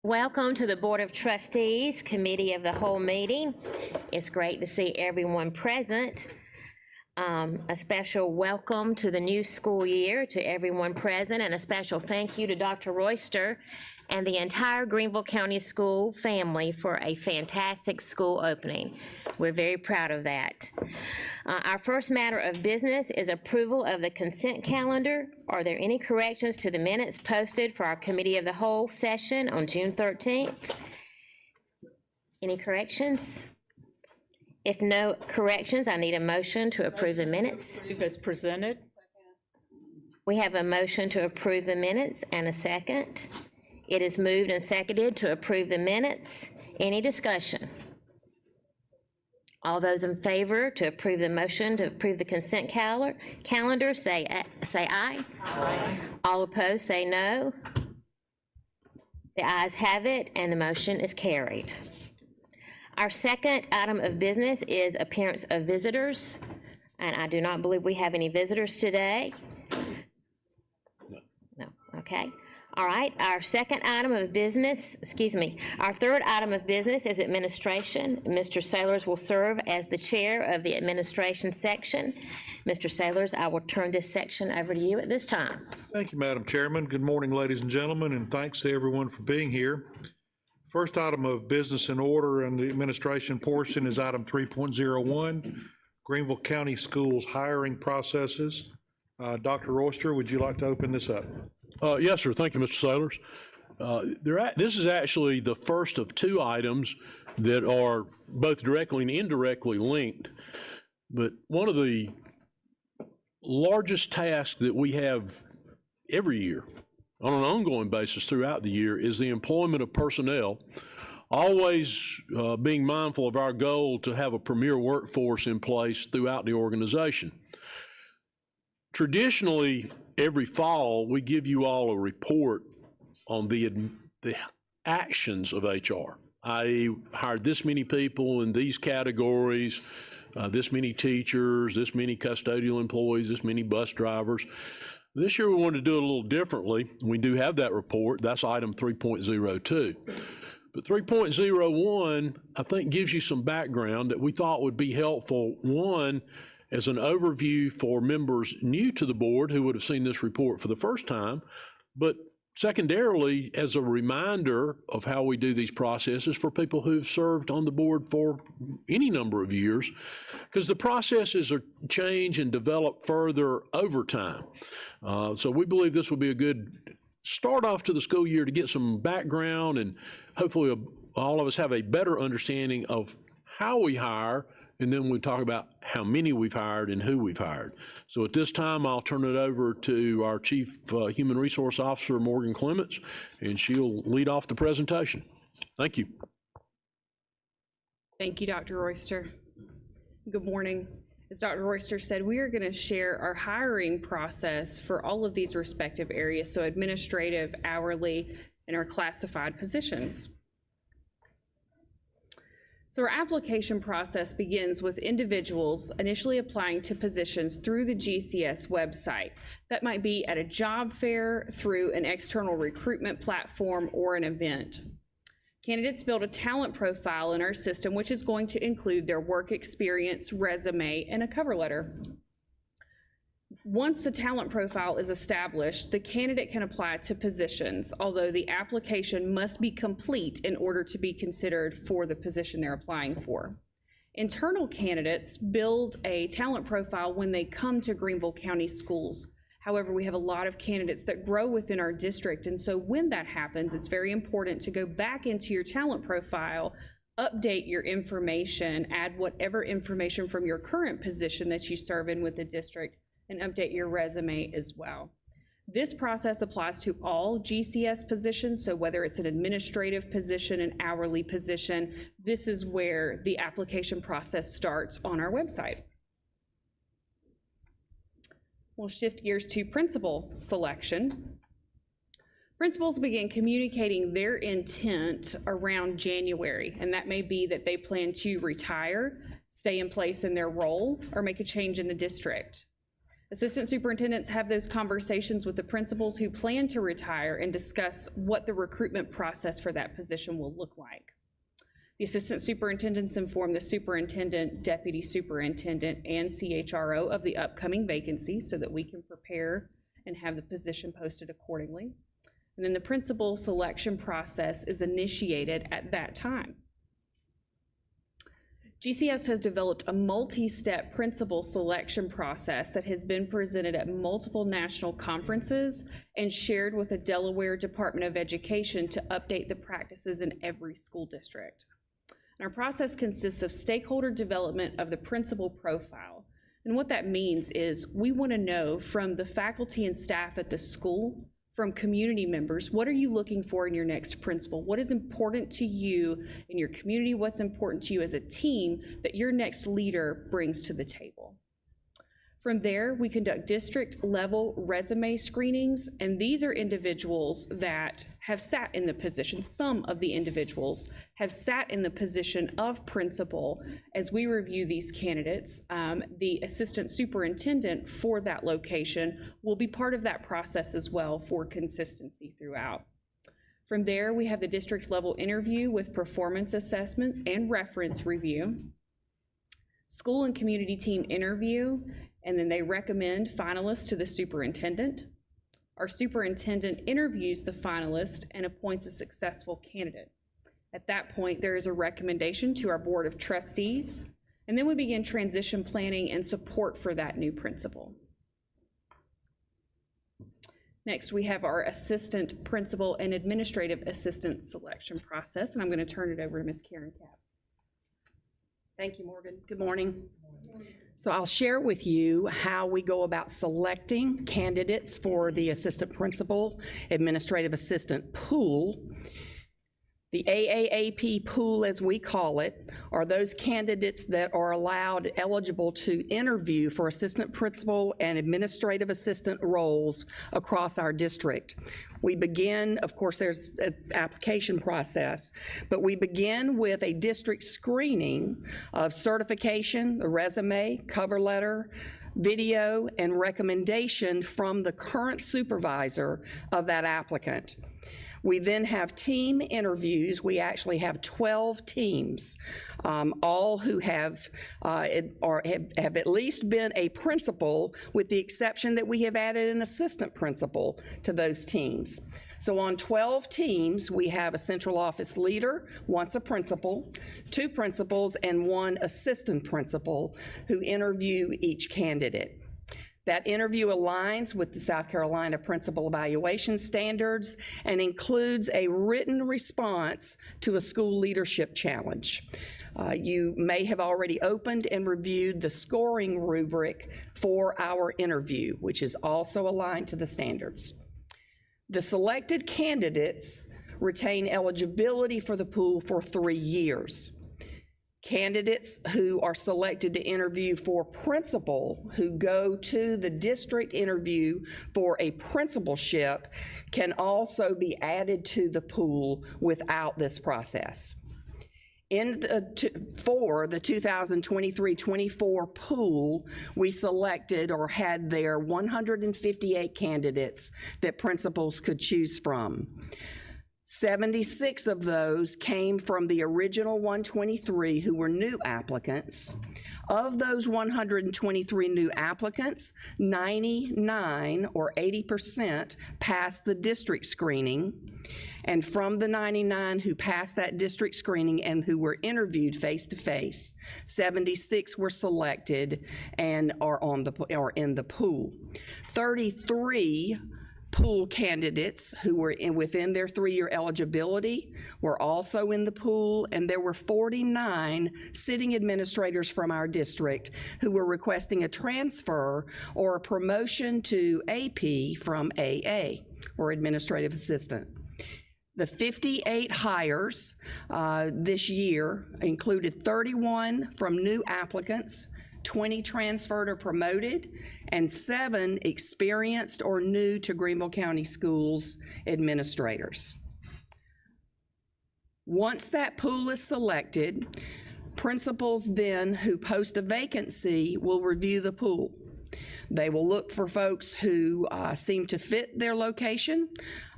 Welcome to the Board of Trustees Committee of the Whole meeting. It's great to see everyone present. A special welcome to the new school year to everyone present, and a special thank you to Dr. Royster and the entire Greenville County School family for a fantastic school opening. We're very proud of that. Our first matter of business is approval of the consent calendar. Are there any corrections to the minutes posted for our Committee of the Whole session on June 13th? Any corrections? If no corrections, I need a motion to approve the minutes. As presented. We have a motion to approve the minutes and a second. It is moved and seconded to approve the minutes. Any discussion? All those in favor to approve the motion to approve the consent calendar say aye. Aye. All opposed say no. The ayes have it and the motion is carried. Our second item of business is appearance of visitors, and I do not believe we have any visitors today. No, okay. All right, our second item of business, our third item of business is administration. Mr. Sailors will serve as the chair of the administration section. Mr. Sailors, I will turn this section over to you at this time. Thank you, Madam Chairman. Good morning, ladies and gentlemen, and thanks to everyone for being here. First item of business in order in the administration portion is item 3.01, Greenville County Schools hiring processes. Dr. Royster, would you like to open this up? Yes, sir. Thank you, Mr. Sailors. This is actually the first of two items that are both directly and indirectly linked. But one of the largest tasks that we have every year on an ongoing basis throughout the year is the employment of personnel, always being mindful of our goal to have a premier workforce in place throughout the organization. Traditionally, every fall, we give you all a report on the actions of HR. I hired this many people in these categories, this many teachers, this many custodial employees, this many bus drivers. This year we wanted to do it a little differently. We do have that report. That's item 3.02. But 3.01, I think, gives you some background that we thought would be helpful. One, as an overview for members new to the board who would have seen this report for the first time, but secondarily, as a reminder of how we do these processes for people who've served on the board for any number of years, because the processes are change and develop further over time. So we believe this will be a good start off to the school year to get some background, and hopefully all of us have a better understanding of how we hire, and then we talk about how many we've hired and who we've hired. So at this time, I'll turn it over to our Chief Human Resource Officer, Morgan Clements, and she'll lead off the presentation. Thank you. Thank you, Dr. Royster. Good morning. As Dr. Royster said, we are going to share our hiring process for all of these respective areas, so administrative, hourly, and our classified positions. So our application process begins with individuals initially applying to positions through the GCS website. That might be at a job fair, through an external recruitment platform, or an event. Candidates build a talent profile in our system, which is going to include their work experience, resume, and a cover letter. Once the talent profile is established, the candidate can apply to positions, although the application must be complete in order to be considered for the position they're applying for. Internal candidates build a talent profile when they come to Greenville County Schools. However, we have a lot of candidates that grow within our district, and so when that happens, it's very important to go back into your talent profile, update your information, add whatever information from your current position that you serve in with the district, and update your resume as well. This process applies to all GCS positions, so whether it's an administrative position, an hourly position, this is where the application process starts on our website. We'll shift gears to principal selection. Principals begin communicating their intent around January, and that may be that they plan to retire, stay in place in their role, or make a change in the district. Assistant superintendents have those conversations with the principals who plan to retire and discuss what the recruitment process for that position will look like. The assistant superintendents inform the superintendent, deputy superintendent, and CHRO of the upcoming vacancy so that we can prepare and have the position posted accordingly. And then the principal selection process is initiated at that time. GCS has developed a multi-step principal selection process that has been presented at multiple national conferences and shared with the Delaware Department of Education to update the practices in every school district. And our process consists of stakeholder development of the principal profile. And what that means is we want to know from the faculty and staff at the school, from community members, what are you looking for in your next principal? What is important to you in your community? What's important to you as a team that your next leader brings to the table? From there, we conduct district-level resume screenings, and these are individuals that have sat in the position. Some of the individuals have sat in the position of principal. As we review these candidates, the assistant superintendent for that location will be part of that process as well for consistency throughout. From there, we have the district-level interview with performance assessments and reference review, school and community team interview, and then they recommend finalists to the superintendent. Our superintendent interviews the finalist and appoints a successful candidate. At that point, there is a recommendation to our board of trustees, and then we begin transition planning and support for that new principal. Next, we have our assistant principal and administrative assistant selection process, and I'm going to turn it over to Ms. Karen Kapp. Thank you, Morgan. Good morning. So I'll share with you how we go about selecting candidates for the assistant principal, administrative assistant pool. The AAAP pool, as we call it, are those candidates that are eligible to interview for assistant principal and administrative assistant roles across our district. We begin, of course, there's an application process, but we begin with a district screening of certification, the resume, cover letter, video, and recommendation from the current supervisor of that applicant. We then have team interviews. We actually have 12 teams, all who have at least been a principal, with the exception that we have added an assistant principal to those teams. So on 12 teams, we have a central office leader, once a principal, 2 principals, and 1 assistant principal who interview each candidate. That interview aligns with the South Carolina Principal Evaluation Standards and includes a written response to a school leadership challenge. You may have already opened and reviewed the scoring rubric for our interview, which is also aligned to the standards. The selected candidates retain eligibility for the pool for 3 years. Candidates who are selected to interview for principal, who go to the district interview for a principalship, can also be added to the pool without this process. For the 2023-24 pool, we selected or had there 158 candidates that principals could choose from. 76 of those came from the original 123 who were new applicants. Of those 123 new applicants, 99 or 80% passed the district screening. And from the 99 who passed that district screening and who were interviewed face-to-face, 76 were selected and are in the pool. 33 pool candidates who were within their 3-year eligibility were also in the pool, and there were 49 sitting administrators from our district who were requesting a transfer or a promotion to AP from AA, or administrative assistant. The 58 hires this year included 31 from new applicants, 20 transferred or promoted, and 7 experienced or new to Greenville County Schools administrators. Once that pool is selected, principals then who post a vacancy will review the pool. They will look for folks who seem to fit their location,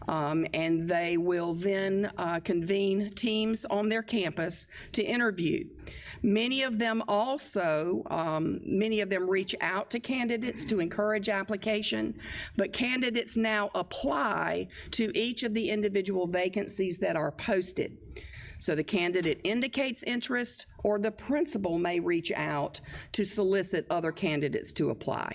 and they will then convene teams on their campus to interview. Many of them also, many of them reach out to candidates to encourage application, but candidates now apply to each of the individual vacancies that are posted. So the candidate indicates interest, or the principal may reach out to solicit other candidates to apply.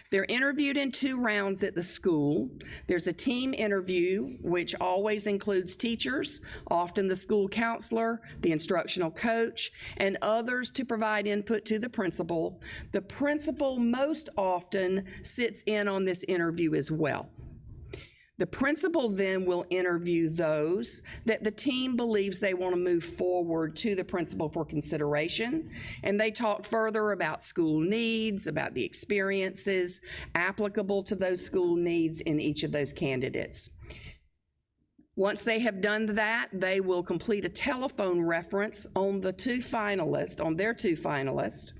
They're interviewed in 2 rounds at the school. There's a team interview, which always includes teachers, often the school counselor, the instructional coach, and others to provide input to the principal. The principal most often sits in on this interview as well. The principal then will interview those that the team believes they want to move forward to the principal for consideration, and they talk further about school needs, about the experiences applicable to those school needs in each of those candidates. Once they have done that, they will complete a telephone reference on the 2 finalists, on their 2 finalists,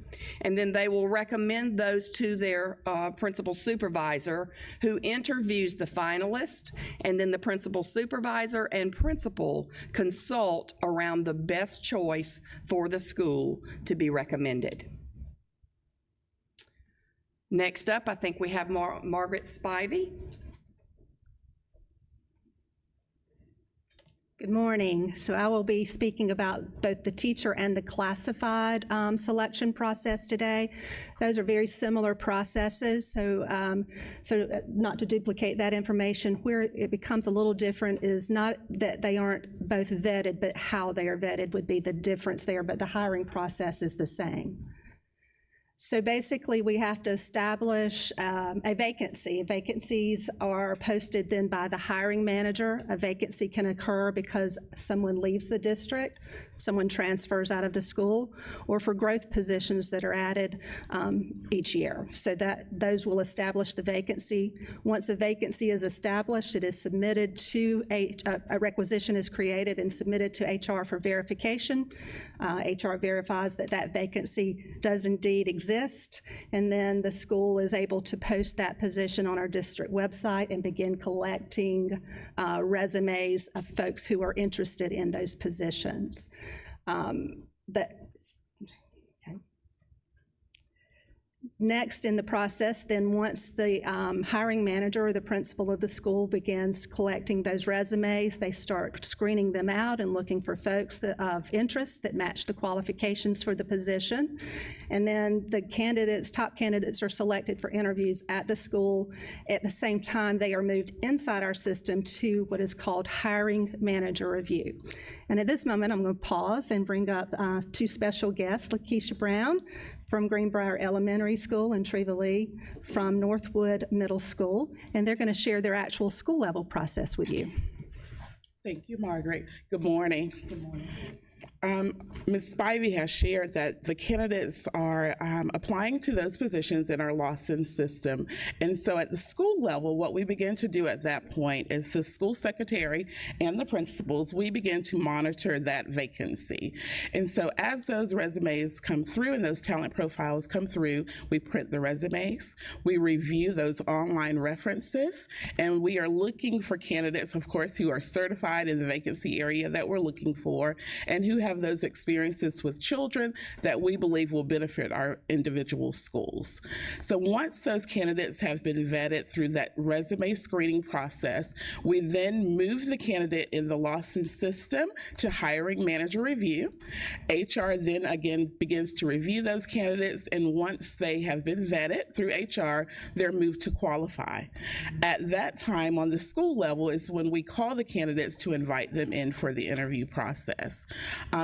and then they will recommend those to their principal supervisor, who interviews the finalist, and then the principal supervisor and principal consult around the best choice for the school to be recommended. Next up, I think we have Margaret Spivey. Good morning. So I will be speaking about both the teacher and the classified selection process today. Those are very similar processes, so not to duplicate that information. Where it becomes a little different is not that they aren't both vetted, but how they are vetted would be the difference there, but the hiring process is the same. So basically, we have to establish a vacancy. Vacancies are posted then by the hiring manager. A vacancy can occur because someone leaves the district, someone transfers out of the school, or for growth positions that are added each year. So those will establish the vacancy. Once a vacancy is established, it is submitted to a requisition is created and submitted to HR for verification. HR verifies that that vacancy does indeed exist, and then the school is able to post that position on our district website and begin collecting resumes of folks who are interested in those positions. Next in the process, then once the hiring manager or the principal of the school begins collecting those resumes, they start screening them out and looking for folks of interest that match the qualifications for the position. And then the candidates, top candidates, are selected for interviews at the school. At the same time, they are moved inside our system to what is called hiring manager review. And at this moment, I'm going to pause and bring up 2 special guests, Lakeisha Brown from Greenbrier Elementary School and Treva Lee from Northwood Middle School, and they're going to share their actual school level process with you. Thank you, Margaret. Good morning. Good morning. Ms. Spivey has shared that the candidates are applying to those positions in our Lawson system. And so at the school level, what we begin to do at that point is the school secretary and the principals, we begin to monitor that vacancy. And so as those resumes come through and those talent profiles come through, we print the resumes, we review those online references, and we are looking for candidates, of course, who are certified in the vacancy area that we're looking for, and who have those experiences with children that we believe will benefit our individual schools. So once those candidates have been vetted through that resume screening process, we then move the candidate in the Lawson system to hiring manager review. HR then again begins to review those candidates, and once they have been vetted through HR, they're moved to qualify. At that time on the school level is when we call the candidates to invite them in for the interview process.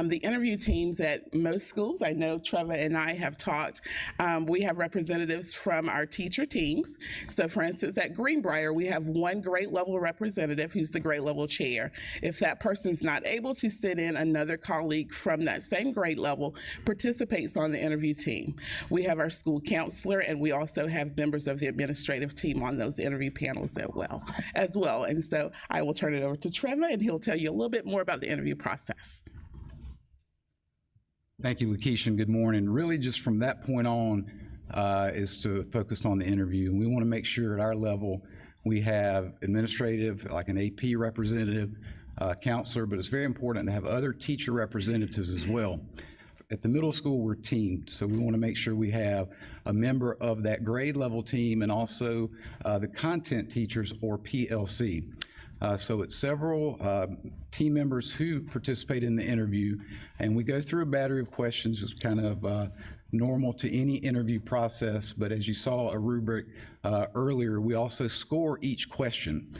The interview teams at most schools, I know Treva and I have talked, we have representatives from our teacher teams. So for instance, at Greenbrier, we have one grade level representative who's the grade level chair. If that person's not able to sit in, another colleague from that same grade level participates on the interview team. We have our school counselor, and we also have members of the administrative team on those interview panels as well. And so I will turn it over to Treva, and he'll tell you a little bit more about the interview process. Thank you, Lakeisha, and good morning. Really just from that point on, is to focus on the interview. And we want to make sure at our level we have administrative, like an AP representative, counselor, but it's very important to have other teacher representatives as well. At the middle school, we're teamed, so we want to make sure we have a member of that grade level team and also the content teachers, or PLC. So it's several team members who participate in the interview, and we go through a battery of questions. It's kind of normal to any interview process, but as you saw a rubric earlier, we also score each question.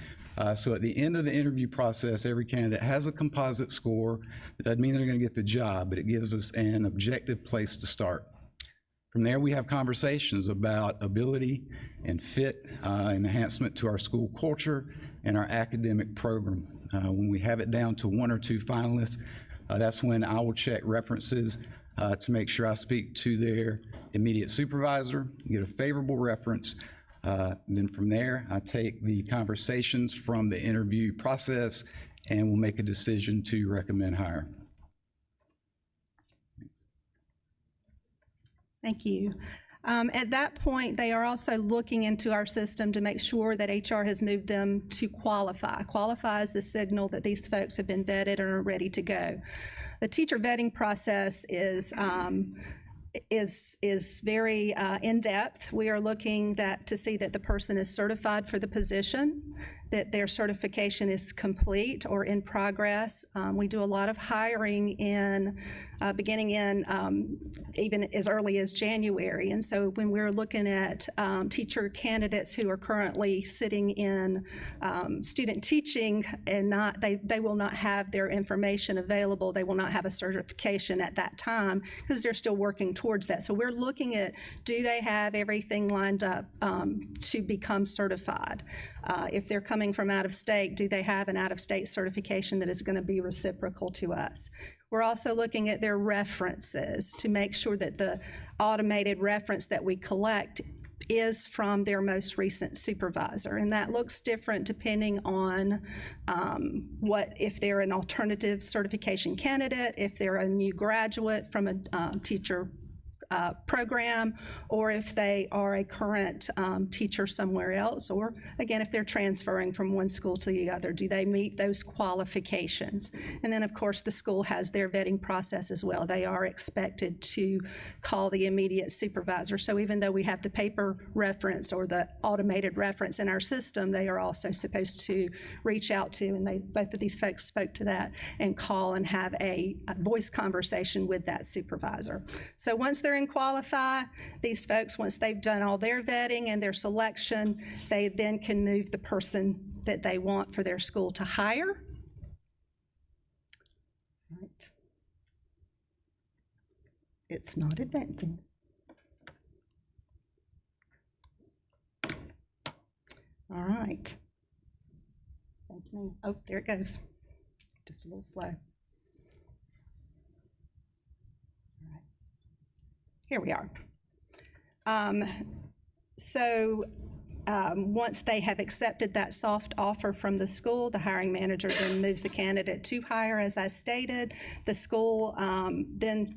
So at the end of the interview process, every candidate has a composite score. That doesn't mean they're going to get the job, but it gives us an objective place to start. From there, we have conversations about ability and fit, enhancement to our school culture and our academic program. When we have it down to 1 or 2 finalists, that's when I will check references to make sure I speak to their immediate supervisor, get a favorable reference. Then from there, I take the conversations from the interview process and we'll make a decision to recommend hire. Thank you. At that point, they are also looking into our system to make sure that HR has moved them to qualify. Qualify is the signal that these folks have been vetted and are ready to go. The teacher vetting process is very in-depth. We are looking to see that the person is certified for the position, that their certification is complete or in progress. We do a lot of hiring beginning in even as early as January. And so when we're looking at teacher candidates who are currently sitting in student teaching and they will not have their information available, they will not have a certification at that time because they're still working towards that. So we're looking at, do they have everything lined up to become certified? If they're coming from out of state, do they have an out-of-state certification that is going to be reciprocal to us? We're also looking at their references to make sure that the automated reference that we collect is from their most recent supervisor. And that looks different depending on if they're an alternative certification candidate, if they're a new graduate from a teacher program, or if they are a current teacher somewhere else, or again, if they're transferring from one school to the other, do they meet those qualifications? And then, of course, the school has their vetting process as well. They are expected to call the immediate supervisor. So even though we have the paper reference or the automated reference in our system, they are also supposed to reach out to, and both of these folks spoke to that, and call and have a voice conversation with that supervisor. So once they're qualify, these folks, once they've done all their vetting and their selection, they then can move the person that they want for their school to hire. Right. It's not advancing. All right. Thank you. Oh, there it goes. Just a little slow. Here we are. Once they have accepted that soft offer from the school, the hiring manager then moves the candidate to hire, as I stated. The school then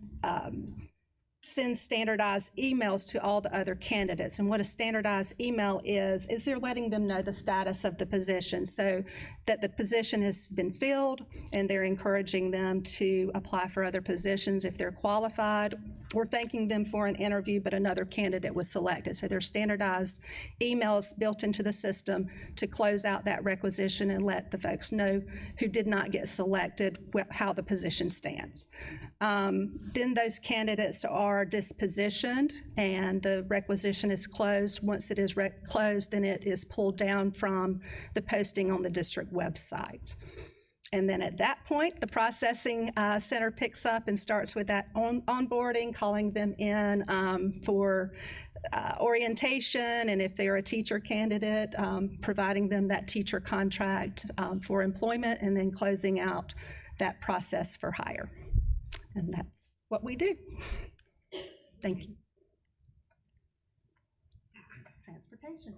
sends standardized emails to all the other candidates. And what a standardized email is they're letting them know the status of the position, so that the position has been filled, and they're encouraging them to apply for other positions if they're qualified. We're thanking them for an interview, but another candidate was selected. So there's standardized emails built into the system to close out that requisition and let the folks know who did not get selected how the position stands. Then those candidates are dispositioned and the requisition is closed. Once it is closed, then it is pulled down from the posting on the district website. And then at that point, the processing center picks up and starts with that onboarding, calling them in for orientation, and if they're a teacher candidate, providing them that teacher contract for employment, and then closing out that process for hire. And that's what we do. Thank you. Transportation.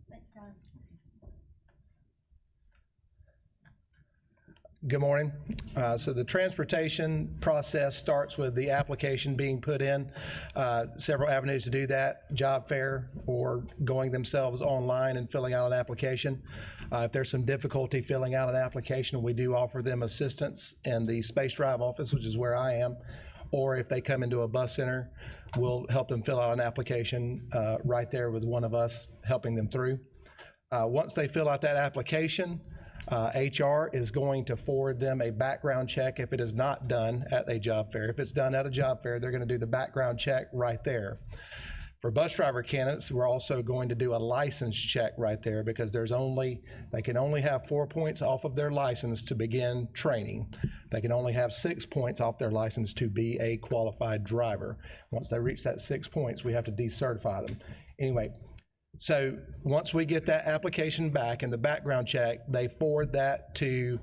Thanks, guys. Good morning. So the transportation process starts with the application being put in. Several avenues to do that: job fair or going themselves online and filling out an application. If there's some difficulty filling out an application, we do offer them assistance in the Space Drive office, which is where I am. Or if they come into a bus center, we'll help them fill out an application right there with one of us helping them through. Once they fill out that application, HR is going to forward them a background check if it is not done at a job fair. If it's done at a job fair, they're going to do the background check right there. For bus driver candidates, we're also going to do a license check right there because they can only have 4 points off of their license to begin training. They can only have 6 points off their license to be a qualified driver. Once they reach that 6 points, we have to decertify them. Anyway, so once we get that application back and the background check, they forward that to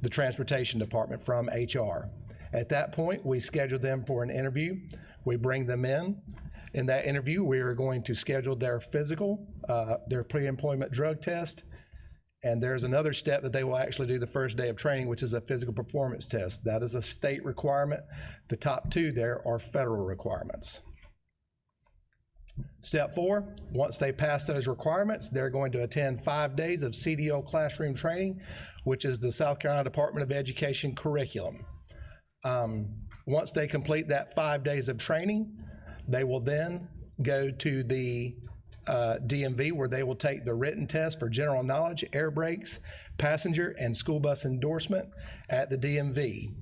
the transportation department from HR. At that point, we schedule them for an interview. We bring them in. In that interview, we are going to schedule their physical, their pre-employment drug test, and there's another step that they will actually do the first day of training, which is a physical performance test. That is a state requirement. The top two there are federal requirements. Step 4, once they pass those requirements, they're going to attend 5 days of CDL classroom training, which is the South Carolina Department of Education curriculum. Once they complete that 5 days of training, they will then go to the DMV, where they will take the written test for general knowledge, air brakes, passenger, and school bus endorsement at the DMV.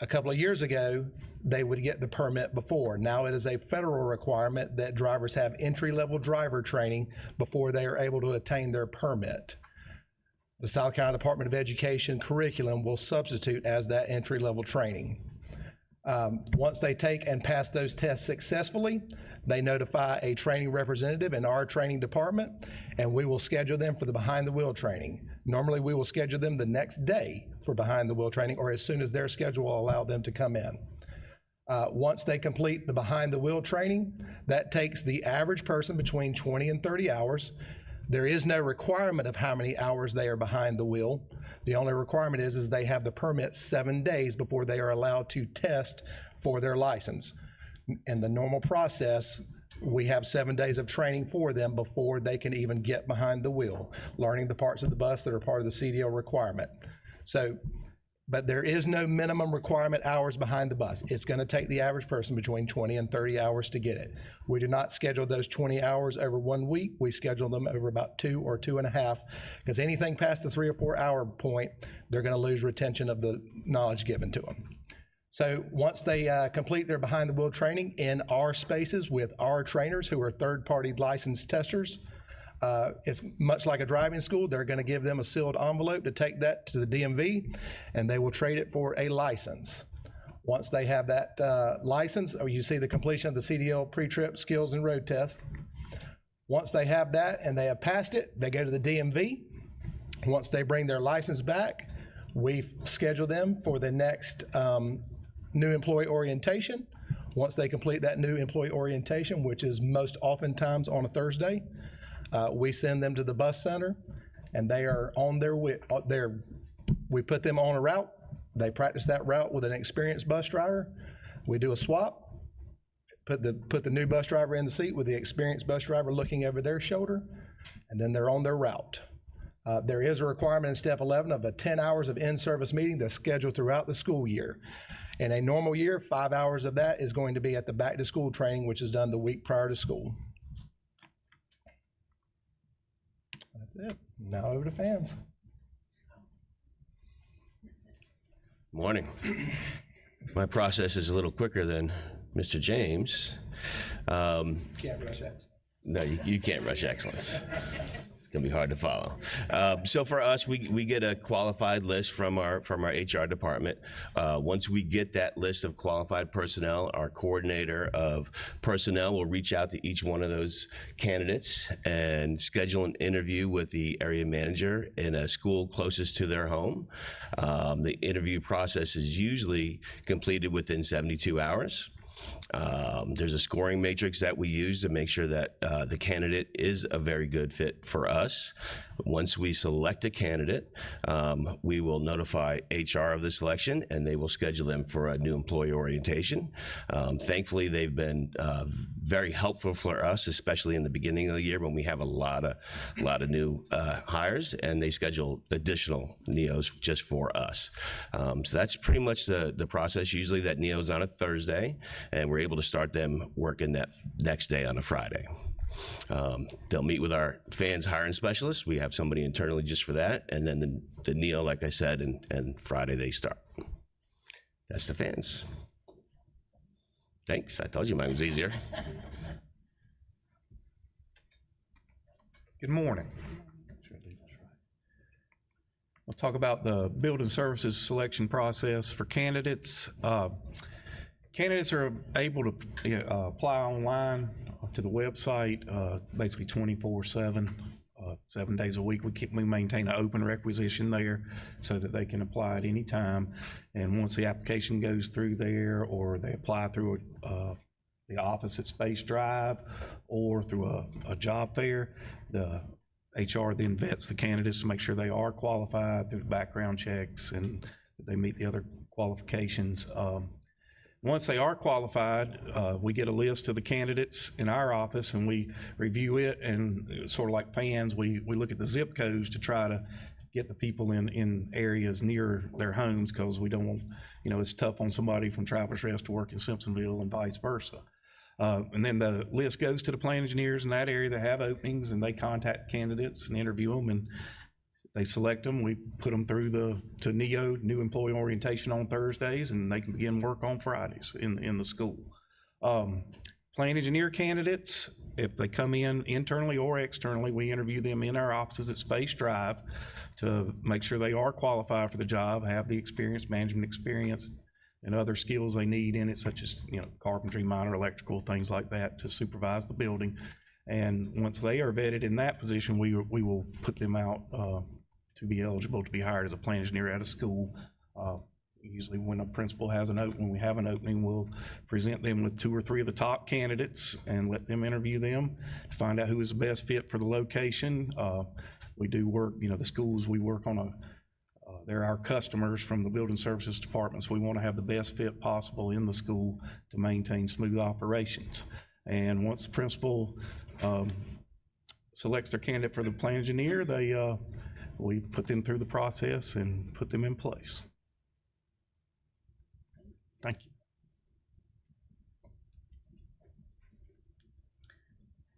A couple of years ago, they would get the permit before. Now it is a federal requirement that drivers have entry-level driver training before they are able to attain their permit. The South Carolina Department of Education curriculum will substitute as that entry-level training. Once they take and pass those tests successfully, they notify a training representative in our training department, and we will schedule them for the behind-the-wheel training. Normally, we will schedule them the next day for behind-the-wheel training, or as soon as their schedule will allow them to come in. Once they complete the behind-the-wheel training, that takes the average person between 20 and 30 hours. There is no requirement of how many hours they are behind the wheel. The only requirement is they have the permit 7 days before they are allowed to test for their license. In the normal process, we have 7 days of training for them before they can even get behind the wheel, learning the parts of the bus that are part of the CDL requirement. But there is no minimum requirement hours behind the bus. It's going to take the average person between 20 and 30 hours to get it. We do not schedule those 20 hours over 1 week. We schedule them over about 2 or 2.5, because anything past the 3 or 4 hour point, they're going to lose retention of the knowledge given to them. So once they complete their behind the wheel training in our spaces with our trainers who are third-party licensed testers, it's much like a driving school. They're going to give them a sealed envelope to take that to the DMV, and they will trade it for a license. Once they have that license, or you see the completion of the CDL pre-trip skills and road test. Once they have that and they have passed it, they go to the DMV. Once they bring their license back, we schedule them for the next new employee orientation. Once they complete that new employee orientation, which is most oftentimes on a Thursday, we send them to the bus center, and they are on their way. We put them on a route. They practice that route with an experienced bus driver. We do a swap, put the new bus driver in the seat with the experienced bus driver looking over their shoulder, and then they're on their route. There is a requirement in step 11 of a 10 hours of in-service meeting that's scheduled throughout the school year. In a normal year, 5 hours of that is going to be at the back-to-school training, which is done the week prior to school. That's it. Now over to fans. Morning. My process is a little quicker than Mr. James. Can't rush that. No, you can't rush excellence. It's gonna be hard to follow. So for us, we get a qualified list from our HR department. Once we get that list of qualified personnel, our coordinator of personnel will reach out to each one of those candidates and schedule an interview with the area manager in a school closest to their home. The interview process is usually completed within 72 hours. There's a scoring matrix that we use to make sure that the candidate is a very good fit for us. Once we select a candidate, we will notify HR of the selection, and they will schedule them for a new employee orientation. Thankfully, they've been very helpful for us, especially in the beginning of the year when we have a lot of new hires, and they schedule additional NEOs just for us. So that's pretty much the process. Usually that NEO's on a Thursday, and we're able to start them working that next day on a Friday. They'll meet with our fans hiring specialists. We have somebody internally just for that, and then the NEO, like I said, and Friday they start. That's the fans. Thanks. I told you mine was easier. Good morning. We'll talk about the building services selection process for candidates. Candidates are able to apply online to the website basically 24/7, 7 days a week. We maintain an open requisition there so that they can apply at any time. And once the application goes through there, or they apply through the office at Space Drive or through a job fair, the HR then vets the candidates to make sure they are qualified through background checks and that they meet the other qualifications. Once they are qualified, we get a list of the candidates in our office and we review it, and sort of like fans, we look at the zip codes to try to get the people in areas near their homes, because we don't want, it's tough on somebody from Travelers Rest to work in Simpsonville and vice versa. And then the list goes to the plant engineers in that area that have openings, and they contact candidates and interview them, and they select them. We put them through to NEO, New Employee Orientation, on Thursdays, and they can begin work on Fridays in the school. Plant engineer candidates, if they come in internally or externally, we interview them in our offices at Space Drive to make sure they are qualified for the job, have the experience, management experience, and other skills they need in it, such as carpentry, minor electrical, things like that, to supervise the building. And once they are vetted in that position, we will put them out to be eligible to be hired as a plant engineer at a school. Usually when a principal has an opening, we have an opening, we'll present them with 2 or 3 of the top candidates and let them interview them to find out who is the best fit for the location. We do work, the schools we work on they're our customers from the building services department, so we want to have the best fit possible in the school to maintain smooth operations. And once the principal selects their candidate for the plant engineer, we put them through the process and put them in place. Thank you.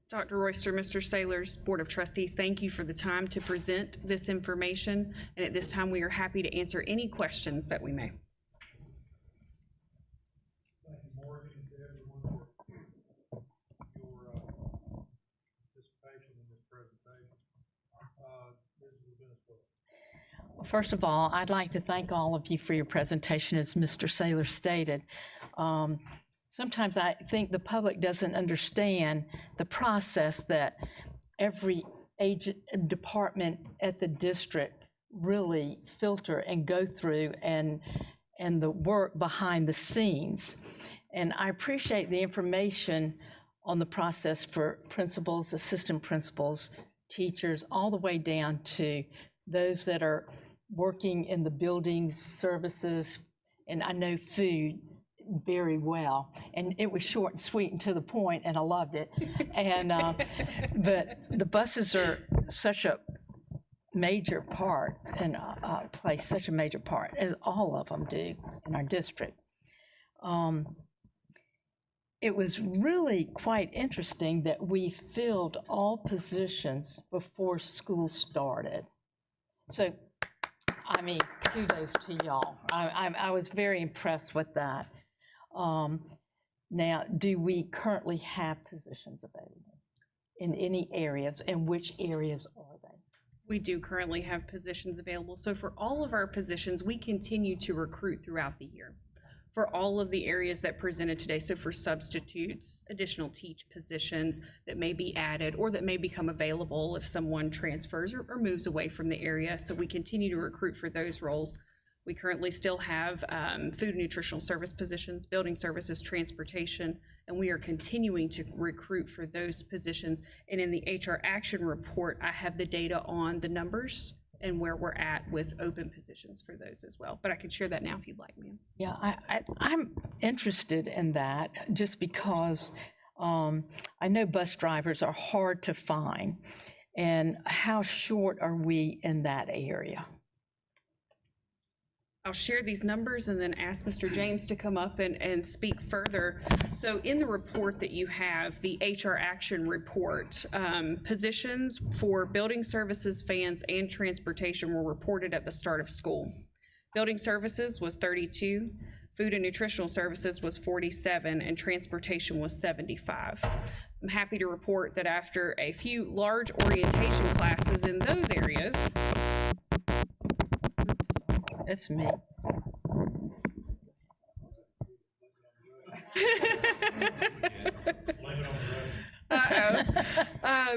Dr. Royster, Mr. Saylor's Board of Trustees, thank you for the time to present this information. And at this time, we are happy to answer any questions that we may. Thank you, Morgan, and to everyone for your participation in this presentation. Well, first of all, I'd like to thank all of you for your presentation, as Mr. Saylor stated. Sometimes I think the public doesn't understand the process that every department at the district really filter and go through, and the work behind the scenes. And I appreciate the information on the process for principals, assistant principals, teachers, all the way down to those that are working in the buildings, services, and I know food very well. And it was short and sweet and to the point, and I loved it. And but the buses are such a major part, and play such a major part, as all of them do in our district. It was really quite interesting that we filled all positions before school started. So, I mean, kudos to y'all. I was very impressed with that. Now, do we currently have positions available in any areas, and which areas are they? We do currently have positions available. So for all of our positions, we continue to recruit throughout the year for all of the areas that presented today. So for substitutes, additional teach positions that may be added or that may become available if someone transfers or moves away from the area. So we continue to recruit for those roles. We currently still have food and nutritional service positions, building services, transportation, and we are continuing to recruit for those positions. And in the HR action report, I have the data on the numbers and where we're at with open positions for those as well. But I can share that now if you'd like, ma'am. Yeah, I'm interested in that just because I know bus drivers are hard to find. And how short are we in that area? I'll share these numbers and then ask Mr. James to come up and speak further. So in the report that you have, the HR action report, positions for building services, fans, and transportation were reported at the start of school. Building services was 32, food and nutritional services was 47, and transportation was 75. I'm happy to report that after a few large orientation classes in those areas, It's me.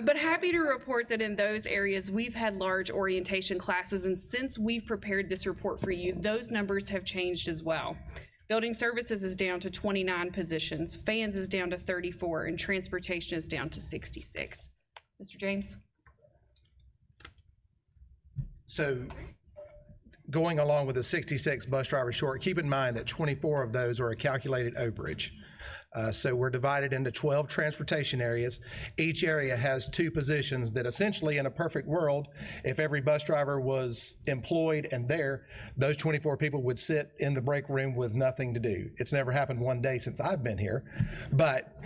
But happy to report that in those areas, we've had large orientation classes, and since we've prepared this report for you, those numbers have changed as well. Building services is down to 29 positions, fans is down to 34, and transportation is down to 66. Mr. James? So going along with the 66 bus drivers short, keep in mind that 24 of those are a calculated overage. So we're divided into 12 transportation areas. Each area has 2 positions that essentially, in a perfect world, if every bus driver was employed and there, those 24 people would sit in the break room with nothing to do. It's never happened one day since I've been here, but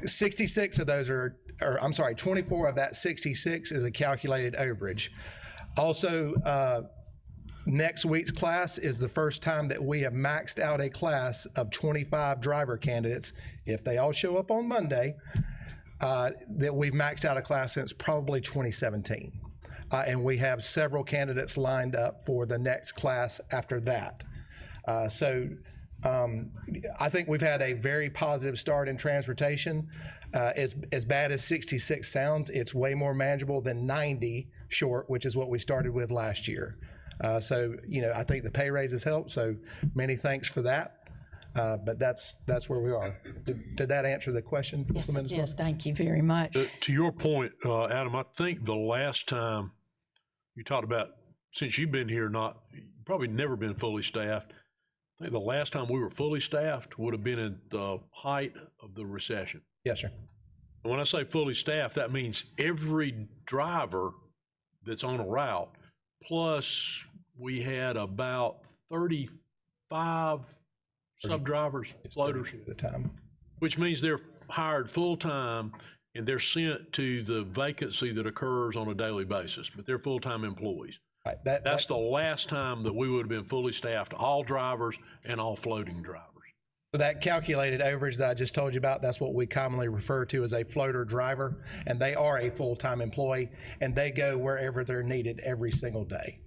66 of those or I'm sorry, 24 of that 66 is a calculated overage. Also, next week's class is the first time that we have maxed out a class of 25 driver candidates. If they all show up on Monday, that we've maxed out a class since probably 2017. And we have several candidates lined up for the next class after that. I think we've had a very positive start in transportation. As bad as 66 sounds, it's way more manageable than 90 short, which is what we started with last year. I think the pay raise has helped, so many thanks for that. But that's where we are. Did that answer the question? Yes, it did. Thank you very much. To your point, Adam, I think the last time you talked about, since you've been here, probably never been fully staffed. I think the last time we were fully staffed would have been at the height of the recession. Yes, sir. And when I say fully staffed, that means every driver that's on a route, plus we had about 35 sub-drivers, floaters, at the time, which means they're hired full-time and they're sent to the vacancy that occurs on a daily basis, but they're full-time employees. Right. That's the last time that we would have been fully staffed, all drivers and all floating drivers. That calculated overage that I just told you about, that's what we commonly refer to as a floater driver, and they are a full-time employee, and they go wherever they're needed every single day.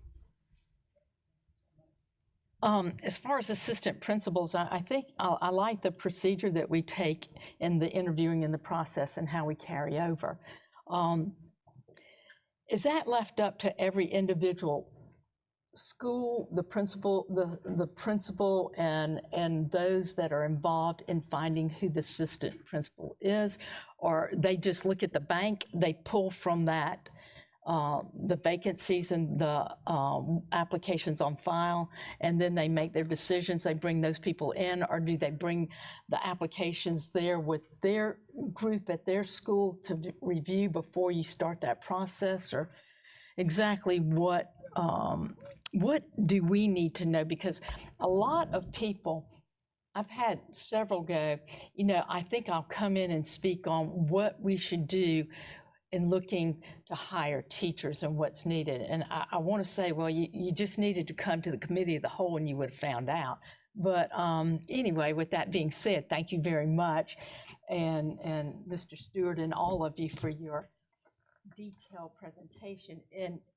As far as assistant principals, I think I like the procedure that we take in the interviewing in the process and how we carry over. Is that left up to every individual school, the principal, the principal and those that are involved in finding who the assistant principal is? Or they just look at the bank, they pull from that the vacancies and the applications on file, and then they make their decisions, they bring those people in, or do they bring the applications there with their group at their school to review before you start that process? Or exactly what do we need to know? Because a lot of people, I've had several go, I think I'll come in and speak on what we should do in looking to hire teachers and what's needed. And I want to say, well, you just needed to come to the committee of the whole and you would have found out. But anyway, with that being said, thank you very much. And Mr. Stewart and all of you for your detailed presentation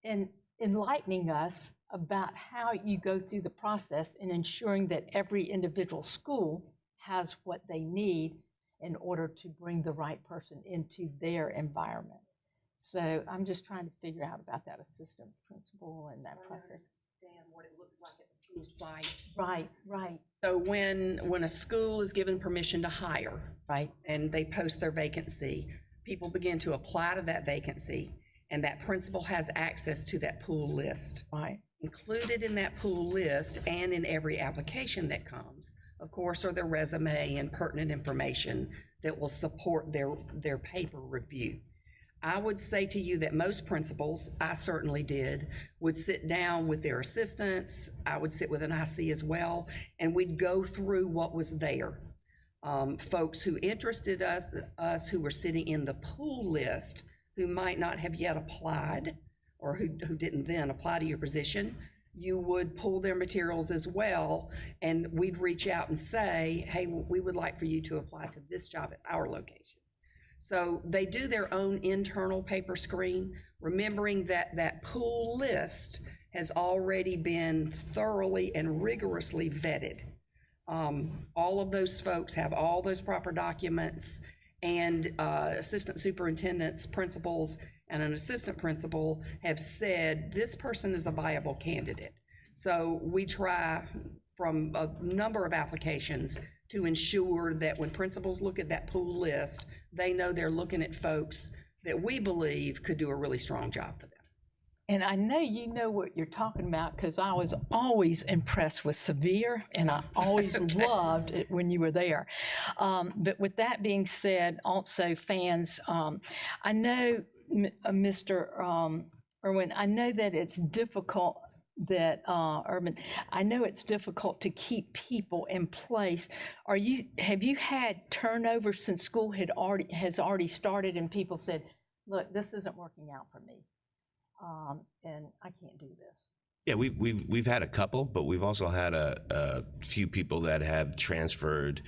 and enlightening us about how you go through the process and ensuring that every individual school has what they need in order to bring the right person into their environment. So I'm just trying to figure out about that assistant principal and that process. What it looks like at the school site. Right, right, So when a school is given permission to hire right. and they post their vacancy, people begin to apply to that vacancy, and that principal has access to that pool list. Right. Included in that pool list and in every application that comes, of course, are their resume and pertinent information that will support their paper review. I would say to you that most principals, I certainly did, would sit down with their assistants. I would sit with an IC as well, and we'd go through what was there. Folks who interested us who were sitting in the pool list, who might not have yet applied, or who didn't then apply to your position, you would pull their materials as well, and we'd reach out and say, hey, we would like for you to apply to this job at our location. So they do their own internal paper screen, remembering that that pool list has already been thoroughly and rigorously vetted. All of those folks have all those proper documents, and assistant superintendents, principals, and an assistant principal have said this person is a viable candidate. So we try from a number of applications to ensure that when principals look at that pool list, they know they're looking at folks that we believe could do a really strong job for them. And I know you know what you're talking about, because I was always impressed with Sevier, and I always loved it when you were there. But with that being said, also fans, I know, Mr. Irwin, I know that it's difficult that, Urban, I know it's difficult to keep people in place. Have you had turnover since school has already started and people said, look, this isn't working out for me, and I can't do this? Yeah, we've had a couple, but we've also had a few people that have transferred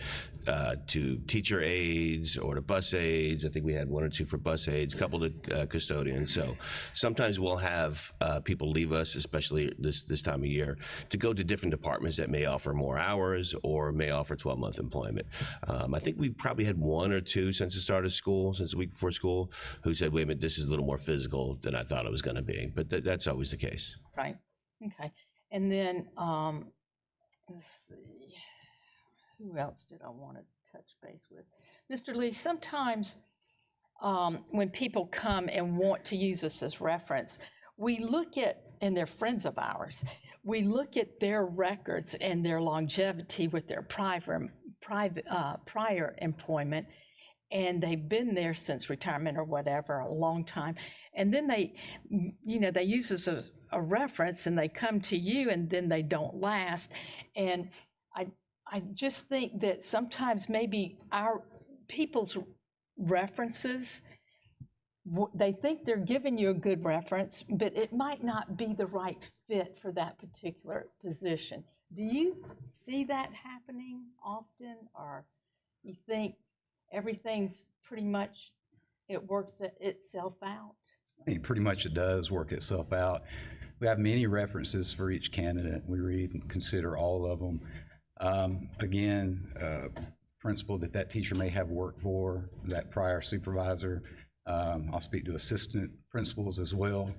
to teacher aides or to bus aides. I think we had one or two for bus aides, a couple to custodians. So sometimes we'll have people leave us, especially this time of year, to go to different departments that may offer more hours or may offer 12-month employment. I think we've probably had one or two since the start of school, since the week before school, who said, wait a minute, this is a little more physical than I thought it was going to be. But that's always the case. Right. Okay. And then, let's see, who else did I want to touch base with? Mr. Lee, sometimes when people come and want to use us as reference, we look at, and they're friends of ours, we look at their records and their longevity with their prior employment, and they've been there since retirement or whatever, a long time. And then they use us as a reference, and they come to you, and then they don't last. And I just think that sometimes maybe our people's references, they think they're giving you a good reference, but it might not be the right fit for that particular position. Do you see that happening often, or you think everything's pretty much, it works itself out? I think pretty much it does work itself out. We have many references for each candidate. We read and consider all of them. Again, principal that teacher may have worked for, that prior supervisor. I'll speak to assistant principals as well,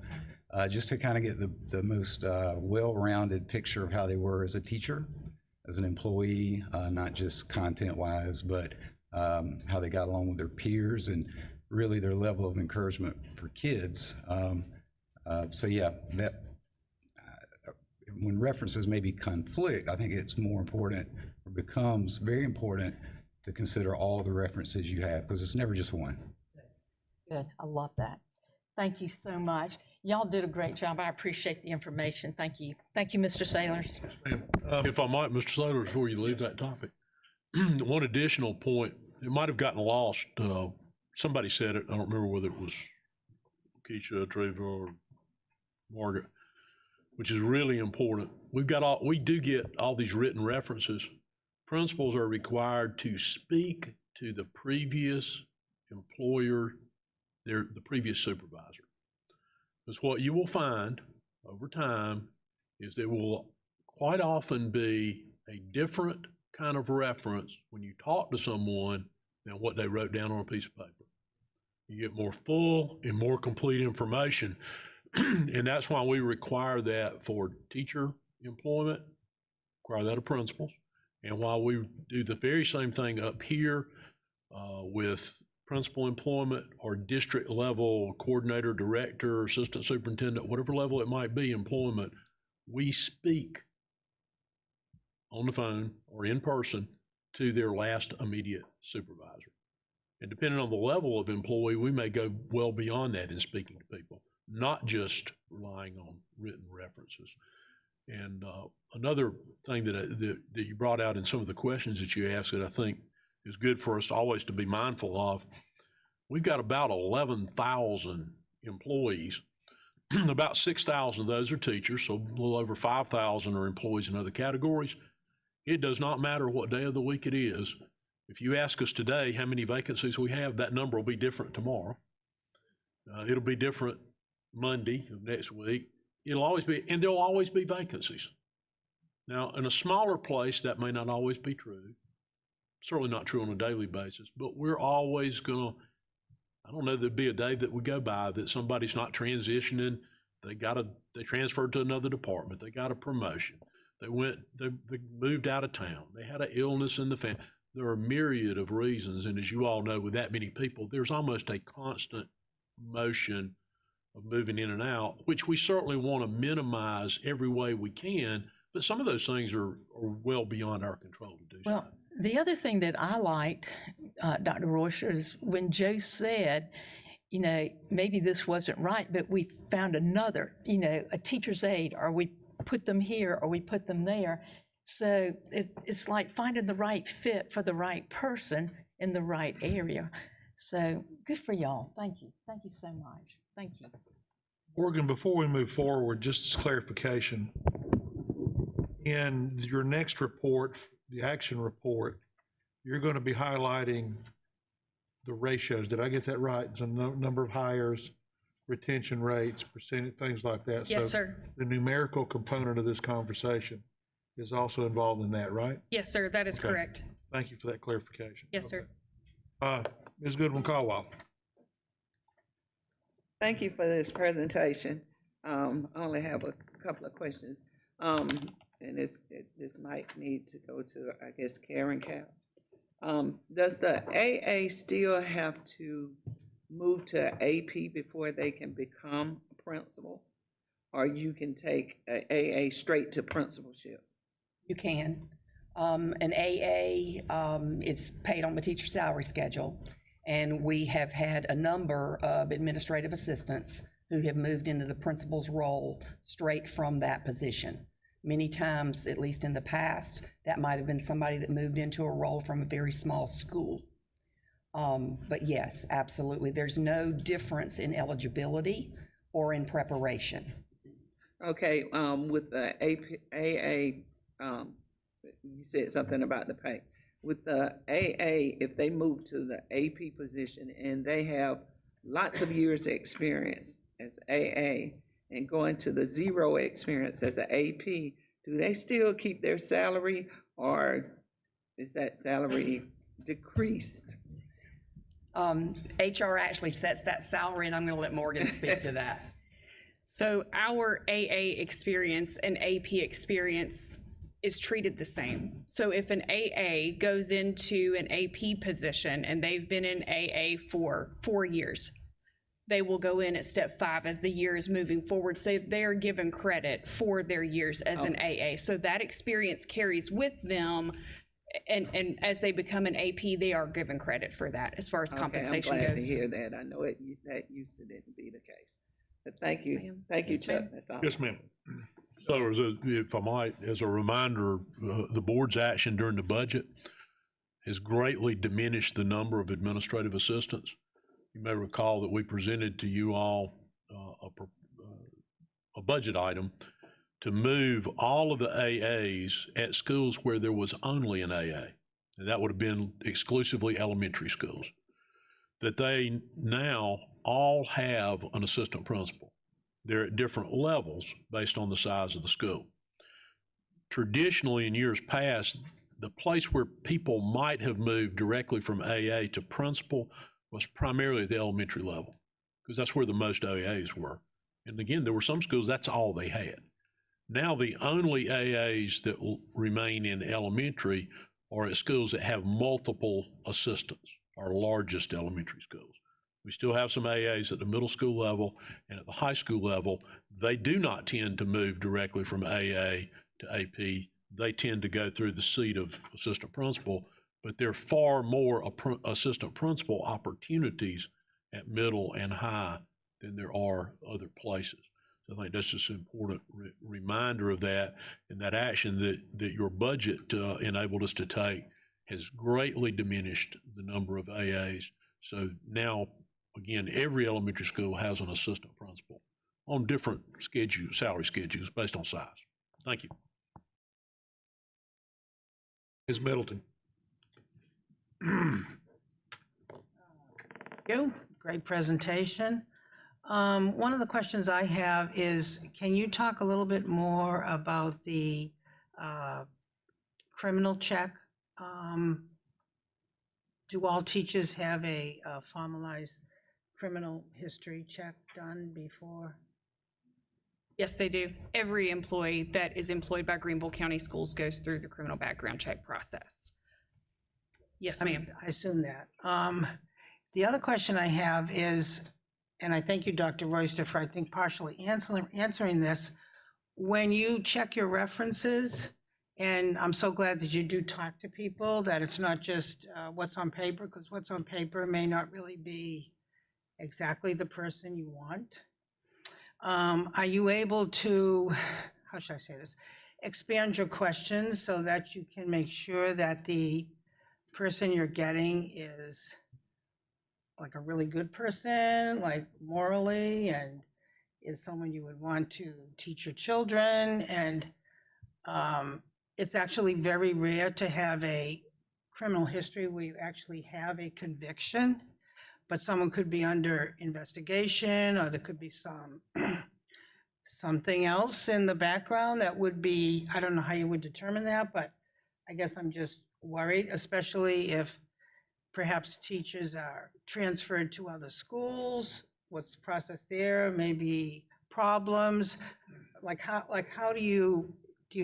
just to kind of get the most well-rounded picture of how they were as a teacher, as an employee, not just content-wise, but how they got along with their peers and really their level of encouragement for kids. So yeah, that when references maybe conflict, I think it's more important, or becomes very important, to consider all the references you have, because it's never just one. Good, I love that. Thank you so much. Y'all did a great job. I appreciate the information. Thank you. Thank you, Mr. Sailors. If I might, Mr. Sailor, before you leave that topic, one additional point, it might have gotten lost. Somebody said it, I don't remember whether it was Keisha, Treva, or Margaret, which is really important. We do get all these written references. Principals are required to speak to the previous employer, the previous supervisor. Because what you will find over time is there will quite often be a different kind of reference when you talk to someone than what they wrote down on a piece of paper. You get more full and more complete information. And that's why we require that for teacher employment require that of principals. And while we do the very same thing up here with principal employment or district level coordinator, director, assistant superintendent, whatever level it might be, employment, we speak on the phone or in person to their last immediate supervisor. And depending on the level of employee, we may go well beyond that in speaking to people, not just relying on written references. And another thing that you brought out in some of the questions that you asked that I think is good for us always to be mindful of, we've got about 11,000 employees. About 6,000 of those are teachers, so a little over 5,000 are employees in other categories. It does not matter what day of the week it is. If you ask us today how many vacancies we have, that number will be different tomorrow. It'll be different Monday of next week. It'll always be, and there'll always be vacancies. Now, in a smaller place, that may not always be true. Certainly not true on a daily basis, but we're always gonna, I don't know, there'd be a day that would go by that somebody's not transitioning. They transferred to another department. They got a promotion. They moved out of town. They had an illness in the family. There are a myriad of reasons, and as you all know, with that many people, there's almost a constant motion of moving in and out, which we certainly want to minimize every way we can, but some of those things are well beyond our control to do so. Well, the other thing that I liked, Dr. Royster, is when Joe said, you know, maybe this wasn't right, but we found another, you know, a teacher's aide, or we put them here, or we put them there. So it's like finding the right fit for the right person in the right area. So good for y'all. Thank you. Thank you so much. Thank you. Morgan, before we move forward, just as clarification, in your next report, the action report, you're going to be highlighting the ratios. Did I get that right? The number of hires, retention rates, percentage, things like that. Yes, So sir. the numerical component of this conversation is also involved in that, right? Yes, sir, that is Okay. correct. Thank you for that clarification. Yes, sir. Ms. Goodwin-Caldwell. Thank you for this presentation. I only have a couple of questions. And this might need to go to, I guess, Karen Cap. Does the AA still have to move to AP before they can become a principal? Or you can take a AA straight to principalship? You can. An AA, it's paid on the teacher salary schedule. And we have had a number of administrative assistants who have moved into the principal's role straight from that position. Many times, at least in the past, that might have been somebody that moved into a role from a very small school. But yes, absolutely. There's no difference in eligibility or in preparation. Okay, with the AA, you said something about the pay. With the AA, if they move to the AP position and they have lots of years of experience as AA and go into the zero experience as an AP, do they still keep their salary, or is that salary decreased? HR actually sets that salary, and I'm going to let Morgan speak to that. So our AA experience and AP experience is treated the same. So if an AA goes into an AP position and they've been in AA for 4 years, they will go in at step 5 as the year is moving forward. So they're given credit for their years as an AA. So that experience carries with them, and as they become an AP, they are given credit for that as far as compensation I'm glad goes. to hear that. I know that used to didn't be the case. But thank you. ma'am. Thank you, Yes, Chuck. ma'am. That's all. Yes, ma'am. So if I might, as a reminder, the board's action during the budget has greatly diminished the number of administrative assistants. You may recall that we presented to you all a budget item to move all of the AAs at schools where there was only an AA, and that would have been exclusively elementary schools, that they now all have an assistant principal. They're at different levels based on the size of the school. Traditionally, in years past, the place where people might have moved directly from AA to principal was primarily at the elementary level, because that's where the most AAs were. And again, there were some schools, that's all they had. Now, the only AAs that will remain in elementary are at schools that have multiple assistants, our largest elementary schools. We still have some AAs at the middle school level and at the high school level. They do not tend to move directly from AA to AP. They tend to go through the seat of assistant principal, but there are far more assistant principal opportunities at middle and high than there are other places. So I think that's just an important reminder of that, and that action that your budget enabled us to take has greatly diminished the number of AAs. So now, again, every elementary school has an assistant principal on different salary schedules based on size. Thank you. Ms. Middleton. You. Great presentation. One of the questions I have is, can you talk a little bit more about the criminal check? Do all teachers have a formalized criminal history check done before? Yes, they do. Every employee that is employed by Greenville County Schools goes through the criminal background check process. Yes, ma'am. I assume that. The other question I have is, and I thank you, Dr. Royster, for I think partially answering this. When you check your references, and I'm so glad that you do talk to people, that it's not just what's on paper, because what's on paper may not really be exactly the person you want. Are you able to, how should I say this, expand your questions so that you can make sure that the person you're getting is like a really good person, like morally, and is someone you would want to teach your children? And it's actually very rare to have a criminal history where you actually have a conviction, but someone could be under investigation, or there could be something else in the background that would be, I don't know how you would determine that, but I guess I'm just worried, especially if perhaps teachers are transferred to other schools. What's the process there? Maybe problems. Like how do you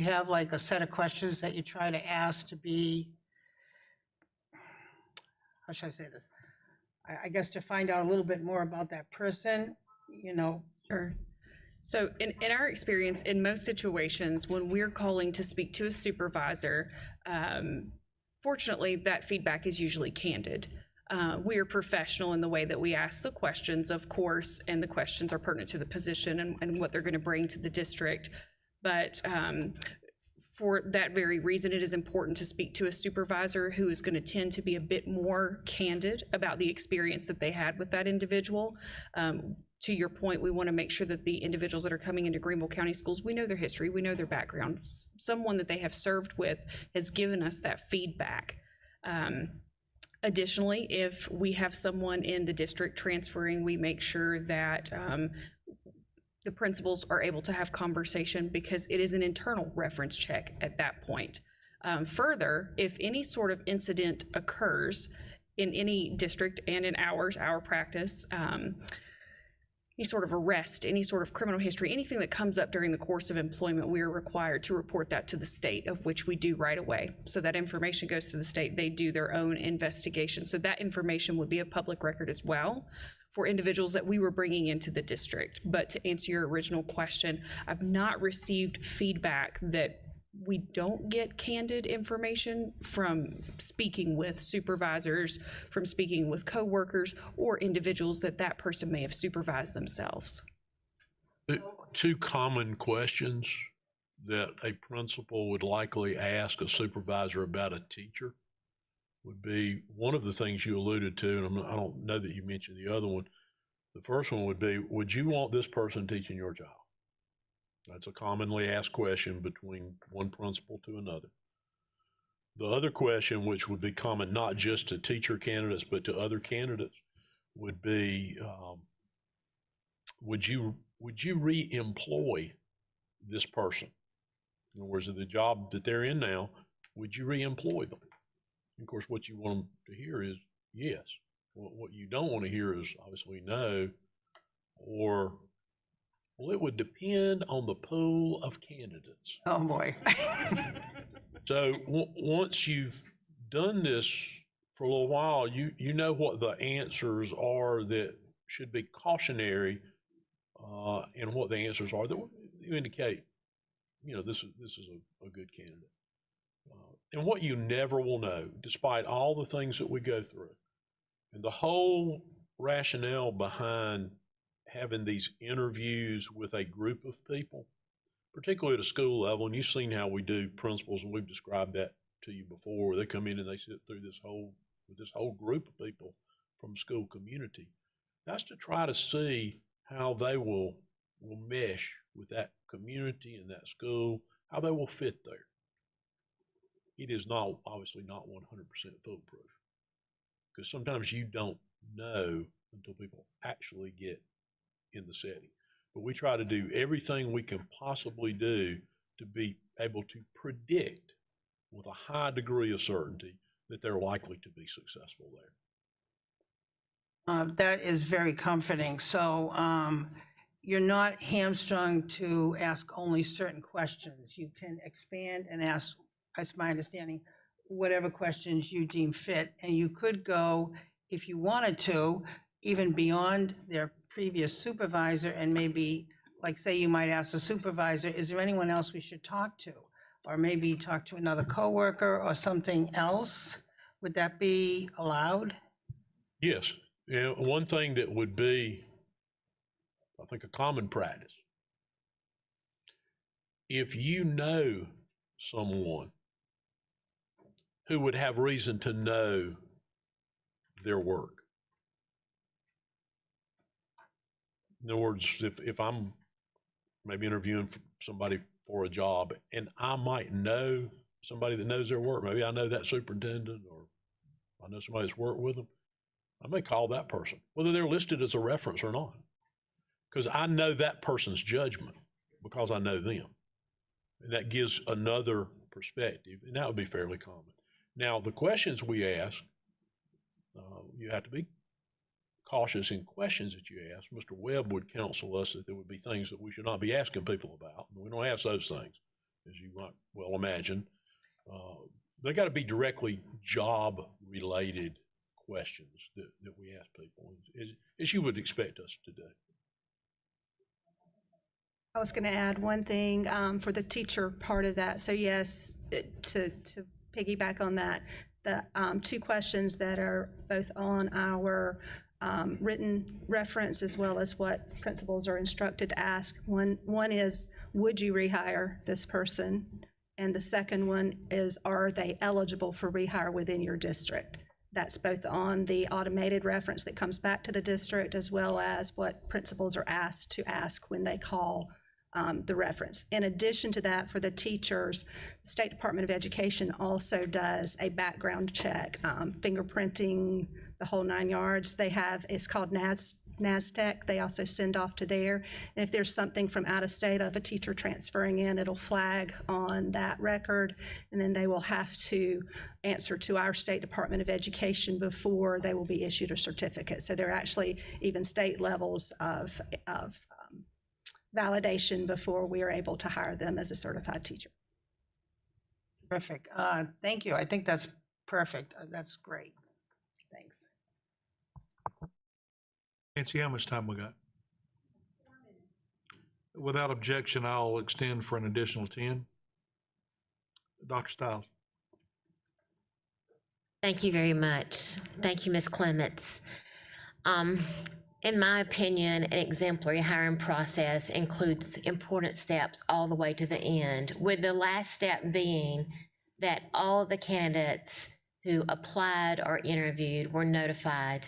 have like a set of questions that you try to ask to be, how should I say this? I guess to find out a little bit more about that person, you know? Sure. So in our experience, in most situations, when we're calling to speak to a supervisor, fortunately, that feedback is usually candid. We are professional in the way that we ask the questions, of course, and the questions are pertinent to the position and what they're going to bring to the district. But for that very reason, it is important to speak to a supervisor who is going to tend to be a bit more candid about the experience that they had with that individual. To your point, we want to make sure that the individuals that are coming into Greenville County Schools, we know their history, we know their background. Someone that they have served with has given us that feedback. Additionally, if we have someone in the district transferring, we make sure that the principals are able to have conversation, because it is an internal reference check at that point. Further, if any sort of incident occurs in any district and in our practice, any sort of arrest, any sort of criminal history, anything that comes up during the course of employment, we are required to report that to the state, of which we do right away. So that information goes to the state, they do their own investigation. So that information would be a public record as well for individuals that we were bringing into the district. But to answer your original question, I've not received feedback that we don't get candid information from speaking with supervisors, from speaking with coworkers, or individuals that person may have supervised themselves. Two common questions that a principal would likely ask a supervisor about a teacher would be, one of the things you alluded to, and I don't know that you mentioned the other one. The first one would be, would you want this person teaching your child? That's a commonly asked question between one principal to another. The other question, which would be common not just to teacher candidates, but to other candidates, would be, would you re-employ this person? In other words, the job that they're in now, would you re-employ them? Of course, what you want them to hear is yes. What you don't want to hear is obviously no, or Well, it would depend on the pool of candidates. Oh, boy. So once you've done this for a little while, you know what the answers are that should be cautionary, and what the answers are that you indicate, this is a good candidate. And what you never will know, despite all the things that we go through, and the whole rationale behind having these interviews with a group of people, particularly at a school level, and you've seen how we do principals, and we've described that to you before, where they come in and they sit through this whole group of people from the school community. That's to try to see how they will mesh with that community and that school, how they will fit there. It is obviously not 100% foolproof, because sometimes you don't know until people actually get in the setting. But we try to do everything we can possibly do to be able to predict with a high degree of certainty that they're likely to be successful there. That is very comforting. So you're not hamstrung to ask only certain questions. You can expand and ask, as my understanding, whatever questions you deem fit. And you could go, if you wanted to, even beyond their previous supervisor, and maybe, like, say you might ask the supervisor, is there anyone else we should talk to? Or maybe talk to another coworker or something else. Would that be allowed? Yes. One thing that would be, I think, a common practice, if you know someone who would have reason to know their work. In other words, if I'm maybe interviewing somebody for a job and I might know somebody that knows their work, maybe I know that superintendent or I know somebody that's worked with them, I may call that person, whether they're listed as a reference or not, because I know that person's judgment because I know them. And that gives another perspective, and that would be fairly common. Now, the questions we ask, you have to be cautious in questions that you ask. Mr. Webb would counsel us that there would be things that we should not be asking people about. We don't ask those things, as you might well imagine. They got to be directly job-related questions that we ask people, as you would expect us to do. I was going to add one thing for the teacher part of that. So yes, to piggyback on that, the two questions that are both on our written reference as well as what principals are instructed to ask. One is, would you rehire this person? And the second one is, are they eligible for rehire within your district? That's both on the automated reference that comes back to the district as well as what principals are asked to ask when they call the reference. In addition to that, for the teachers, the State Department of Education also does a background check, fingerprinting, the whole 9 yards. They have, it's called NASTEC. They also send off to there. And if there's something from out of state of a teacher transferring in, it'll flag on that record, and then they will have to answer to our State Department of Education before they will be issued a certificate. So there are actually even state levels of validation before we are able to hire them as a certified teacher. Terrific. Thank you. I think that's perfect. That's great. Thanks. Nancy, how much time we got? Without objection, I'll extend for an additional 10. Dr. Stiles. Thank you very much. Thank you, Ms. Clements. In my opinion, an exemplary hiring process includes important steps all the way to the end, with the last step being that all the candidates who applied or interviewed were notified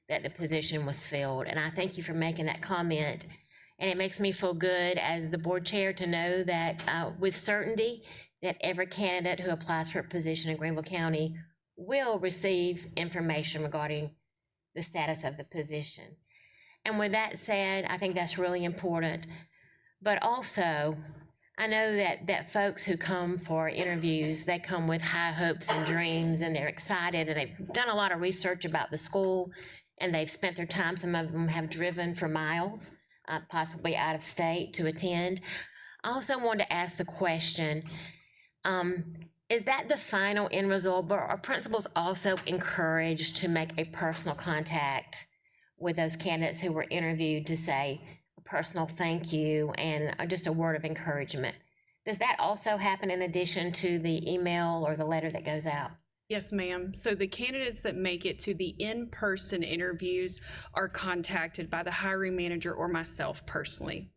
that the position was filled. And I thank you for making that comment. And it makes me feel good as the board chair to know that with certainty that every candidate who applies for a position in Greenville County will receive information regarding the status of the position. And with that said, I think that's really important. But also, I know that folks who come for interviews, they come with high hopes and dreams, and they're excited, and they've done a lot of research about the school, and they've spent their time. Some of them have driven for miles possibly out of state to attend. I also wanted to ask the question, is that the final end result, but are principals also encouraged to make a personal contact with those candidates who were interviewed to say a personal thank you and just a word of encouragement? Does that also happen in addition to the email or the letter that goes out? Yes, ma'am. So the candidates that make it to the in-person interviews are contacted by the hiring manager or myself personally.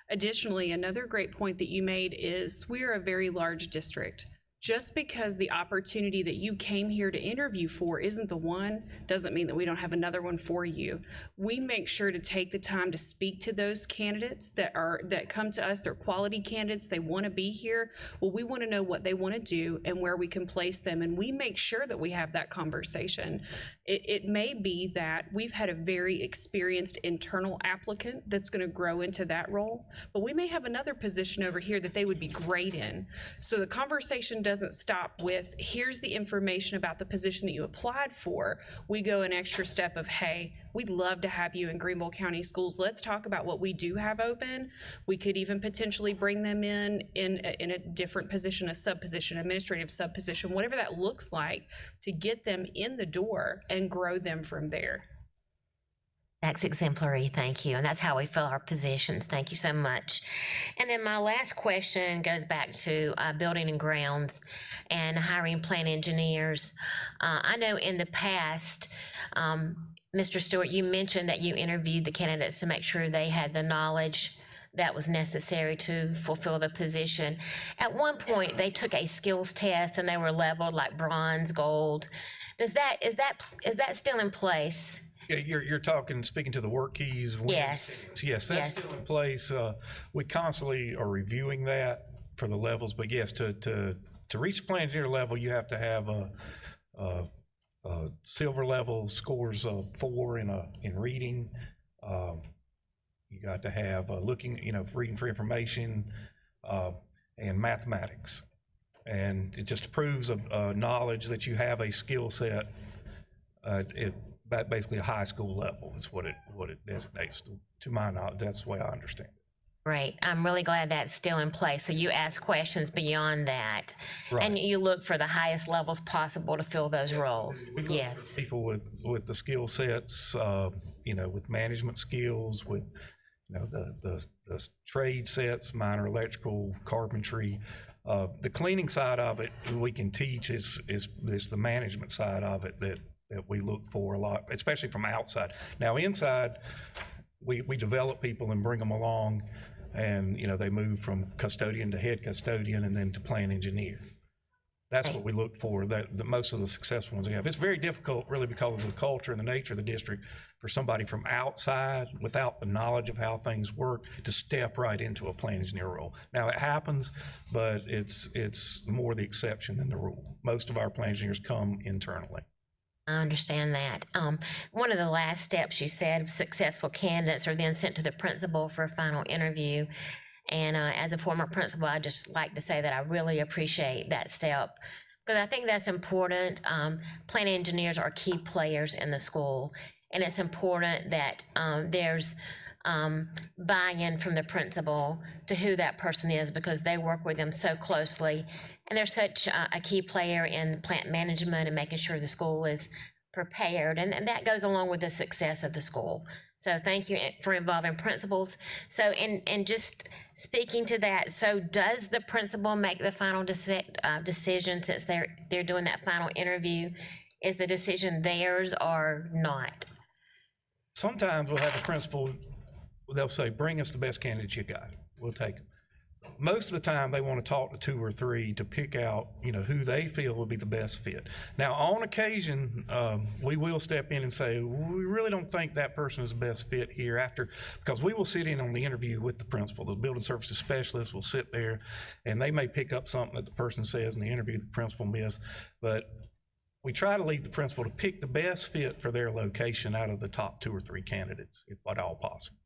Additionally, another great point that you made is we're a very large district. Just because the opportunity that you came here to interview for isn't the one, doesn't mean that we don't have another one for you. We make sure to take the time to speak to those candidates that come to us. They're quality candidates. They want to be here. Well, we want to know what they want to do and where we can place them. And we make sure that we have that conversation. It may be that we've had a very experienced internal applicant that's going to grow into that role, but we may have another position over here that they would be great in. So the conversation doesn't stop with, here's the information about the position that you applied for. We go an extra step of, hey, we'd love to have you in Greenville County Schools. Let's talk about what we do have open. We could even potentially bring them in a different position, a sub-position, administrative sub-position, whatever that looks like, to get them in the door and grow them from there. That's exemplary, thank you. And that's how we fill our positions. Thank you so much. And then my last question goes back to building and grounds and hiring plant engineers. I know in the past, Mr. Stewart, you mentioned that you interviewed the candidates to make sure they had the knowledge that was necessary to fulfill the position. At one point, they took a skills test and they were leveled like bronze, gold. Is that still in place? Yeah, you're speaking to the work keys. Yes. Yes, that's still in place. We constantly are reviewing that for the levels, but yes, to reach plant engineer level, you have to have a silver level scores of 4 in reading. You got to have reading for information and mathematics, and it just proves a knowledge that you have a skill set. Basically a high school level is what it designates to my knowledge. That's the way I understand it. Right. I'm really glad that's still in place. So you ask questions beyond that, Right. and you look for the highest levels possible to fill those roles. We look for Yes. people with the skill sets, with management skills, with the trade sets, minor electrical, carpentry. The cleaning side of it we can teach is the management side of it that we look for a lot, especially from outside. Now inside, we develop people and bring them along, and they move from custodian to head custodian and then to plant engineer. That's what we look for. The most of the successful ones we have. It's very difficult, really, because of the culture and the nature of the district, for somebody from outside without the knowledge of how things work to step right into a plant engineer role. Now it happens, but it's more the exception than the rule. Most of our plant engineers come internally. I understand that. One of the last steps you said, successful candidates are then sent to the principal for a final interview. And as a former principal, I just like to say that I really appreciate that step, because I think that's important. Plant engineers are key players in the school, and it's important that there's buy-in from the principal to who that person is, because they work with them so closely. And they're such a key player in plant management and making sure the school is prepared. And that goes along with the success of the school. So thank you for involving principals. So and just speaking to that, so does the principal make the final decision since they're doing that final interview? Is the decision theirs or not? Sometimes we'll have a principal, they'll say, bring us the best candidates you got. We'll take them. Most of the time, they want to talk to 2 or 3 to pick out, who they feel will be the best fit. Now, on occasion, we will step in and say, we really don't think that person is the best fit here because we will sit in on the interview with the principal. The building services specialist will sit there, and they may pick up something that the person says in the interview the principal missed, but we try to leave the principal to pick the best fit for their location out of the top 2 or 3 candidates, if at all possible.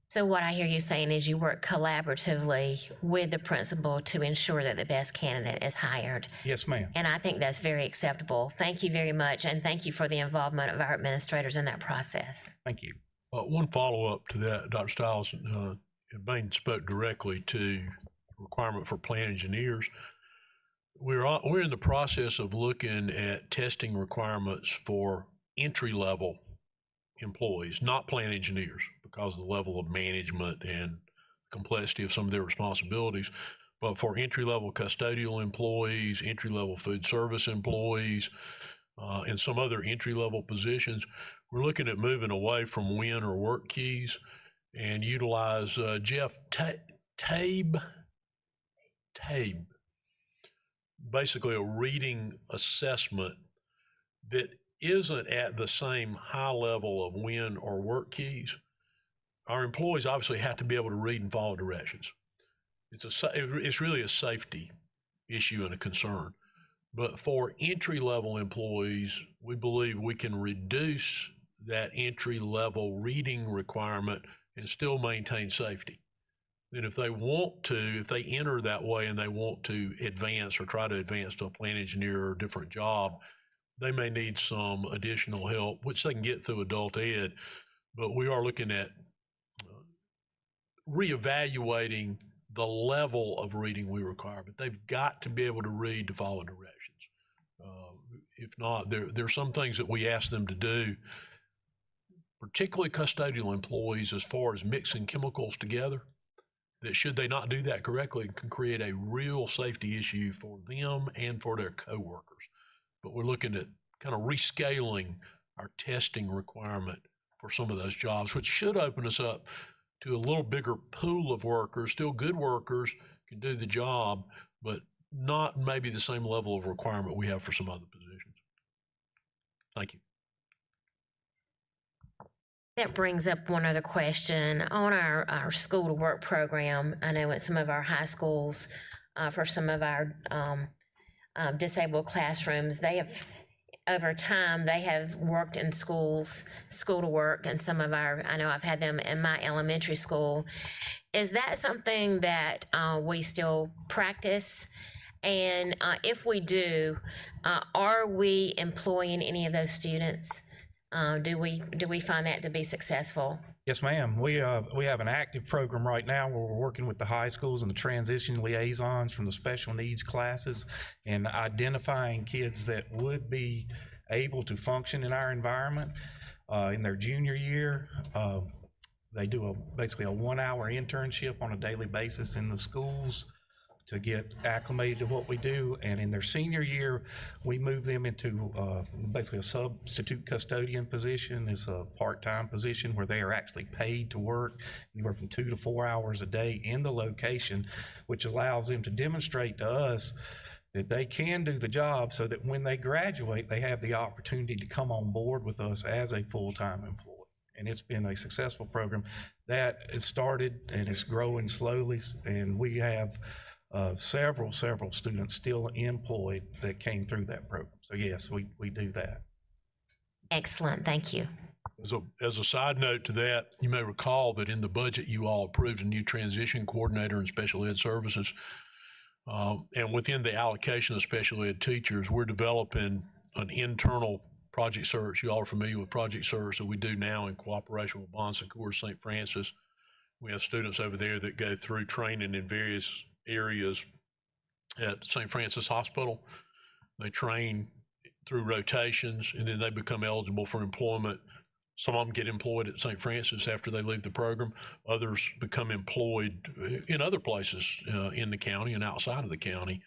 So what I hear you saying is you work collaboratively with the principal to ensure that the best candidate is hired. Yes, ma'am. And I think that's very acceptable. Thank you very much, and thank you for the involvement of our administrators in that process. Thank you. One follow-up to that, Dr. Stiles, Bain spoke directly to requirement for plant engineers. We're in the process of looking at testing requirements for entry-level employees, not plant engineers, because of the level of management and complexity of some of their responsibilities, but for entry-level custodial employees, entry-level food service employees, and some other entry-level positions. We're looking at moving away from WIN or work keys and utilize Jeff TABE, basically a reading assessment that isn't at the same high level of WIN or work keys. Our employees obviously have to be able to read and follow directions. It's really a safety issue and a concern. But for entry-level employees, we believe we can reduce that entry-level reading requirement and still maintain safety. And if they want to, if they enter that way and they want to advance or try to advance to a plant engineer or a different job, they may need some additional help, which they can get through adult ed. But we are looking at reevaluating the level of reading we require, but they've got to be able to read to follow directions. If not, there are some things that we ask them to do, particularly custodial employees, as far as mixing chemicals together, that should they not do that correctly, it can create a real safety issue for them and for their coworkers. But we're looking at kind of rescaling our testing requirement for some of those jobs, which should open us up to a little bigger pool of workers, still good workers, can do the job, but not maybe the same level of requirement we have for some other positions. Thank you. That brings up one other question. On our school to work program, I know at some of our high schools, for some of our disabled classrooms, they have, over time, they have worked in schools, school to work, and some of our, I know I've had them in my elementary school. Is that something that we still practice? And if we do, are we employing any of those students? Do we find that to be successful? Yes, ma'am. We have an active program right now where we're working with the high schools and the transition liaisons from the special needs classes and identifying kids that would be able to function in our environment. In their junior year, they do basically a 1-hour internship on a daily basis in the schools to get acclimated to what we do. And in their senior year, we move them into basically a substitute custodian position. It's a part-time position where they are actually paid to work anywhere from 2 to 4 hours a day in the location, which allows them to demonstrate to us that they can do the job so that when they graduate, they have the opportunity to come on board with us as a full-time employee. And it's been a successful program that has started and it's growing slowly. And we have several students still employed that came through that program. So yes, we do that. Excellent, thank you. As a side note to that, you may recall that in the budget, you all approved a new transition coordinator in special ed services. And within the allocation of special ed teachers, we're developing an internal project search. You all are familiar with project search that we do now in cooperation with Bon Secours St. Francis. We have students over there that go through training in various areas at St. Francis Hospital. They train through rotations and then they become eligible for employment. Some of them get employed at St. Francis after they leave the program. Others become employed in other places in the county and outside of the county.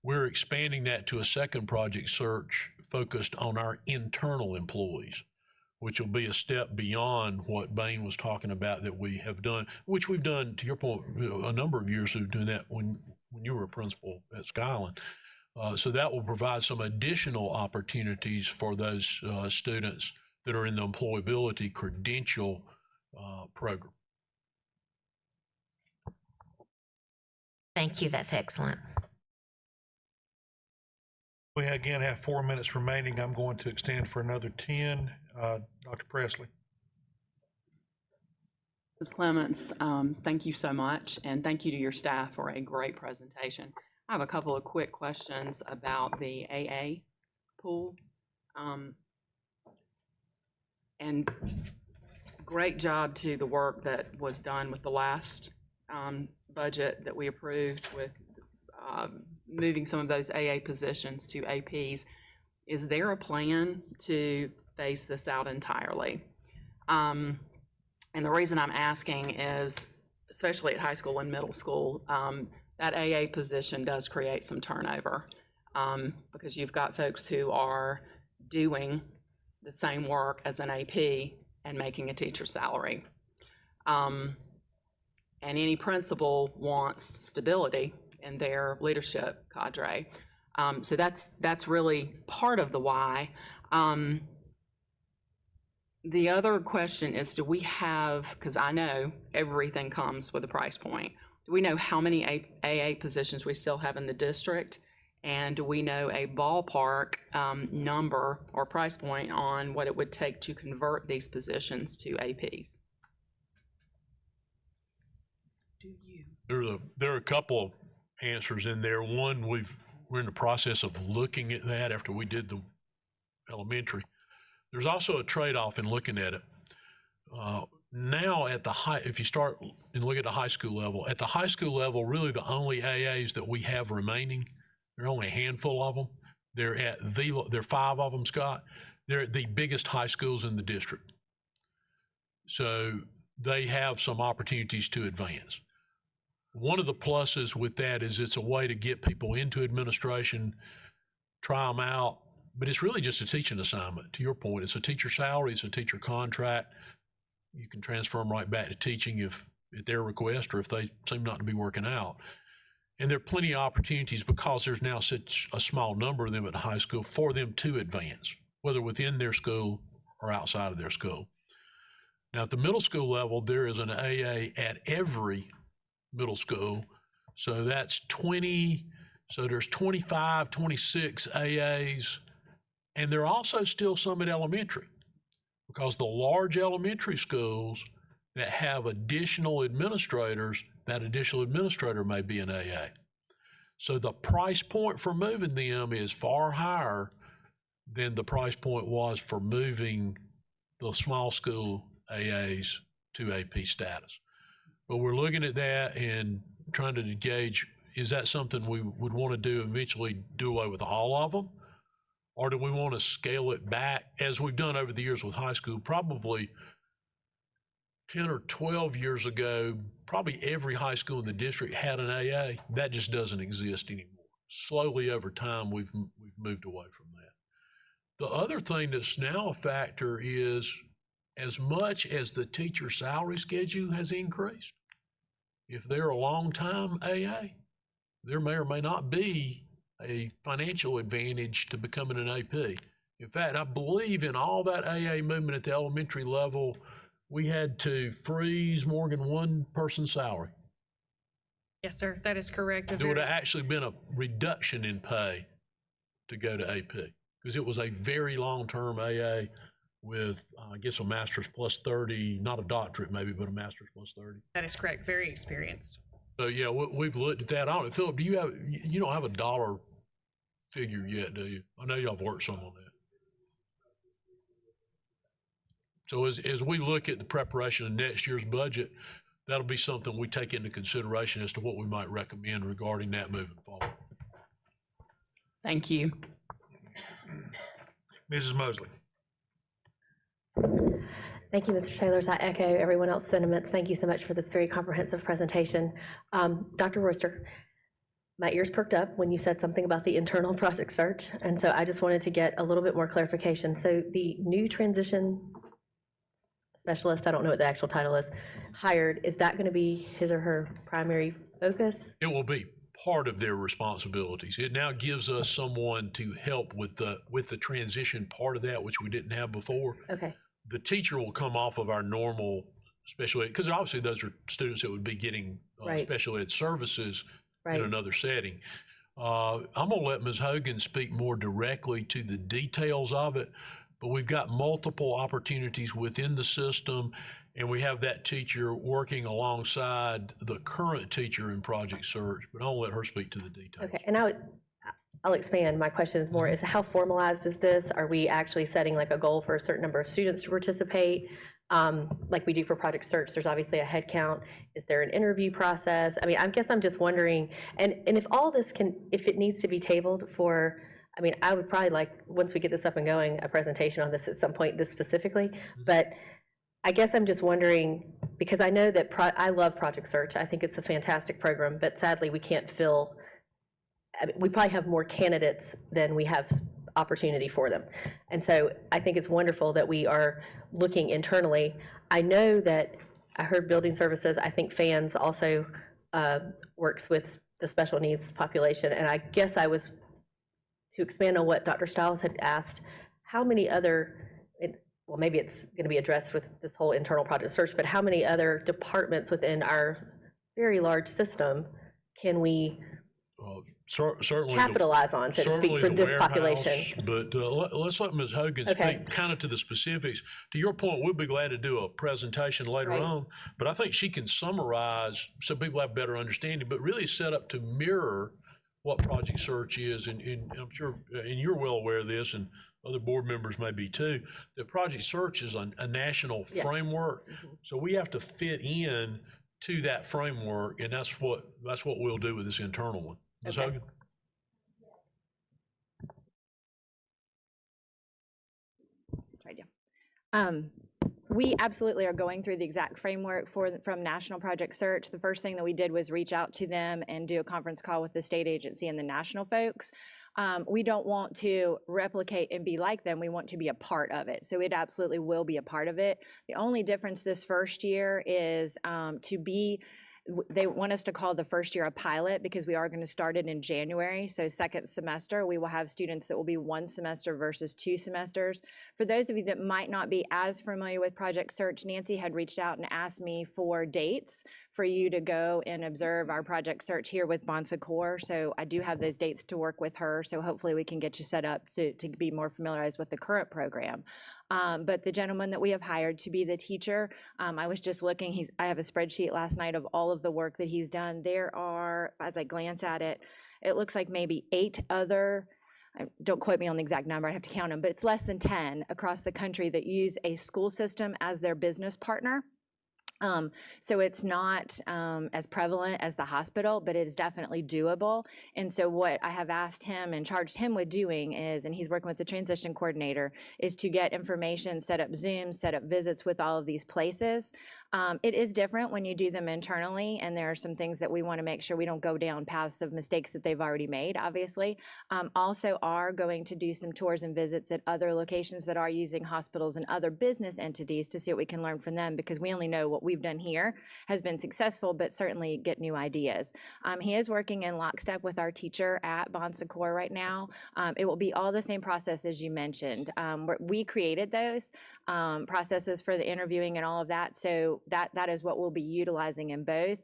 We're expanding that to a second project search focused on our internal employees, which will be a step beyond what Bain was talking about that we have done, which we've done, to your point, a number of years of doing that when you were a principal at Skyland. So that will provide some additional opportunities for those students that are in the employability credential program. Thank you, that's excellent. We again have 4 minutes remaining. I'm going to extend for another 10. Dr. Presley. Ms. Clements, thank you so much, and thank you to your staff for a great presentation. I have a couple of quick questions about the AA pool. And great job to the work that was done with the last budget that we approved with moving some of those AA positions to APs. Is there a plan to phase this out entirely? And the reason I'm asking is, especially at high school and middle school, that AA position does create some turnover because you've got folks who are doing the same work as an AP and making a teacher salary. And any principal wants stability in their leadership cadre. So that's really part of the why. The other question is, do we have, because I know everything comes with a price point, do we know how many AA positions we still have in the district? And do we know a ballpark number or price point on what it would take to convert these positions to APs? There are a couple of answers in there. One, we're in the process of looking at that after we did the elementary. There's also a trade-off in looking at it. Now at the if you start and look at the high school level, really the only AAs that we have remaining, there are only a handful of them. There are 5 of them, Scott. They're at the biggest high schools in the district. So they have some opportunities to advance. One of the pluses with that is it's a way to get people into administration, try them out, but it's really just a teaching assignment. To your point, it's a teacher salary, it's a teacher contract. You can transfer them right back to teaching if at their request or if they seem not to be working out. And there are plenty of opportunities because there's now such a small number of them at the high school for them to advance, whether within their school or outside of their school. Now at the middle school level, there is an AA at every middle school. So that's 20, so there's 25, 26 AAs, and there are also still some at elementary because the large elementary schools that have additional administrators, that additional administrator may be an AA. So the price point for moving them is far higher than the price point was for moving the small school AAs to AP status. But we're looking at that and trying to gauge, is that something we would want to do eventually, do away with all of them? Or do we want to scale it back as we've done over the years with high school? Probably 10 or 12 years ago, probably every high school in the district had an AA. That just doesn't exist anymore. Slowly over time, we've moved away from that. The other thing that's now a factor is as much as the teacher salary schedule has increased, if they're a long-time AA, there may or may not be a financial advantage to becoming an AP. In fact, I believe in all that AA movement at the elementary level, we had to freeze, Morgan, one person's salary. Yes, sir, that is correct. There would have actually been a reduction in pay to go to AP because it was a very long-term AA with, I guess, a master's plus 30, not a doctorate maybe, but a master's plus 30. That is correct, very experienced. So yeah, we've looked at that. I don't know, Philip, you don't have a dollar figure yet, do you? I know y'all have worked some on that. So as we look at the preparation of next year's budget, that'll be something we take into consideration as to what we might recommend regarding that moving forward. Thank you. Mrs. Mosley. Thank you, Mr. Sailors. I echo everyone else's sentiments. Thank you so much for this very comprehensive presentation. Dr. Royster, my ears perked up when you said something about the internal project search, and so I just wanted to get a little bit more clarification. So the new transition specialist, I don't know what the actual title is, hired, is that going to be his or her primary focus? It will be part of their responsibilities. It now gives us someone to help with the transition part of that, which we didn't have before. Okay. The teacher will come off of our normal special ed, because obviously those are students that would be getting Right. special ed services Right. in another setting. I'm going to let Ms. Hogan speak more directly to the details of it, but we've got multiple opportunities within the system, and we have that teacher working alongside the current teacher in Project Search, but I'll let her speak to the details. Okay, and I'll expand. My question is more, is how formalized is this? Are we actually setting like a goal for a certain number of students to participate? like we do for Project Search, there's obviously a head count. Is there an interview process? I mean, I guess I'm just wondering, and if all this if it needs to be tabled for, I mean, I would probably like, once we get this up and going, a presentation on this at some point, this specifically, but I guess I'm just wondering, because I know that I love Project Search. I think it's a fantastic program, but sadly we can't fill, I mean, we probably have more candidates than we have opportunity for them. And so I think it's wonderful that we are looking internally. I know that I heard Building Services, I think FANS also works with the special needs population. And I guess to expand on what Dr. Stiles had asked, how many other, well, maybe it's going to be addressed with this whole internal Project Search, but how many other departments within our very large system can we certainly capitalize on, so to speak, for this population? But let's let Ms. Hogan speak kind of to the specifics. To your point, we'll be glad to do a presentation later on, but I think she can summarize so people have better understanding, but really set up to mirror what Project Search is. And I'm sure, and you're well aware of this, and other board members may be too, that Project Search is a national framework. So we have to fit in to that framework, and that's what we'll do with this internal one. Ms. Hogan? We absolutely are going through the exact framework from National Project Search. The first thing that we did was reach out to them and do a conference call with the state agency and the national folks. We don't want to replicate and be like them. We want to be a part of it. So it absolutely will be a part of it. The only difference this first year is they want us to call the first year a pilot because we are going to start it in January. So second semester, we will have students that will be 1 semester versus 2 semesters. For those of you that might not be as familiar with Project Search, Nancy had reached out and asked me for dates for you to go and observe our Project Search here with Bon Secours. So I do have those dates to work with her. So hopefully we can get you set up to be more familiarized with the current program. But the gentleman that we have hired to be the teacher, I was just looking, I have a spreadsheet last night of all of the work that he's done. There are, as I glance at it, it looks like maybe 8 other, don't quote me on the exact number, I have to count them, but it's less than 10 across the country that use a school system as their business partner. So it's not as prevalent as the hospital, but it is definitely doable. And so what I have asked him and charged him with doing is, and he's working with the transition coordinator, is to get information, set up Zooms, set up visits with all of these places. It is different when you do them internally, and there are some things that we want to make sure we don't go down paths of mistakes that they've already made, obviously. Also are going to do some tours and visits at other locations that are using hospitals and other business entities to see what we can learn from them, because we only know what we've done here has been successful, but certainly get new ideas. He is working in lockstep with our teacher at Bon Secours right now. It will be all the same process as you mentioned. We created those processes for the interviewing and all of that, so that is what we'll be utilizing in both.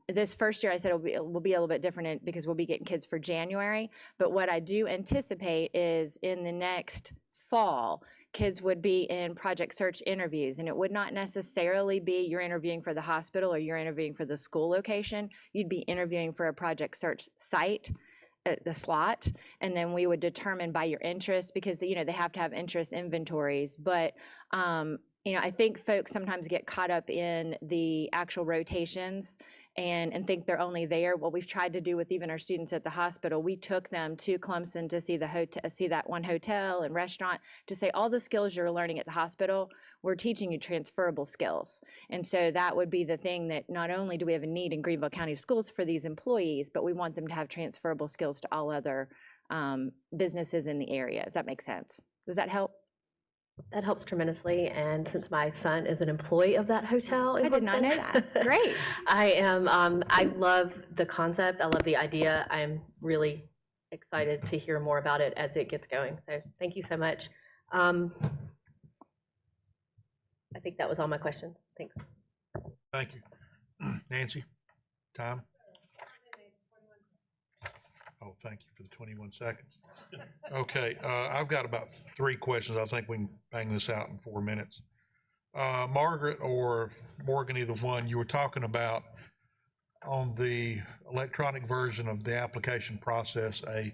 This first year, I said it will be a little bit different because we'll be getting kids for January, but what I do anticipate is in the next fall, kids would be in Project Search interviews, and it would not necessarily be you're interviewing for the hospital or you're interviewing for the school location. You'd be interviewing for a Project Search site, the slot, and then we would determine by your interest, because they have to have interest inventories. But I think folks sometimes get caught up in the actual rotations and think they're only there. What we've tried to do with even our students at the hospital, we took them to Clemson to see that one hotel and restaurant, to say all the skills you're learning at the hospital, we're teaching you transferable skills. And so that would be the thing, that not only do we have a need in Greenville County Schools for these employees, but we want them to have transferable skills to all other businesses in the area. Does that make sense? Does that help? That helps tremendously, and since my son is an employee of that hotel, I did not know that. Great. I love the concept. I love the idea. I'm really excited to hear more about it as it gets going. So thank you so much. I think that was all my questions. Thanks. Thank you. Nancy, time? Oh, thank you for the 21 seconds. Okay, I've got about 3 questions. I think we can bang this out in 4 minutes. Margaret or Morgan, either one, you were talking about on the electronic version of the application process, a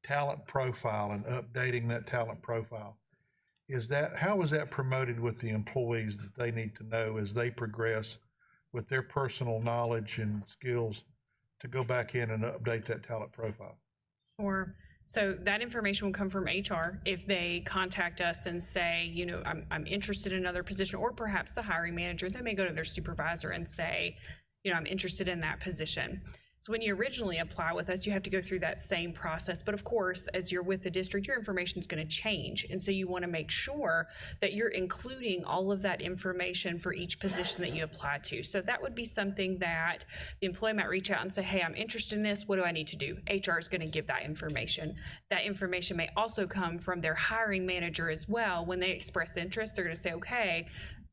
talent profile and updating that talent profile. how is that promoted with the employees that they need to know as they progress with their personal knowledge and skills to go back in and update that talent profile? Or, so that information will come from HR if they contact us and say, you know, I'm interested in another position, or perhaps the hiring manager, they may go to their supervisor and say, you know, I'm interested in that position. So when you originally apply with us, you have to go through that same process. But of course, as you're with the district, your information is going to change. And so you want to make sure that you're including all of that information for each position that you apply to. So that would be something that the employee might reach out and say, hey, I'm interested in this. What do I need to do? HR is going to give that information. That information may also come from their hiring manager as well. When they express interest, they're going to say, okay,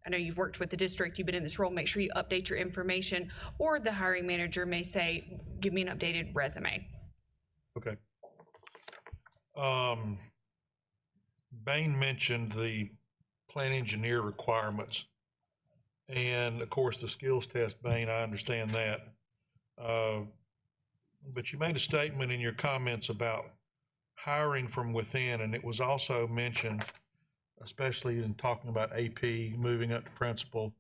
I know you've worked with the district, you've been in this role, make sure you update your information. Or the hiring manager may say, give me an updated resume. Okay. Bain mentioned the plant engineer requirements. And of course, the skills test, Bain, I understand that. But you made a statement in your comments about hiring from within, and it was also mentioned, especially in talking about AP, moving up to principal,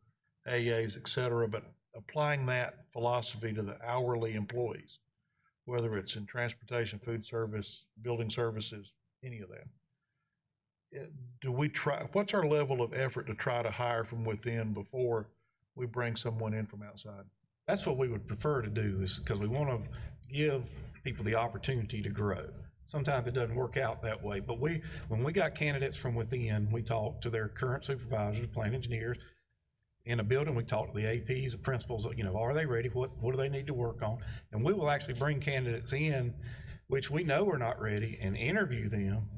AAs, et cetera, but applying that philosophy to the hourly employees, whether it's in transportation, food service, building services, any of that. What's our level of effort to try to hire from within before we bring someone in from outside? That's what we would prefer to do, is because we want to give people the opportunity to grow. Sometimes it doesn't work out that way, but when we got candidates from within, we talked to their current supervisors, plant engineers. In a building, we talk to the APs, the principals, you know, are they ready? What do they need to work on? And we will actually bring candidates in, which we know are not ready, and interview them,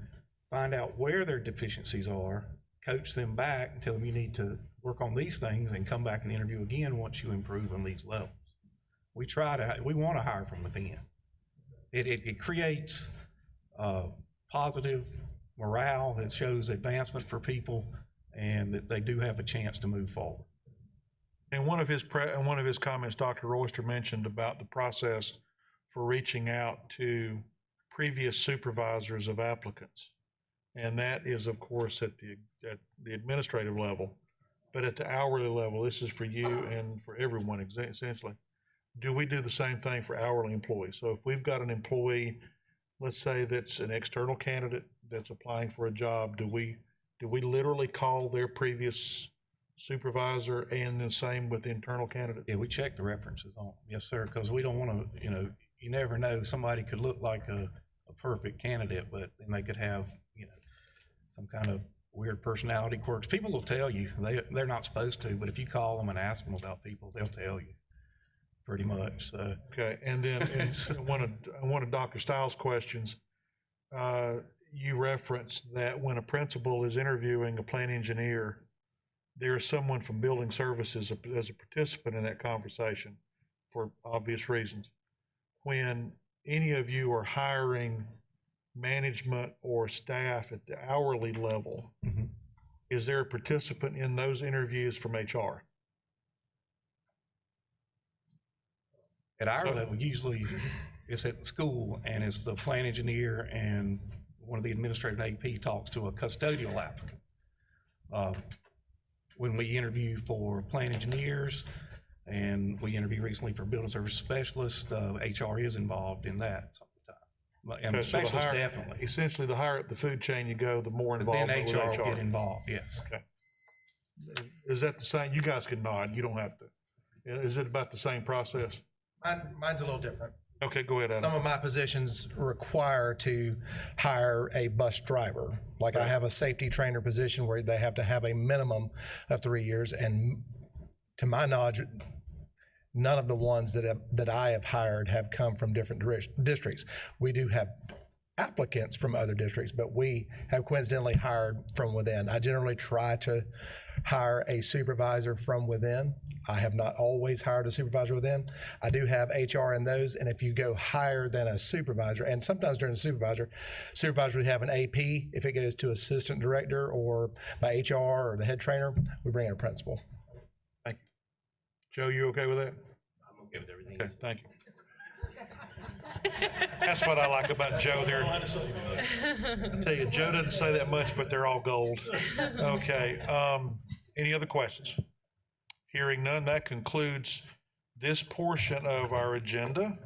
find out where their deficiencies are, coach them back, and tell them you need to work on these things, and come back and interview again once you improve on these levels. We want to hire from within. It creates positive morale that shows advancement for people, and that they do have a chance to move forward. In one of his comments, Dr. Royster mentioned about the process for reaching out to previous supervisors of applicants. And that is, of course, at the administrative level, but at the hourly level, this is for you and for everyone, essentially. Do we do the same thing for hourly employees? So if we've got an employee, let's say that's an external candidate that's applying for a job, do we literally call their previous supervisor, and the same with internal candidates? Yeah, we check the references on them. Yes, sir, because we don't want to, you know, you never know, somebody could look like a perfect candidate, but then they could have, you know, some kind of weird personality quirks. People will tell you, they're not supposed to, but if you call them and ask them about people, they'll tell you pretty much. So. Okay, and then one of Dr. Stiles' questions, you referenced that when a principal is interviewing a plant engineer, there's someone from building services as a participant in that conversation for obvious reasons. When any of you are hiring management or staff at the hourly level, is there a participant in those interviews from HR? At our level, usually it's at the school, and it's the plant engineer and one of the administrative AP talks to a custodial applicant. When we interview for plant engineers, and we interview recently for building service specialists, HR is involved in that sometimes. And Okay, so the specialists higher- definitely. Essentially, the higher up the food chain you go, the more But involved then with HR HR. will get involved, yes. Okay. Is that the same? You guys can nod. You don't have to. Is it about the same process? Mine's a little different. Okay, go ahead, Adam. Some of my positions require to hire a bus driver. Like I have a safety trainer position where they have to have a minimum of 3 years. And to my knowledge, none of the ones that I have hired have come from different districts. We do have applicants from other districts, but we have coincidentally hired from within. I generally try to hire a supervisor from within. I have not always hired a supervisor within. I do have HR in those, and if you go higher than a supervisor, and sometimes during the supervisor, we have an AP. If it goes to assistant director or my HR or the head trainer, we bring in a principal. Thank you. Joe, you okay with that? I'm okay with everything. Okay, thank you. That's what I like about Joe there. I tell you, Joe doesn't say that much, but they're all gold. Okay, any other questions? Hearing none, that concludes this portion of our agenda.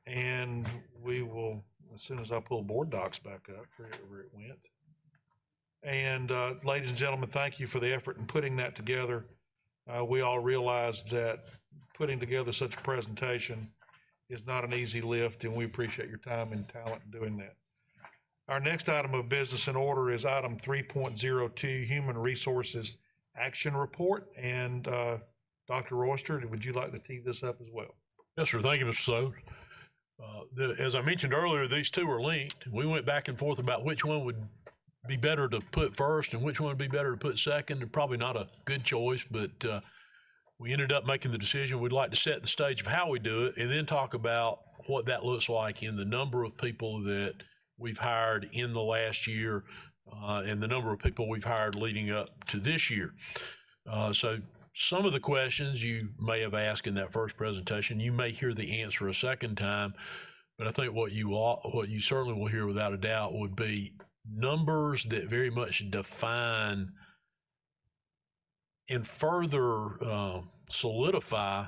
And we will, as soon as I pull board docs back up, wherever it went. And ladies and gentlemen, thank you for the effort in putting that together. We all realize that putting together such a presentation is not an easy lift, and we appreciate your time and talent in doing that. Our next item of business in order is item 3.02, Human Resources Action Report. And Dr. Royster, would you like to tee this up as well? Yes, sir. Thank you, Mr. Sow. As I mentioned earlier, these two are linked. We went back and forth about which one would be better to put first and which one would be better to put second. Probably not a good choice, but we ended up making the decision. We'd like to set the stage of how we do it and then talk about what that looks like in the number of people that we've hired in the last year and the number of people we've hired leading up to this year. So some of the questions you may have asked in that first presentation, you may hear the answer a second time, but I think what you certainly will hear without a doubt would be numbers that very much define and further solidify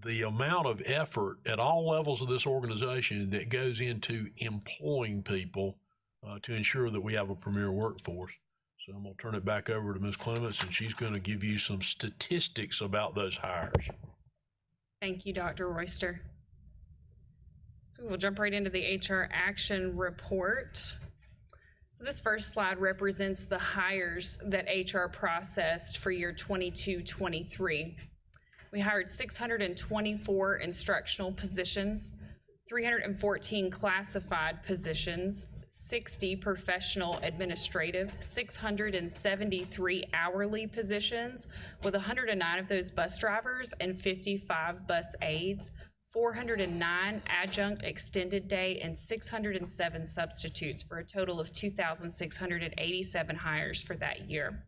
the amount of effort at all levels of this organization that goes into employing people to ensure that we have a premier workforce. So I'm going to turn it back over to Ms. Clements, and she's going to give you some statistics about those hires. Thank you, Dr. Royster. So we'll jump right into the HR action report. So this first slide represents the hires that HR processed for year 22-23. We hired 624 instructional positions, 314 classified positions, 60 professional administrative, 673 hourly positions, with 109 of those bus drivers and 55 bus aides, 409 adjunct extended day, and 607 substitutes, for a total of 2,687 hires for that year.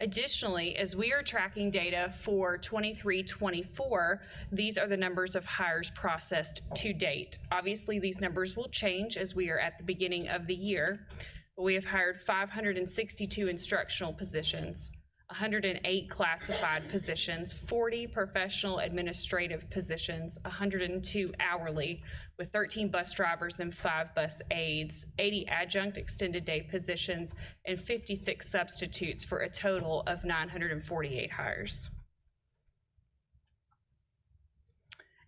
Additionally, as we are tracking data for 23-24, these are the numbers of hires processed to date. Obviously, these numbers will change as we are at the beginning of the year, but we have hired 562 instructional positions, 108 classified positions, 40 professional administrative positions, 102 hourly, with 13 bus drivers and 5 bus aides, 80 adjunct extended day positions, and 56 substitutes, for a total of 948 hires.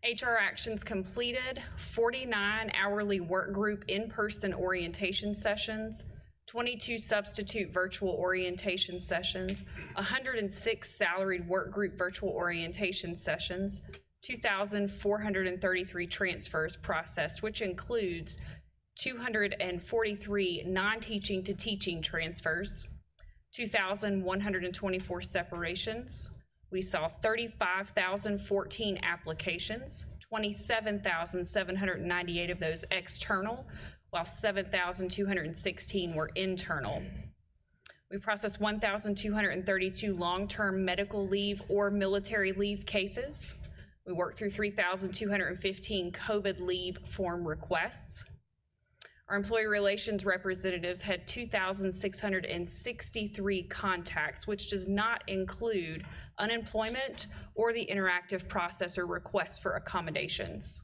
HR actions completed: 49 hourly work group in-person orientation sessions, 22 substitute virtual orientation sessions, 106 salaried work group virtual orientation sessions, 2,433 transfers processed, which includes 243 non-teaching to teaching transfers, 2,124 separations. We saw 35,014 applications, 27,798 of those external, while 7,216 were internal. We processed 1,232 long-term medical leave or military leave cases. We worked through 3,215 COVID leave form requests. Our employee relations representatives had 2,663 contacts, which does not include unemployment or the interactive processor requests for accommodations.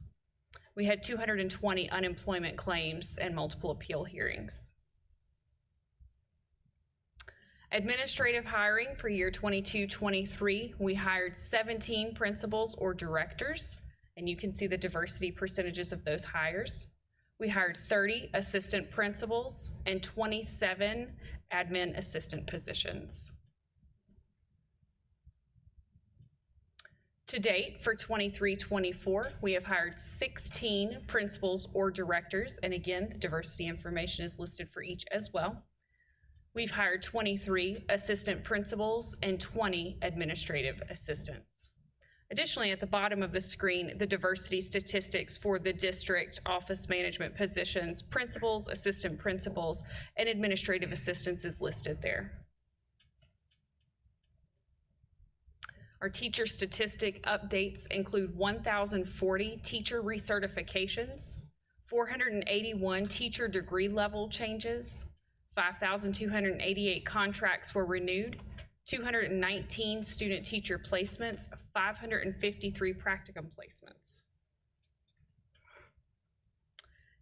We had 220 unemployment claims and multiple appeal hearings. Administrative hiring for year 22-23, we hired 17 principals or directors, and you can see the diversity percentages of those hires. We hired 30 assistant principals and 27 admin assistant positions. To date, for 23-24, we have hired 16 principals or directors, and again, the diversity information is listed for each as well. We've hired 23 assistant principals and 20 administrative assistants. Additionally, at the bottom of the screen, the diversity statistics for the district office management positions, principals, assistant principals, and administrative assistants is listed there. Our teacher statistic updates include 1,040 teacher recertifications, 481 teacher degree level changes, 5,288 contracts were renewed, 219 student teacher placements, 553 practicum placements.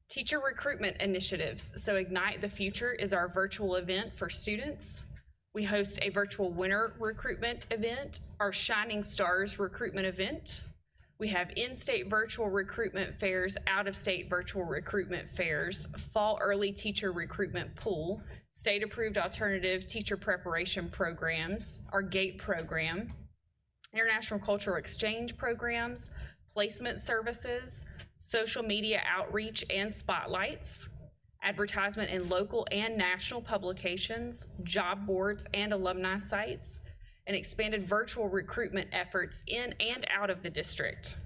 Teacher recruitment initiatives. So Ignite the Future is our virtual event for students. We host a virtual winter recruitment event, our Shining Stars recruitment event. We have in-state virtual recruitment fairs, out-of-state virtual recruitment fairs, fall early teacher recruitment pool, state-approved alternative teacher preparation programs, our GATE program, international cultural exchange programs, placement services, social media outreach and spotlights, advertisement in local and national publications, job boards and alumni sites, and expanded virtual recruitment efforts in and out of the district.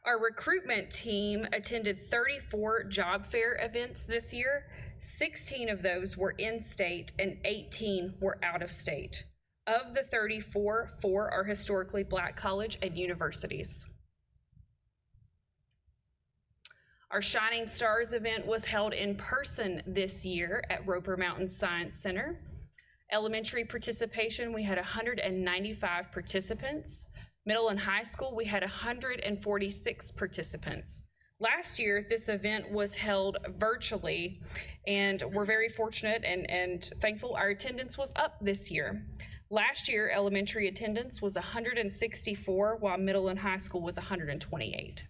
Our recruitment team attended 34 job fair events this year. 16 of those were in-state and 18 were out of state. Of the 34, 4 are historically Black college and universities. Our Shining Stars event was held in person this year at Roper Mountain Science Center. Elementary participation, we had 195 participants. Middle and high school, we had 146 participants. Last year, this event was held virtually, and we're very fortunate and thankful our attendance was up this year. Last year, elementary attendance was 164, while middle and high school was 128.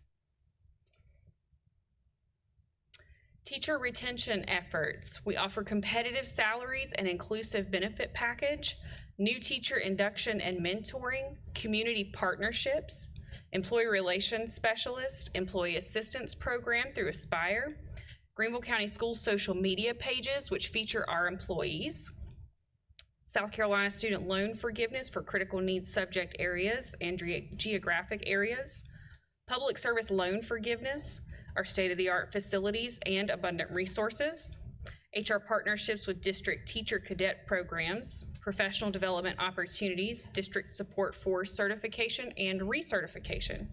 Teacher retention efforts. We offer competitive salaries and inclusive benefit package, new teacher induction and mentoring, community partnerships, employee relations specialist, employee assistance program through Aspire, Greenville County Schools social media pages, which feature our employees, South Carolina student loan forgiveness for critical needs subject areas and geographic areas, public service loan forgiveness, our state-of-the-art facilities and abundant resources, HR partnerships with district teacher cadet programs, professional development opportunities, district support for certification and recertification.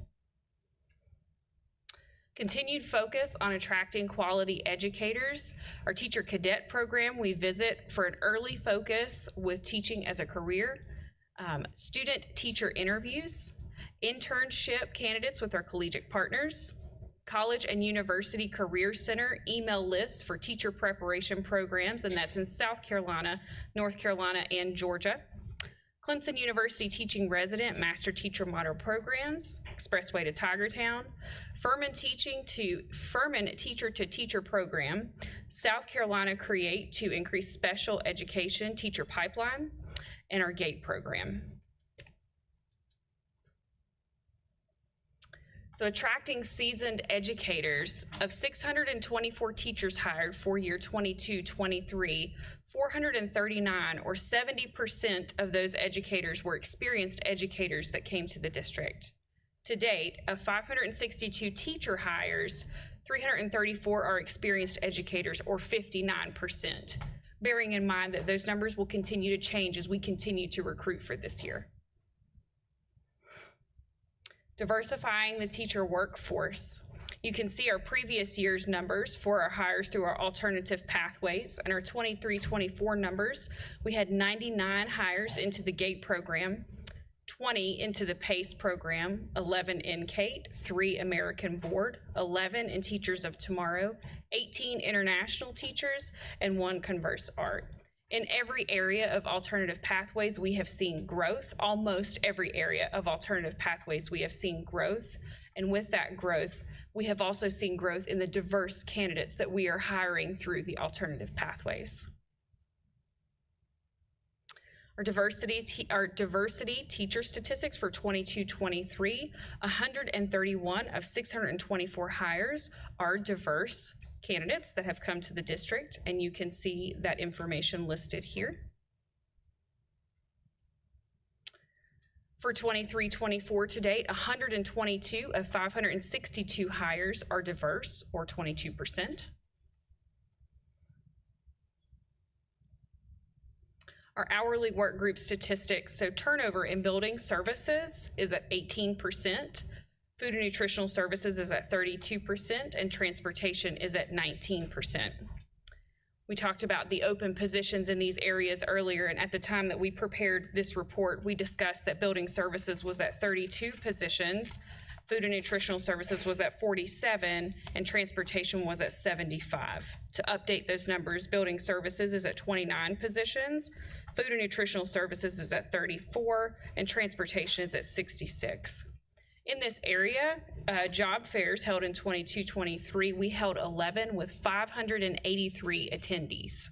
Continued focus on attracting quality educators. Our teacher cadet program, we visit for an early focus with teaching as a career, student teacher interviews, internship candidates with our collegiate partners, College and University Career Center email lists for teacher preparation programs, and that's in South Carolina, North Carolina, and Georgia. Clemson University Teaching Resident Master Teacher Model Programs, Expressway to Tigertown, Furman Teacher to Teacher Program, South Carolina Create to increase special education teacher pipeline, and our GATE program. So attracting seasoned educators. Of 624 teachers hired for year 22-23, 439 or 70% of those educators were experienced educators that came to the district. To date, of 562 teacher hires, 334 are experienced educators, or 59%, bearing in mind that those numbers will continue to change as we continue to recruit for this year. Diversifying the teacher workforce. You can see our previous year's numbers for our hires through our alternative pathways, and our 23-24 numbers. We had 99 hires into the GATE program, 20 into the PACE program, 11 in CATE, 3 American Board, 11 in Teachers of Tomorrow, 18 international teachers, and 1 Converse Art. In every area of alternative pathways, we have seen growth. Almost every area of alternative pathways, we have seen growth. And with that growth, we have also seen growth in the diverse candidates that we are hiring through the alternative pathways. Our diversity teacher statistics for 22-23, 131 of 624 hires are diverse candidates that have come to the district, and you can see that information listed here. For 23-24 to date, 122 of 562 hires are diverse, or 22%. Our hourly work group statistics, so turnover in building services is at 18%, food and nutritional services is at 32%, and transportation is at 19%. We talked about the open positions in these areas earlier, and at the time that we prepared this report, we discussed that building services was at 32 positions, food and nutritional services was at 47, and transportation was at 75. To update those numbers, building services is at 29 positions, food and nutritional services is at 34, and transportation is at 66. In this area, job fairs held in 22-23, we held 11 with 583 attendees.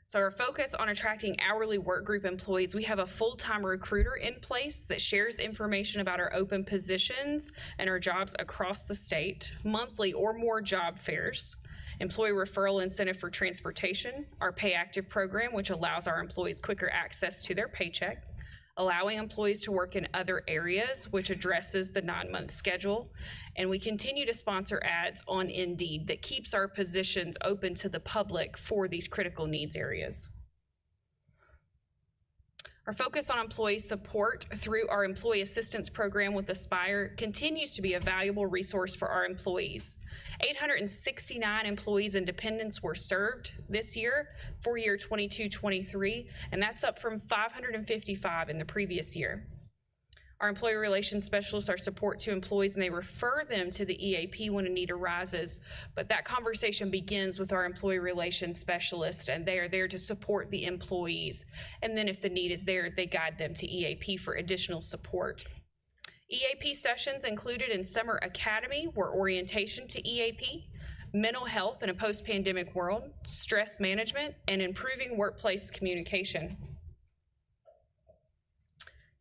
So our focus on attracting hourly work group employees, we have a full-time recruiter in place that shares information about our open positions and our jobs across the state, monthly or more job fairs, employee referral incentive for transportation, our Pay Active program, which allows our employees quicker access to their paycheck, allowing employees to work in other areas, which addresses the 9-month schedule. And we continue to sponsor ads on Indeed that keeps our positions open to the public for these critical needs areas. Our focus on employee support through our employee assistance program with Aspire continues to be a valuable resource for our employees. 869 employees and dependents were served this year for year 22-23, and that's up from 555 in the previous year. Our employee relations specialists are support to employees, and they refer them to the EAP when a need arises. But that conversation begins with our employee relations specialist, and they are there to support the employees. And then if the need is there, they guide them to EAP for additional support. EAP sessions included in Summer Academy were orientation to EAP, mental health in a post-pandemic world, stress management, and improving workplace communication.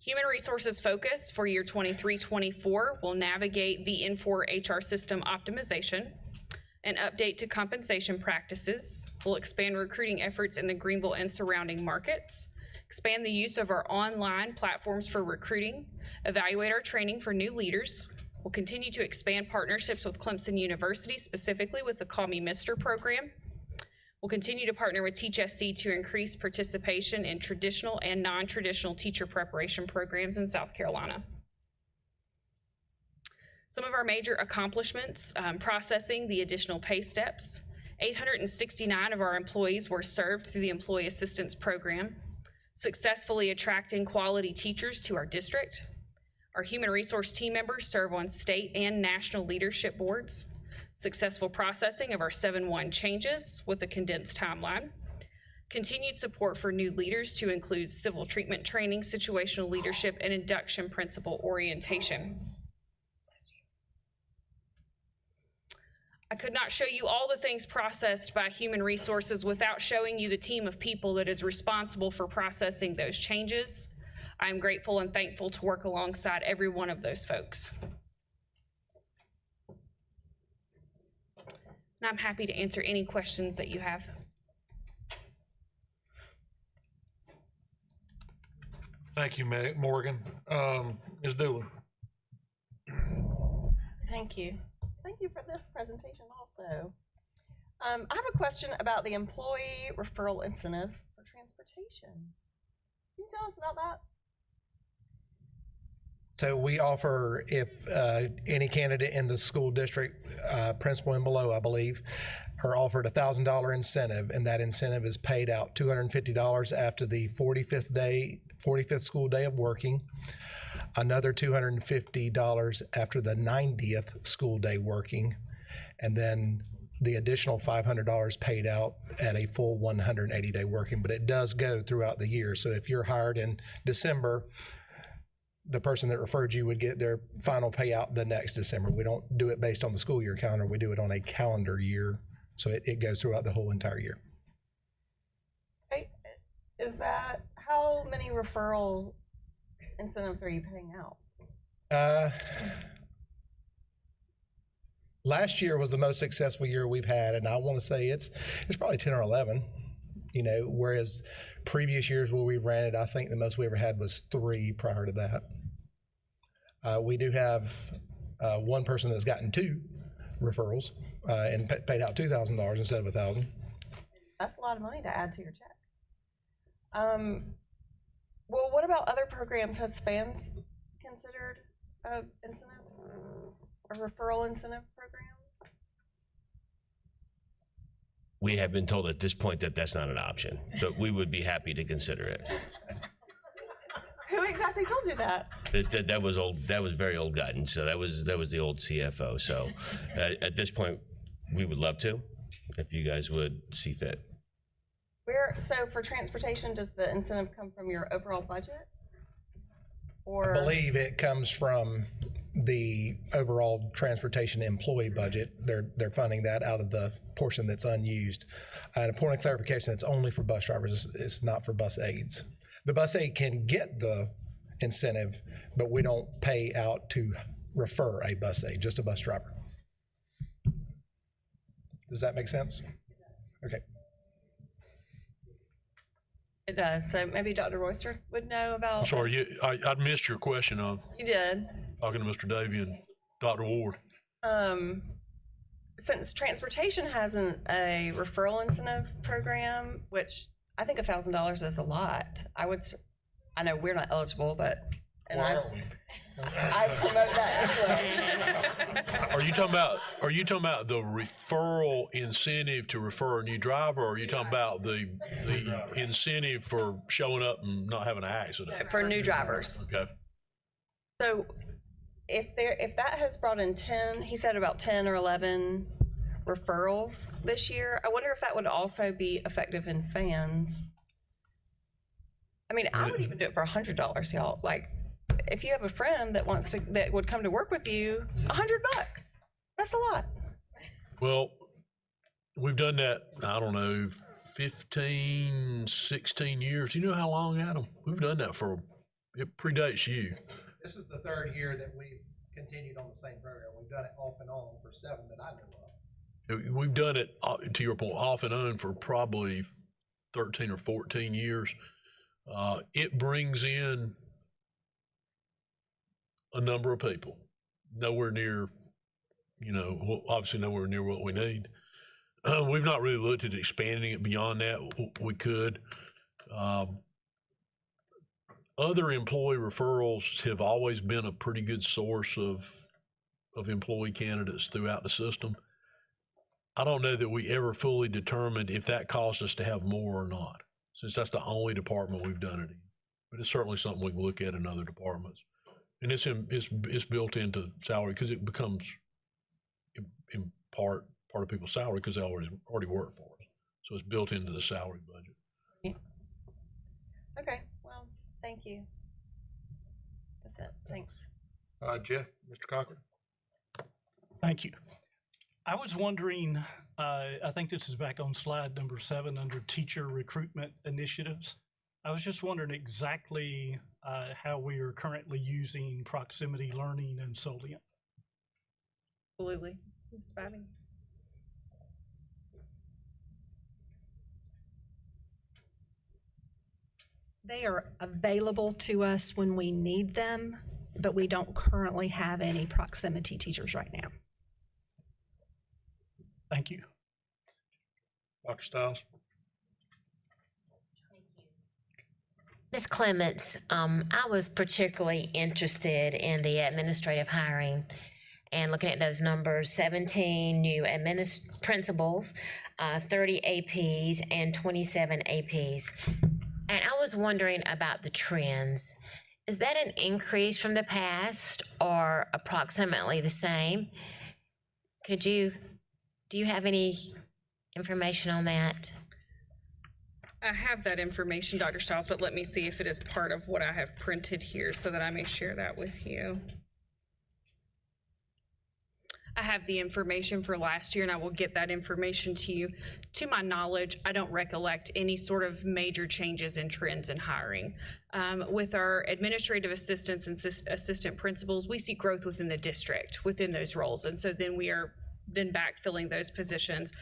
Human resources focus for year 23-24 will navigate the Infor HR system optimization, an update to compensation practices, will expand recruiting efforts in the Greenville and surrounding markets, expand the use of our online platforms for recruiting, evaluate our training for new leaders. We'll continue to expand partnerships with Clemson University, specifically with the Call Me Mister program. We'll continue to partner with TeachSC to increase participation in traditional and non-traditional teacher preparation programs in South Carolina. Some of our major accomplishments, processing the additional pay steps. 869 of our employees were served through the Employee Assistance Program, successfully attracting quality teachers to our district. Our human resource team members serve on state and national leadership boards. Successful processing of our 7-1 changes with a condensed timeline. Continued support for new leaders to include civil treatment training, situational leadership, and induction principle orientation. I could not show you all the things processed by human resources without showing you the team of people that is responsible for processing those changes. I'm grateful and thankful to work alongside every one of those folks. And I'm happy to answer any questions that you have. Thank you, Morgan. Ms. Doolin. Thank you. Thank you for this presentation also. I have a question about the employee referral incentive for transportation. Can you tell us about that? So we offer, if any candidate in the school district, principal and below, I believe, are offered a $1,000 incentive, and that incentive is paid out $250 after the 45th school day of working, another $250 after the 90th school day working, and then the additional $500 paid out at a full 180-day working. But it does go throughout the year. So if you're hired in December, the person that referred you would get their final payout the next December. We don't do it based on the school year calendar. We do it on a calendar year. So it goes throughout the whole entire year. Is that, how many referral incentives are you paying out? Last year was the most successful year we've had, and I want to say it's probably 10 or 11. You know, whereas previous years where we ran it, I think the most we ever had was 3 prior to that. We do have one person that's gotten 2 referrals and paid out $2,000 instead of $1,000. That's a lot of money to add to your check. Well, what about other programs? Has FANS considered a incentive, a referral incentive program? We have been told at this point that that's not an option, but we would be happy to consider it. Who exactly told you that? That was old. That was very old guidance. So that was the old CFO. So at this point, we would love to, if you guys would see fit. So for transportation, does the incentive come from your overall budget? Or I believe it comes from the overall transportation employee budget. They're funding that out of the portion that's unused. And a point of clarification, it's only for bus drivers. It's not for bus aides. The bus aide can get the incentive, but we don't pay out to refer a bus aide, just a bus driver. Does that make sense? Okay. It does. So maybe Dr. Royster would know about. I'm sorry, I missed your question. You did. Talking to Mr. Davey and Dr. Ward. Since transportation has a referral incentive program, which I think $1,000 is a lot. I know we're not eligible, but I promote that as well. Are you talking about the referral incentive to refer a new driver, or are you talking about the incentive for showing up and not having an accident? For new drivers. Okay. So if that has brought in 10, he said about 10 or 11 referrals this year, I wonder if that would also be effective in FANS. I mean, I would even do it for $100, y'all. Like, if you have a friend that would come to work with you, $100, that's a lot. Well, we've done that, I don't know, 15, 16 years. You know how long, Adam? We've done that it predates you. This is the third year that we've continued on the same program. We've done it off and on for 7 that I know of. We've done it, to your point, off and on for probably 13 or 14 years. It brings in a number of people, nowhere near, obviously nowhere near what we need. We've not really looked at expanding it beyond that. We could. Other employee referrals have always been a pretty good source of employee candidates throughout the system. I don't know that we ever fully determined if that caused us to have more or not, since that's the only department we've done it in. But it's certainly something we can look at in other departments. And it's built into salary because it becomes in part of people's salary because they already work for us. So it's built into the salary budget. Okay, well, thank you. That's it. Thanks. Jeff, Mr. Cochran. Thank you. I was wondering, I think this is back on slide number 7 under teacher recruitment initiatives. I was just wondering exactly how we are currently using proximity learning and Soliant. Absolutely. Ms. Spivey. They are available to us when we need them, but we don't currently have any proximity teachers right now. Thank you. Dr. Stiles. Ms. Clements, I was particularly interested in the administrative hiring and looking at those numbers, 17 new principals, 30 APs, and 27 APs. And I was wondering about the trends. Is that an increase from the past or approximately the same? Do you have any information on that? I have that information, Dr. Stiles, but let me see if it is part of what I have printed here so that I may share that with you. I have the information for last year, and I will get that information to you. To my knowledge, I don't recollect any sort of major changes in trends in hiring. With our administrative assistants and assistant principals, we see growth within the district, within those roles, and so then we are backfilling those positions.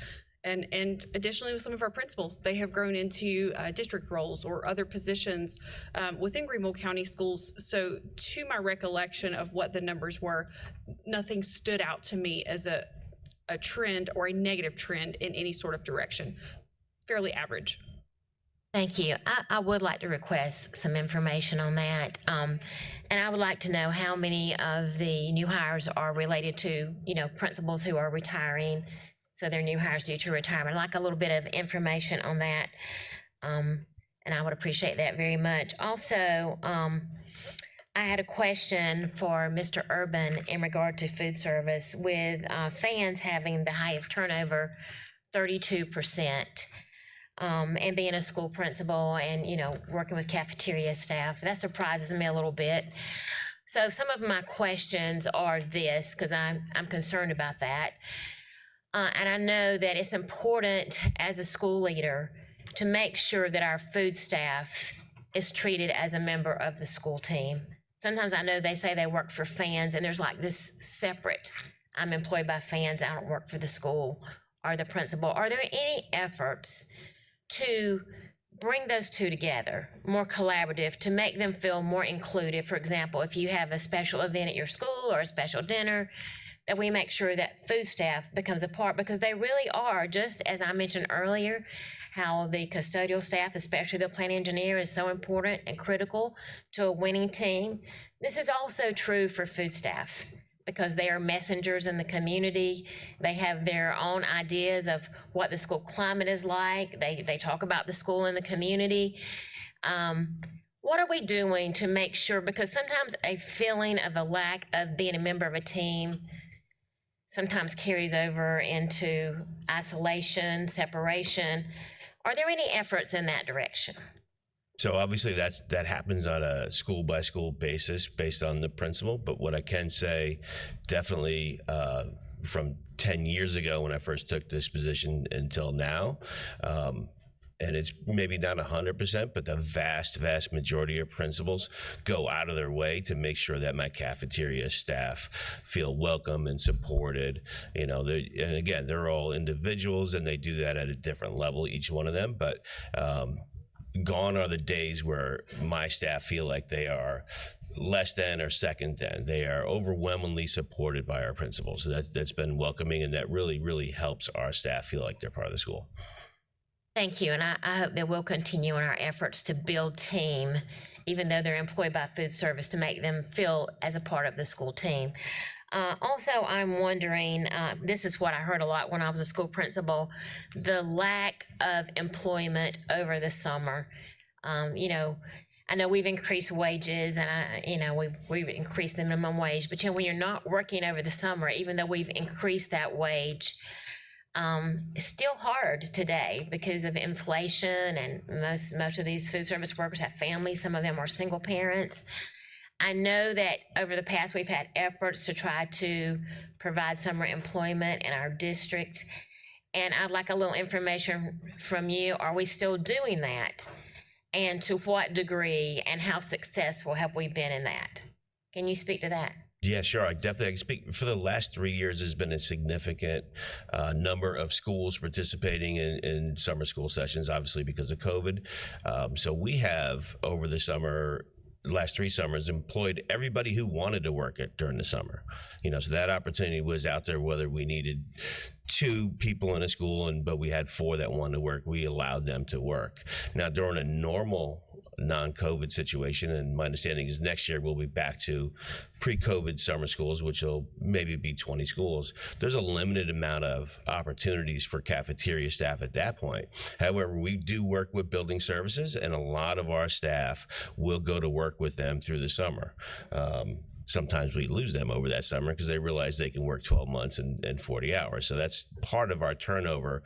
And additionally, with some of our principals, they have grown into district roles or other positions within Greenville County Schools. So to my recollection of what the numbers were, nothing stood out to me as a trend or a negative trend in any sort of direction. fairly average. Thank you. I would like to request some information on that. And I would like to know how many of the new hires are related to, principals who are retiring. So they're new hires due to retirement. I'd like a little bit of information on that. And I would appreciate that very much. Also, I had a question for Mr. Urban in regard to food service with fans having the highest turnover, 32%. And being a school principal and, working with cafeteria staff, that surprises me a little bit. So some of my questions are this, because I'm concerned about that. And I know that it's important as a school leader to make sure that our food staff is treated as a member of the school team. Sometimes I know they say they work for fans, and there's like this separate, I'm employed by fans, I don't work for the school or the principal. Are there any efforts to bring those two together, more collaborative, to make them feel more included? For example, if you have a special event at your school or a special dinner, that we make sure that food staff becomes a part, because they really are, just as I mentioned earlier, how the custodial staff, especially the plant engineer, is so important and critical to a winning team. This is also true for food staff, because they are messengers in the community. They have their own ideas of what the school climate is like. They talk about the school and the community. What are we doing to make sure, because sometimes a feeling of a lack of being a member of a team sometimes carries over into isolation, separation. Are there any efforts in that direction? So obviously that happens on a school by school basis based on the principal. But what I can say, definitely from 10 years ago when I first took this position until now, and it's maybe not 100%, but the vast majority of principals go out of their way to make sure that my cafeteria staff feel welcome and supported. And again, they're all individuals and they do that at a different level, each one of them. But gone are the days where my staff feel like they are less than or second than. They are overwhelmingly supported by our principals. So that's been welcoming, and that really helps our staff feel like they're part of the school. Thank you, and I hope that we'll continue in our efforts to build team, even though they're employed by food service, to make them feel as a part of the school team. Also, I'm wondering, this is what I heard a lot when I was a school principal, the lack of employment over the summer. I know we've increased wages, and we've increased the minimum wage, but when you're not working over the summer, even though we've increased that wage, it's still hard today because of inflation, and most of these food service workers have families. Some of them are single parents. I know that over the past, we've had efforts to try to provide summer employment in our district, and I'd like a little information from you. Are we still doing that? And to what degree, and how successful have we been in that? Can you speak to that? Yeah, sure. I can speak. For the last 3 years, there's been a significant number of schools participating in summer school sessions, obviously because of COVID. So we have, over the summer, last 3 summers, employed everybody who wanted to work it during the summer. So that opportunity was out there, whether we needed 2 people in a school, but we had 4 that wanted to work, we allowed them to work. Now, during a normal non-COVID situation, and my understanding is next year we'll be back to pre-COVID summer schools, which will maybe be 20 schools. There's a limited amount of opportunities for cafeteria staff at that point. However, we do work with building services, and a lot of our staff will go to work with them through the summer. Sometimes we lose them over that summer because they realize they can work 12 months and 40 hours. So that's part of our turnover,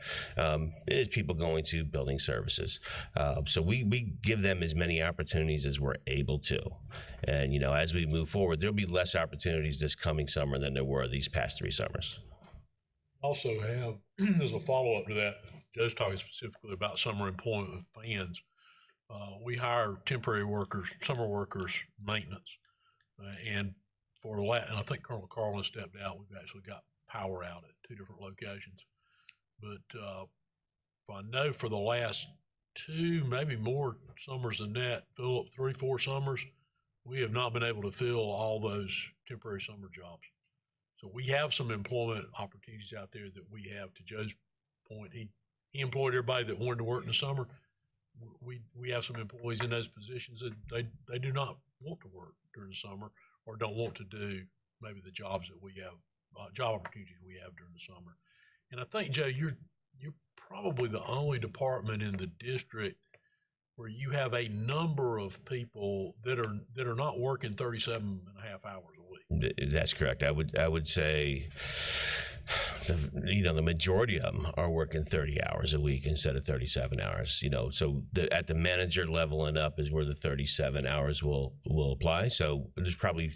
is people going to building services. So we give them as many opportunities as we're able to. And, as we move forward, there'll be less opportunities this coming summer than there were these past 3 summers. Also have, as a follow-up to that, Joe's talking specifically about summer employment with fans. We hire temporary workers, summer workers, maintenance. And I think Colonel Carlin stepped out. We've actually got power out at 2 different locations. But I know for the last 2, maybe more summers than that, Philip, 3, 4 summers, we have not been able to fill all those temporary summer jobs. So we have some employment opportunities out there that we have. To Joe's point, he he employed everybody that wanted to work in the summer. We have some employees in those positions that they do not want to work during the summer or don't want to do maybe the jobs that we have, job opportunities we have during the summer. And I think, Joe, you're probably the only department in the district where you have a number of people that are not working 37 and a half hours a week. That's correct. I would say, the majority of them are working 30 hours a week instead of 37 hours. So at the manager level and up is where the 37 hours will apply. So there's probably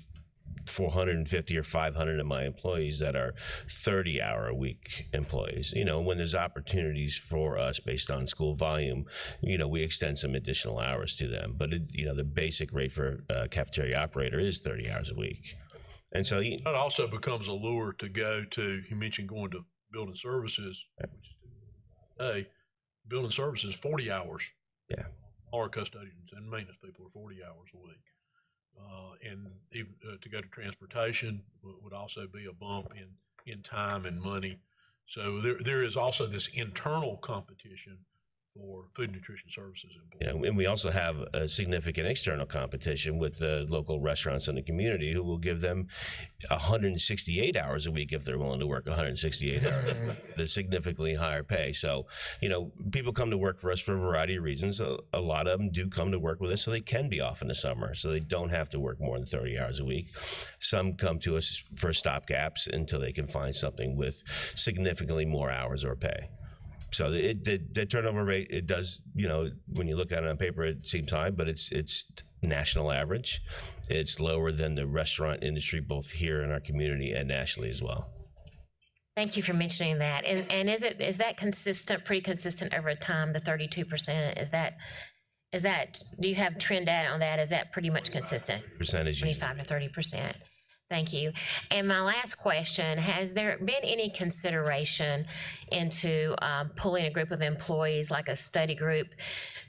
450 or 500 of my employees that are 30-hour-a-week employees. When there's opportunities for us based on school volume, we extend some additional hours to them. But the basic rate for a cafeteria operator is 30 hours a week. And so it also becomes a lure to go to. You mentioned going to building services, which is building services 40 hours. Yeah. Our custodians and maintenance people are 40 hours a week. And even to go to transportation would also be a bump in time and money. So there is also this internal competition for food and nutrition services employees. And we also have a significant external competition with the local restaurants in the community who will give them 168 hours a week if they're willing to work 168 hours at a significantly higher pay. So, people come to work for us for a variety of reasons. A lot of them do come to work with us so they can be off in the summer, so they don't have to work more than 30 hours a week. Some come to us for stopgaps until they can find something with significantly more hours or pay. So the turnover rate, it does, when you look at it on paper, it seems high, but it's national average. It's lower than the restaurant industry, both here in our community and nationally as well. Thank you for mentioning that. And is that consistent, pretty consistent over time, the 32%? Is that, do you have trend data on that? Is that pretty much consistent? Percentage. 25 to 30%. Thank you. And my last question, has there been any consideration into pulling a group of employees, like a study group,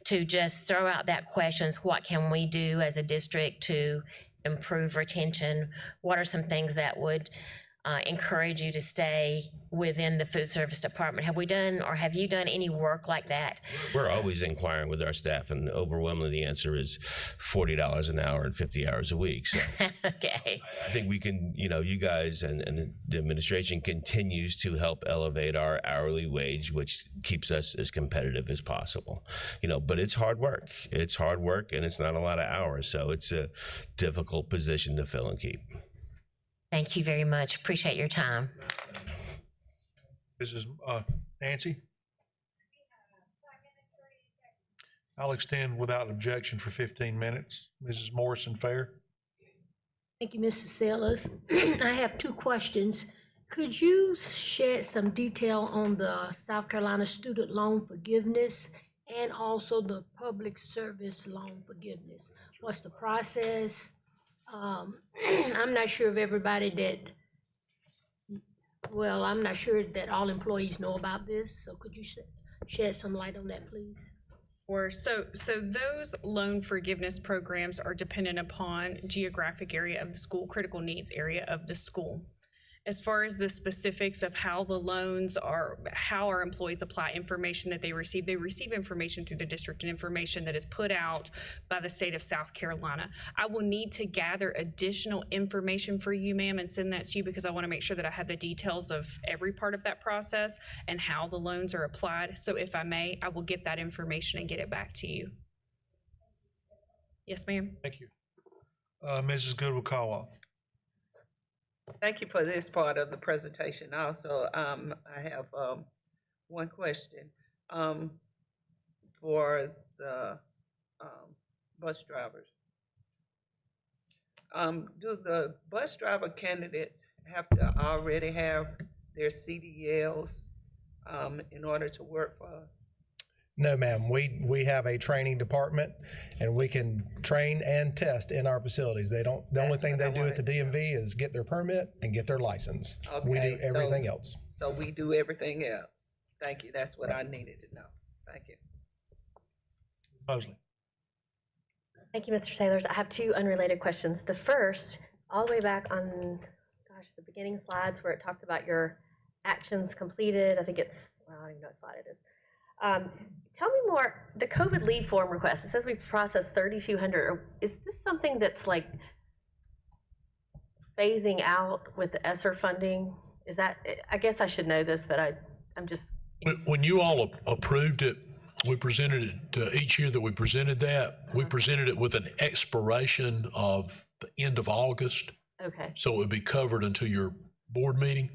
to just throw out that questions, what can we do as a district to improve retention? What are some things that would encourage you to stay within the food service department? Have you done any work like that? We're always inquiring with our staff, and overwhelmingly the answer is $40 an hour and 50 hours a week. So okay. I think we can, you guys and the administration continues to help elevate our hourly wage, which keeps us as competitive as possible. But it's hard work. It's hard work, and it's not a lot of hours. So it's a difficult position to fill and keep. Thank you very much. Appreciate your time. This is Nancy. I'll extend without objection for 15 minutes. Mrs. Morrison Fair. Thank you, Mrs. Sellers. I have two questions. Could you shed some detail on the South Carolina student loan forgiveness and also the public service loan forgiveness? What's the process? I'm not sure of everybody I'm not sure that all employees know about this, so could you shed some light on that, please? Or so those loan forgiveness programs are dependent upon geographic area of the school, critical needs area of the school. As far as the specifics of how the loans are, how our employees apply information that they receive information through the district and information that is put out by the state of South Carolina. I will need to gather additional information for you, ma'am, and send that to you because I want to make sure that I have the details of every part of that process and how the loans are applied. So if I may, I will get that information and get it back to you. Yes, ma'am. Thank you. Mrs. Goodwill-Caldwell. Thank you for this part of the presentation. Also, I have one question for the bus drivers. Do the bus driver candidates have to already have their CDLs in order to work for us? No, ma'am. We have a training department, and we can train and test in our facilities. The only thing they do at the DMV is get their permit and get their license. Okay, We do everything else. So we do everything else. Thank you. That's what I needed to know. Thank you. Mosley. Thank you, Mr. Sailors. I have two unrelated questions. The first, all the way back on, the beginning slides where it talked about your actions completed. I think it's, I don't even know what slide it is. Tell me more, the COVID leave form request, it says we processed 3,200. Is this something that's like phasing out with the ESSER funding? Is that, I guess I should know this, but I'm just. When you all approved it, we presented it, each year that we presented that, we presented it with an expiration of the end of August. Okay. So it would be covered until your board meeting.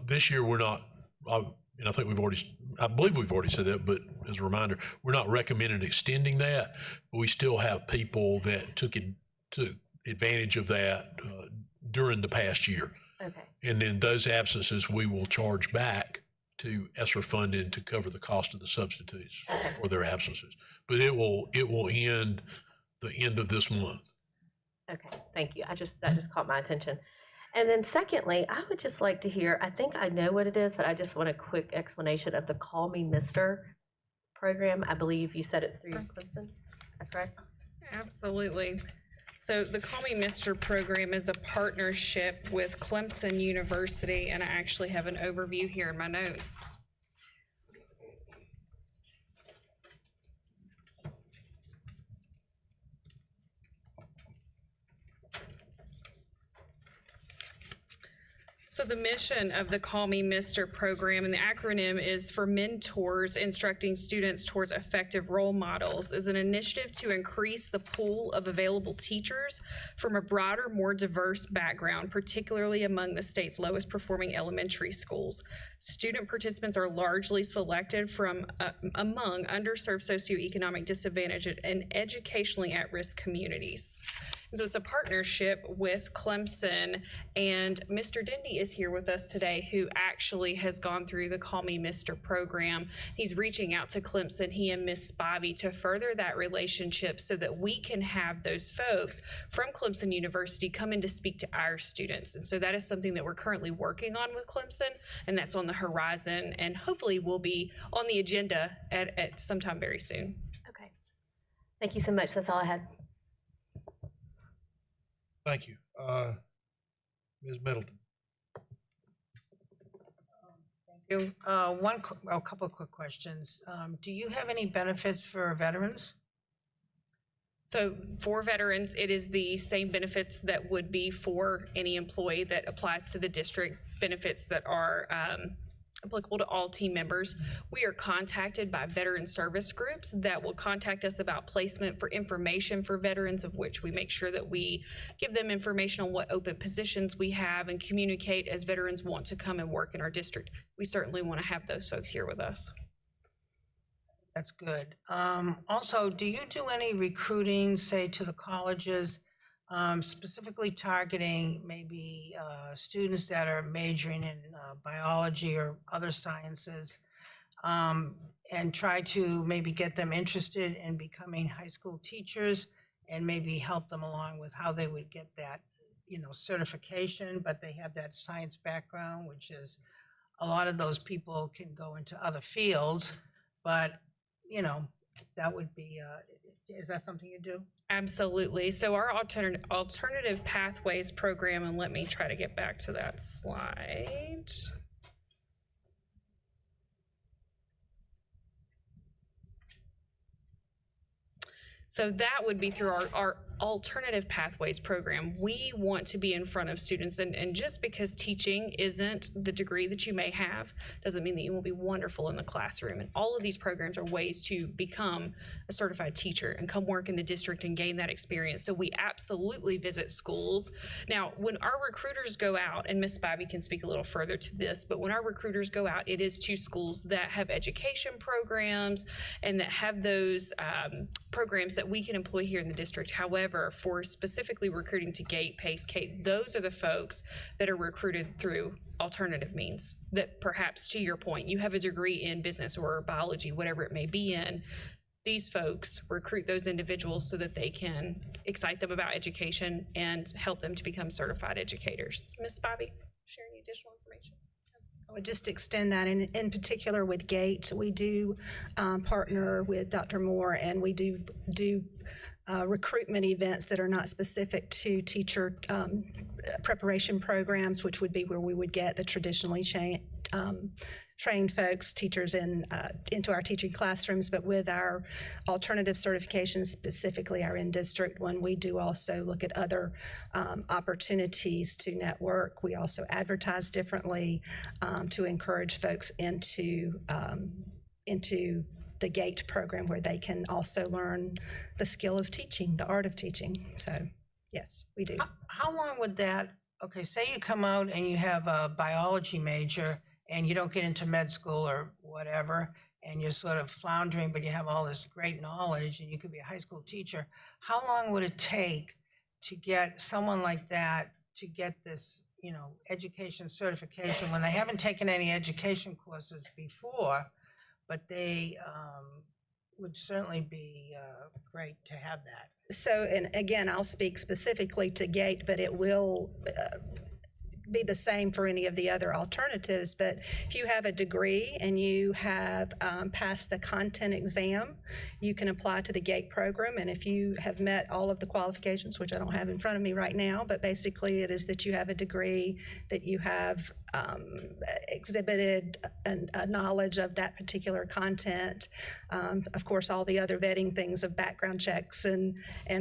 This year, we're not, and I believe we've already said that, but as a reminder, we're not recommending extending that. But we still have people that took advantage of that during the past year. Okay. And then those absences, we will charge back to ESSER funding to cover the cost of the substitutes for their absences. But it will end the end of this month. Okay, thank you. That just caught my attention. And then secondly, I would just like to hear, I think I know what it is, but I just want a quick explanation of the Call Me Mr. program. I believe you said it's through Clemson, is that correct? Absolutely. So the Call Me Mr. program is a partnership with Clemson University, and I actually have an overview here in my notes. So the mission of the Call Me Mr. program, and the acronym is for Mentors Instructing Students Towards Effective Role Models, is an initiative to increase the pool of available teachers from a broader, more diverse background, particularly among the state's lowest performing elementary schools. Student participants are largely selected from among underserved socioeconomic disadvantaged and educationally at-risk communities. And so it's a partnership with Clemson, and Mr. Dendy is here with us today, who actually has gone through the Call Me Mr. program. He's reaching out to Clemson, he and Miss Spivey, to further that relationship so that we can have those folks from Clemson University come in to speak to our students. And so that is something that we're currently working on with Clemson, and that's on the horizon, and hopefully will be on the agenda at sometime very soon. Okay. Thank you so much. That's all I had. Thank you. Ms. Middleton. A couple of quick questions. Do you have any benefits for veterans? So for veterans, it is the same benefits that would be for any employee that applies to the district, benefits that are applicable to all team members. We are contacted by veteran service groups that will contact us about placement for information for veterans, of which we make sure that we give them information on what open positions we have and communicate as veterans want to come and work in our district. We certainly want to have those folks here with us. That's good. Also, do you do any recruiting, say, to the colleges, specifically targeting maybe students that are majoring in biology or other sciences, and try to maybe get them interested in becoming high school teachers and maybe help them along with how they would get that, certification, but they have that science background, which is a lot of those people can go into other fields, but, that would be, is that something you do? Absolutely. So our alternative pathways program, and let me try to get back to that slide. So that would be through our alternative pathways program. We want to be in front of students, and just because teaching isn't the degree that you may have doesn't mean that you will be wonderful in the classroom. And all of these programs are ways to become a certified teacher and come work in the district and gain that experience. So we absolutely visit schools. Now, when our recruiters go out, and Ms. Spivey can speak a little further to this, but when our recruiters go out, it is to schools that have education programs and that have those programs that we can employ here in the district. However, for specifically recruiting to GATE, PACE, CATE, those are the folks that are recruited through alternative means that perhaps, to your point, you have a degree in business or biology, whatever it may be in. These folks recruit those individuals so that they can excite them about education and help them to become certified educators. Ms. Spivey, share any additional information? I would just extend that in particular with GATE. We do partner with Dr. Moore, and we do recruitment events that are not specific to teacher train folks, teachers into our teaching classrooms, but with our alternative certifications, specifically our in-district one, we do also look at other opportunities to network. We also advertise differently to encourage folks into the GATE program, where they can also learn the skill of teaching, the art of teaching. So yes, we do. How long would that, okay, say you come out and you have a biology major and you don't get into med school or whatever, and you're sort of floundering, but you have all this great knowledge and you could be a high school teacher. How long would it take to get someone like that to get this, you know, education certification when they haven't taken any education courses before, but they would certainly be great to have that? So, and again, I'll speak specifically to GATE, but it will be the same for any of the other alternatives. But if you have a degree and you have passed a content exam, you can apply to the GATE program. And if you have met all of the qualifications, which I don't have in front of me right now, but basically it is that you have a degree, that you have exhibited a knowledge of that particular content. Of course, all the other vetting things of background checks and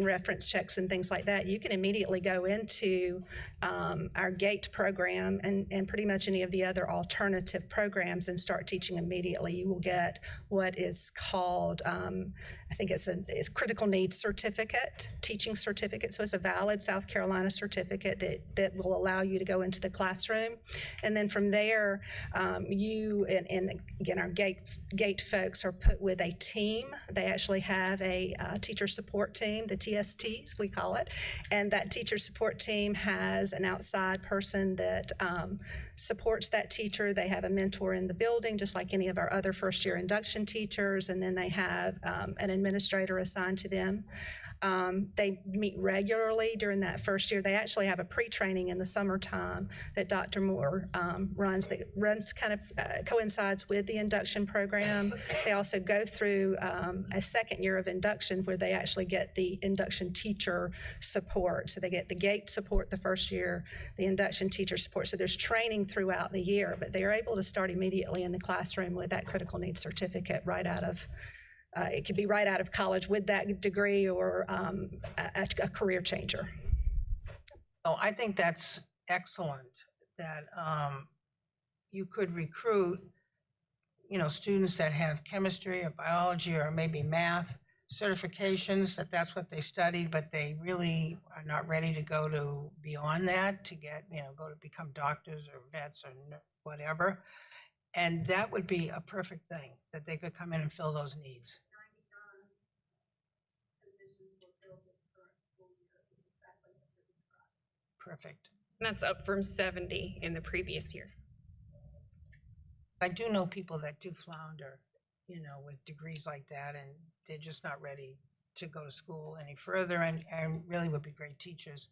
reference checks and things like that, you can immediately go into our GATE program and pretty much any of the other alternative programs and start teaching immediately. You will get what is called, I think it's critical needs certificate, teaching certificate. So it's a valid South Carolina certificate that will allow you to go into the classroom. And then from there, you, and again, our GATE folks are put with a team. They actually have a teacher support team, the TSTs, we call it. And that teacher support team has an outside person that supports that teacher. They have a mentor in the building, just like any of our other first-year induction teachers. And then they have an administrator assigned to them. They meet regularly during that first year. They actually have a pre-training in the summertime that Dr. Moore runs that kind of coincides with the induction program. They also go through a second year of induction where they actually get the induction teacher support. So they get the GATE support the first year, the induction teacher support. So there's training throughout the year, but they are able to start immediately in the classroom with that critical needs certificate right out of it could be right out of college with that degree, or a career changer. Oh, I think that's excellent that you could recruit, you know, students that have chemistry or biology or maybe math certifications, that's what they studied, but they really are not ready to go to beyond that to get, you know, go to become doctors or vets or whatever. And that would be a perfect thing, that they could come in and fill those needs. Perfect. That's up from 70 in the previous year. I do know people that do flounder, you know, with degrees like that, and they're just not ready to go to school any further, and really would be great teachers.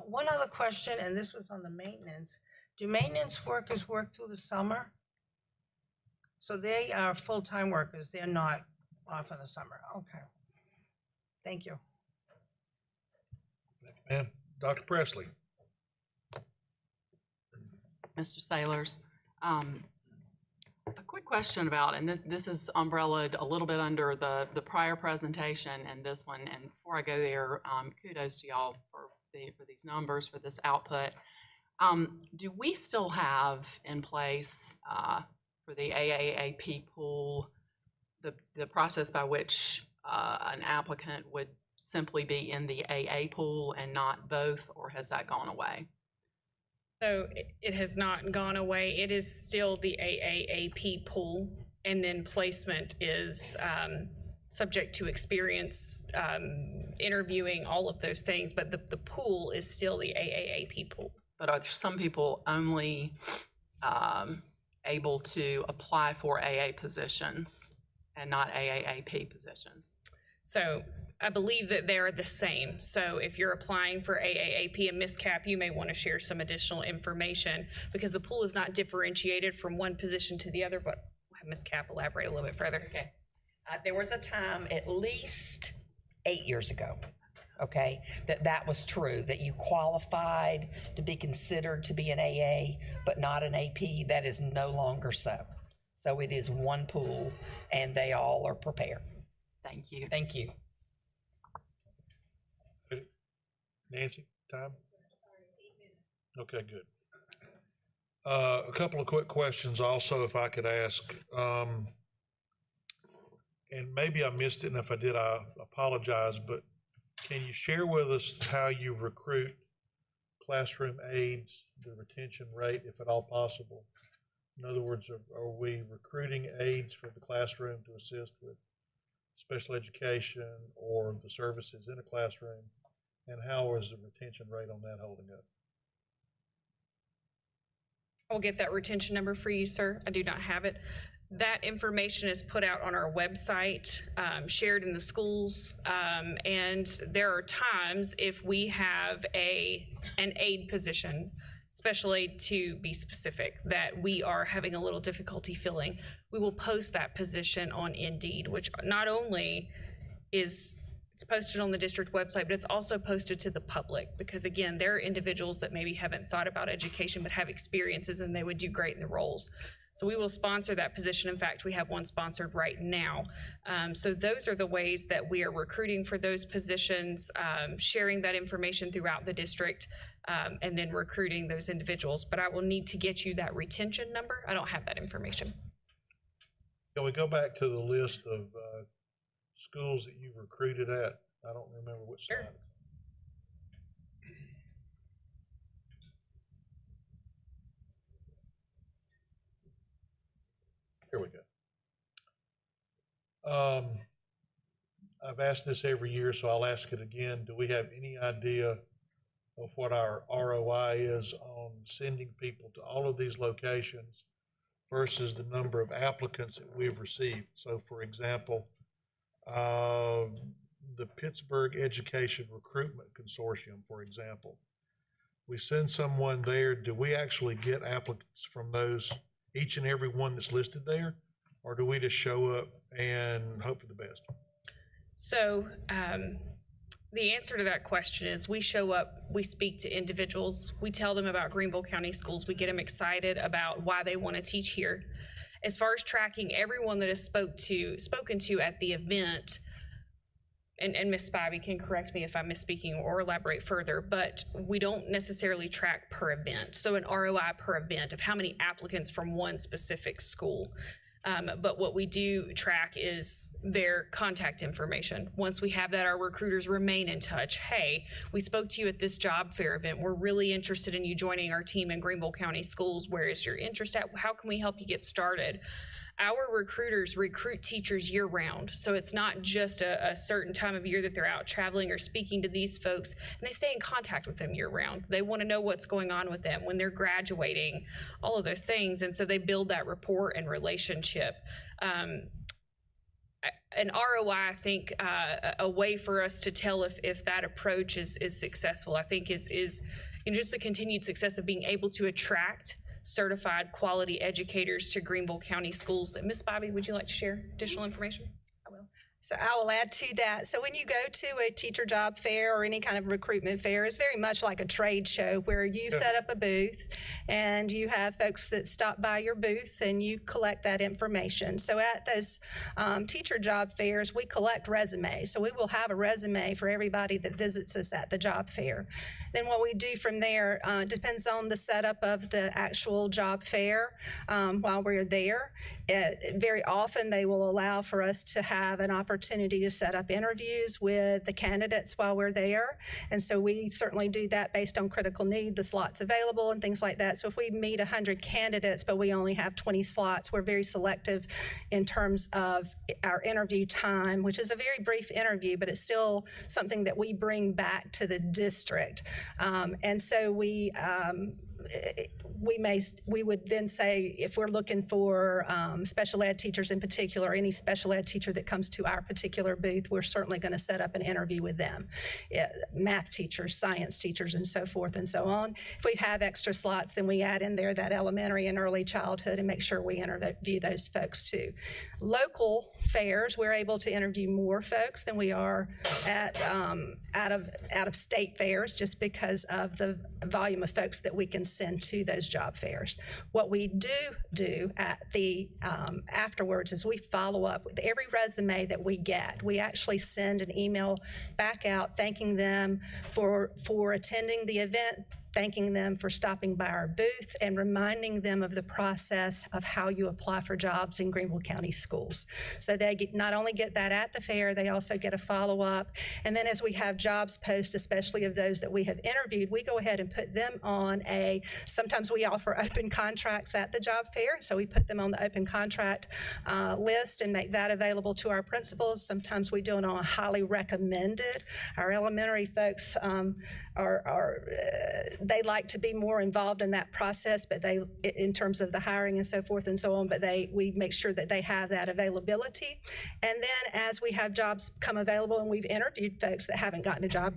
One other question, and this was on the maintenance. Do maintenance workers work through the summer? So they are full-time workers. They're not off in the summer. Okay. Thank you. Ma'am, Dr. Presley. Mr. Sailors, a quick question about, and this is umbrellaed a little bit under the prior presentation and this one, and before I go there, kudos to y'all for these numbers, for this output. Do we still have in place for the AAAP pool the process by which an applicant would simply be in the AA pool and not both, or has that gone away? So it has not gone away. It is still the AAAP pool, and then placement is subject to experience, interviewing, all of those things, but the pool is still the AAAP pool. But are there some people only able to apply for AA positions and not AAAP positions? So I believe that they're the same. So if you're applying for AAAP and Ms. Cap, you may want to share some additional information, because the pool is not differentiated from one position to the other, but I'll have Ms. Cap elaborate a little bit further. Okay. There was a time at least 8 years ago, okay, that was true, that you qualified to be considered to be an AA, but not an AP. That is no longer so. So it is one pool, and they all are prepared. Thank you. Thank you. Nancy, time? Okay, good. A couple of quick questions also, if I could ask. And maybe I missed it, and if I did, I apologize, but can you share with us how you recruit classroom aides, the retention rate, if at all possible? In other words, are we recruiting aides for the classroom to assist with special education or the services in a classroom? And how is the retention rate on that holding up? I'll get that retention number for you, sir. I do not have it. That information is put out on our website, shared in the schools, and there are times if we have an aide position, special aid to be specific, that we are having a little difficulty filling, we will post that position on Indeed, which not only is it's posted on the district website, but it's also posted to the public because, again, there are individuals that maybe haven't thought about education but have experiences and they would do great in the roles. So we will sponsor that position. In fact, we have one sponsored right now. So those are the ways that we are recruiting for those positions, sharing that information throughout the district, and then recruiting those individuals. But I will need to get you that retention number. I don't have that information. Can we go back to the list of schools that you recruited at? I don't remember which slide. Here we go. I've asked this every year, so I'll ask it again. Do we have any idea of what our ROI is on sending people to all of these locations versus the number of applicants that we've received? So, for example, the Pittsburgh Education Recruitment Consortium, for example, we send someone there. Do we actually get applicants from those, each and every one that's listed there? Or do we just show up and hope for the best? So the answer to that question is we show up, we speak to individuals, we tell them about Greenville County Schools, we get them excited about why they want to teach here. As far as tracking everyone that is spoken to at the event, and Ms. Spivey can correct me if I'm misspeaking or elaborate further, but we don't necessarily track per event. So an ROI per event of how many applicants from one specific school. But what we do track is their contact information. Once we have that, our recruiters remain in touch. Hey, we spoke to you at this job fair event. We're really interested in you joining our team in Greenville County Schools. Where is your interest at? How can we help you get started? Our recruiters recruit teachers year-round, so it's not just a certain time of year that they're out traveling or speaking to these folks, and they stay in contact with them year-round. They want to know what's going on with them when they're graduating, all of those things, and so they build that rapport and relationship. An ROI, I think, a way for us to tell if that approach is successful, I think is just the continued success of being able to attract certified quality educators to Greenville County Schools. Ms. Bobby, would you like to share additional information? So I will add to that. So when you go to a teacher job fair or any kind of recruitment fair, it's very much like a trade show where you set up a booth and you have folks that stop by your booth and you collect that information. So at those teacher job fairs, we collect resumes. So we will have a resume for everybody that visits us at the job fair. Then what we do from there depends on the setup of the actual job fair while we're there. Very often they will allow for us to have an opportunity to set up interviews with the candidates while we're there. And so we certainly do that based on critical need, the slots available and things like that. So if we meet 100 candidates, but we only have 20 slots, we're very selective in terms of our interview time, which is a very brief interview, but it's still something that we bring back to the district. And so we would then say if we're looking for special ed teachers in particular, any special ed teacher that comes to our particular booth, we're certainly going to set up an interview with them. Math teachers, science teachers, and so forth and so on. If we have extra slots, then we add in there that elementary and early childhood and make sure we interview those folks too. Local fairs, we're able to interview more folks than we are at out of state fairs, just because of the volume of folks that we can send to those job fairs. What we do at the afterwards is we follow up with every resume that we get. We actually send an email back out thanking them for attending the event, thanking them for stopping by our booth, and reminding them of the process of how you apply for jobs in Greenville County schools. So they not only get that at the fair, they also get a follow-up. And then as we have jobs posts, especially of those that we have interviewed, we go ahead and put them on sometimes we offer open contracts at the job fair, so we put them on the open contract list and make that available to our principals. Sometimes we do it on a highly recommended. Our elementary folks they like to be more involved in that process, but in terms of the hiring and so forth and so on, but we make sure that they have that availability. And then as we have jobs come available and we've interviewed folks that haven't gotten a job,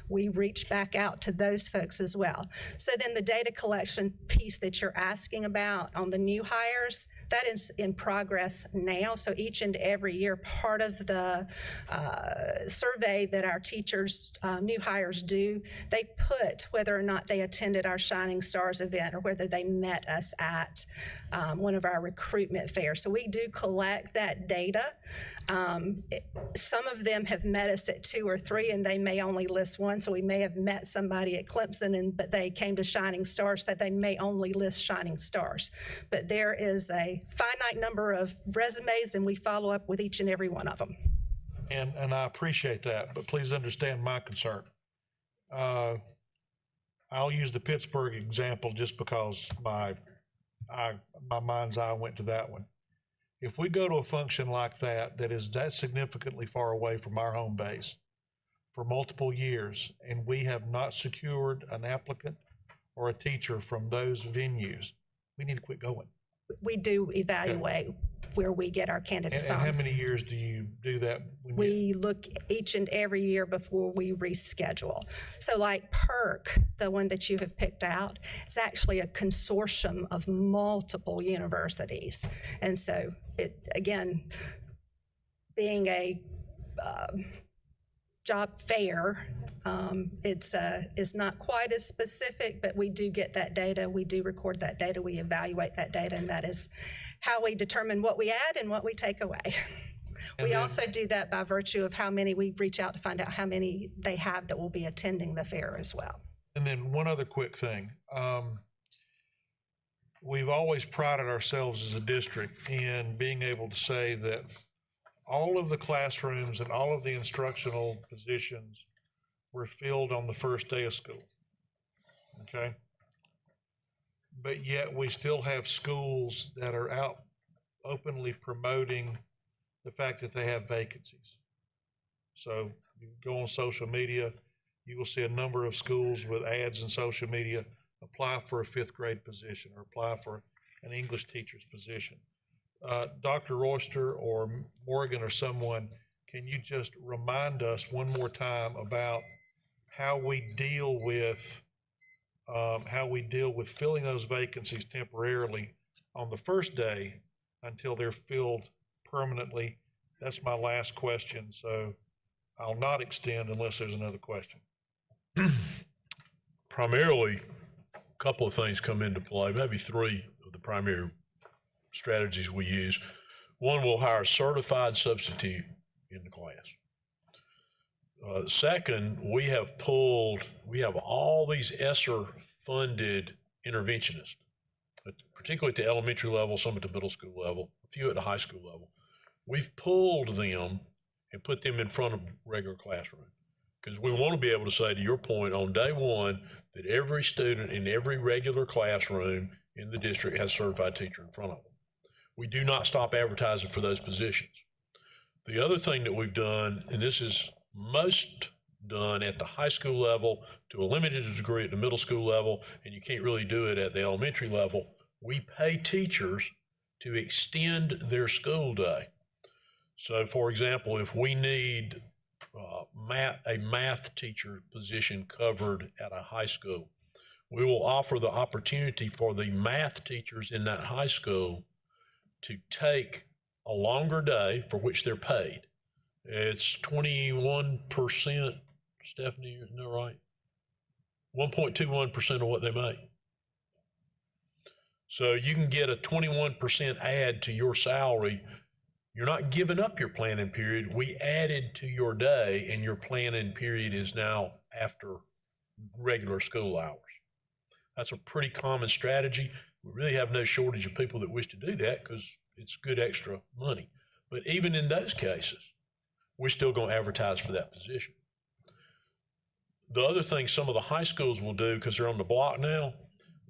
we reach back out to those folks as well. So then the data collection piece that you're asking about on the new hires, that is in progress now. So each and every year, part of the survey that our teachers, new hires do, they put whether or not they attended our Shining Stars event or whether they met us at one of our recruitment fairs. So we do collect that data. Some of them have met us at 2 or 3 and they may only list 1. So we may have met somebody at Clemson but they came to Shining Stars, that they may only list Shining Stars. But there is a finite number of resumes and we follow up with each and every one of them. And I appreciate that, but please understand my concern. I'll use the Pittsburgh example just because my mind's eye went to that one. If we go to a function like that is that significantly far away from our home base for multiple years, and we have not secured an applicant or a teacher from those venues, we need to quit going. We do evaluate where we get our candidates And on. how many years do you do that? We look each and every year before we reschedule. So like PERC, the one that you have picked out, is actually a consortium of multiple universities. And so it, again, being a job fair, it's not quite as specific, but we do get that data. We do record that data. We evaluate that data, and that is how we determine what we add and what we take away. We also do that by virtue of how many we reach out to find out how many they have that will be attending the fair as well. And then one other quick thing. We've always prided ourselves as a district in being able to say that all of the classrooms and all of the instructional positions were filled on the first day of school, okay? But yet we still have schools that are out openly promoting the fact that they have vacancies. So you go on social media, you will see a number of schools with ads in social media, apply for a 5th grade position or apply for an English teacher's position. Dr. Royster or Morgan or someone, can you just remind us one more time about how we deal with filling those vacancies temporarily on the first day until they're filled permanently? That's my last question, so I'll not extend unless there's another question. Primarily, a couple of things come into play, maybe 3 of the primary strategies we use. One, we'll hire a certified substitute in the class. Second, we have all these ESSER-funded interventionists, particularly at the elementary level, some at the middle school level, a few at the high school level. We've pulled them and put them in front of regular classroom because we want to be able to say, to your point, on day one, that every student in every regular classroom in the district has a certified teacher in front of them. We do not stop advertising for those positions. The other thing that we've done, and this is most done at the high school level to a limited degree at the middle school level, and you can't really do it at the elementary level, we pay teachers to extend their school day. So for example, if we need a math teacher position covered at a high school, we will offer the opportunity for the math teachers in that high school to take a longer day for which they're paid. It's 21%, Stephanie, isn't that right? 1.21% of what they make. So you can get a 21% add to your salary. You're not giving up your planning period. We added to your day, and your planning period is now after regular school hours. That's a pretty common strategy. We really have no shortage of people that wish to do that because it's good extra money. But even in those cases, we're still going to advertise for that position. The other thing some of the high schools will do, because they're on the block now,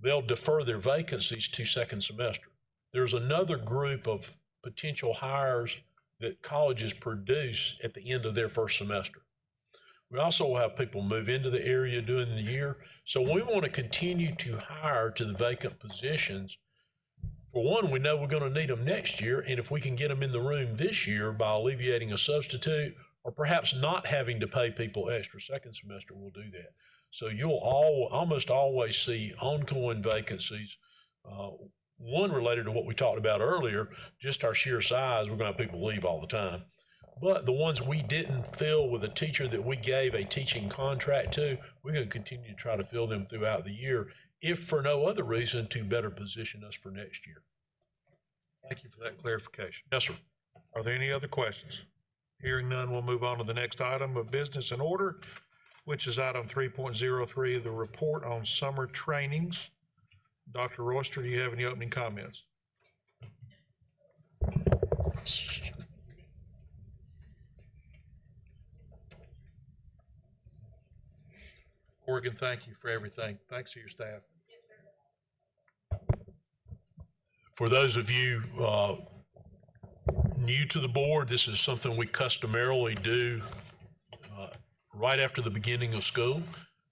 they'll defer their vacancies to second semester. There's another group of potential hires that colleges produce at the end of their first semester. We also will have people move into the area during the year. So we want to continue to hire to the vacant positions. For one, we know we're going to need them next year, and if we can get them in the room this year by alleviating a substitute or perhaps not having to pay people extra second semester, we'll do that. So you'll almost always see ongoing vacancies. One related to what we talked about earlier, just our sheer size, we're going to have people leave all the time. But the ones we didn't fill with a teacher that we gave a teaching contract to, we're going to continue to try to fill them throughout the year, if for no other reason, to better position us for next year. Thank you for that clarification. Yes, sir. Are there any other questions? Hearing none, we'll move on to the next item of business and order, which is item 3.03, the report on summer trainings. Dr. Royster, do you have any opening comments? Morgan, thank you for everything. Thanks to your staff. For those of you new to the board, this is something we customarily do right after the beginning of school.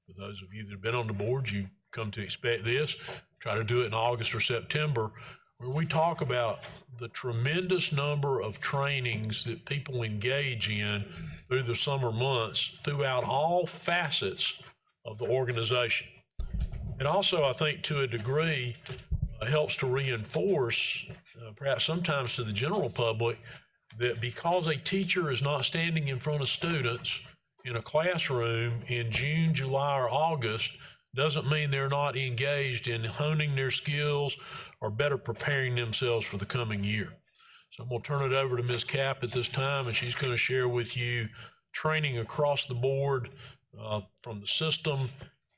For those of you that have been on the board, you come to expect this. Try to do it in August or September, where we talk about the tremendous number of trainings that people engage in through the summer months throughout all facets of the organization. It also, I think, to a degree, helps to reinforce, perhaps sometimes to the general public, that because a teacher is not standing in front of students in a classroom in June, July, or August, doesn't mean they're not engaged in honing their skills or better preparing themselves for the coming year. So I'm going to turn it over to Ms. Cap at this time, and she's going to share with you training across the board from the system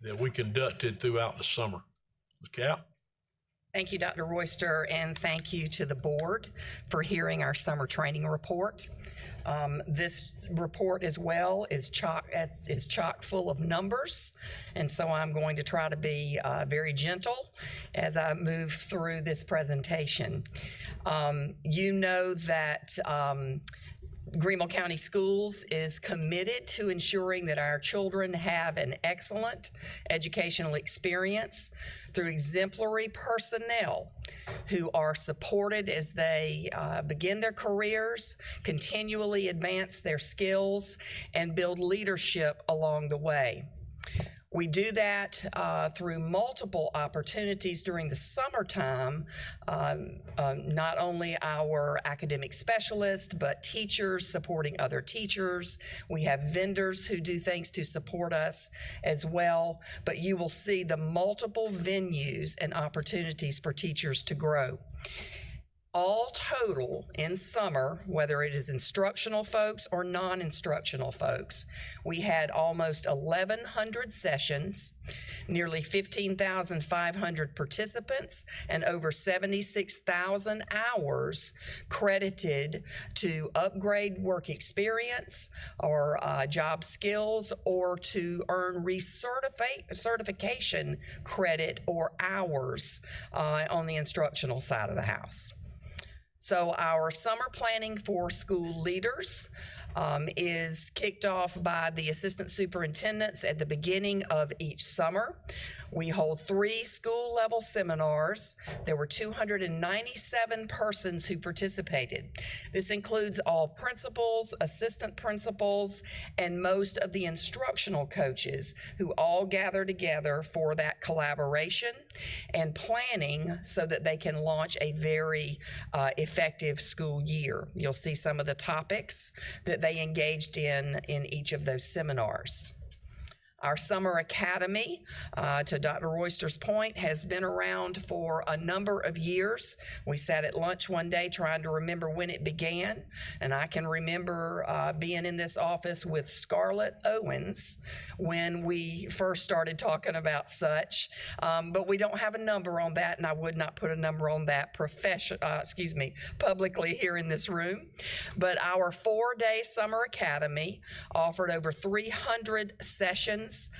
that we conducted throughout the summer. Ms. Cap? Thank you, Dr. Royster, and thank you to the board for hearing our summer training report. This report as well is chock full of numbers, and so I'm going to try to be very gentle as I move through this presentation. You know that Greenville County Schools is committed to ensuring that our children have an excellent educational experience through exemplary personnel who are supported as they begin their careers, continually advance their skills, and build leadership along the way. We do that through multiple opportunities during the summertime, not only our academic specialists, but teachers supporting other teachers. We have vendors who do things to support us as well, but you will see the multiple venues and opportunities for teachers to grow. All total in summer, whether it is instructional folks or non-instructional folks, we had almost 1,100 sessions, nearly 15,500 participants, and over 76,000 hours credited to upgrade work experience or job skills, or to earn certification credit or hours on the instructional side of the house. So our summer planning for school leaders is kicked off by the assistant superintendents at the beginning of each summer. We hold 3 school-level seminars. There were 297 persons who participated. This includes all principals, assistant principals, and most of the instructional coaches who all gather together for that collaboration and planning so that they can launch a very effective school year. You'll see some of the topics that they engaged in each of those seminars. Our Summer Academy, to Dr. Royster's point, has been around for a number of years. We sat at lunch one day trying to remember when it began, and I can remember being in this office with Scarlett Owens when we first started talking about such, but we don't have a number on that, and I would not put a number on that publicly here in this room. But our 4-day Summer Academy offered over 300 sessions.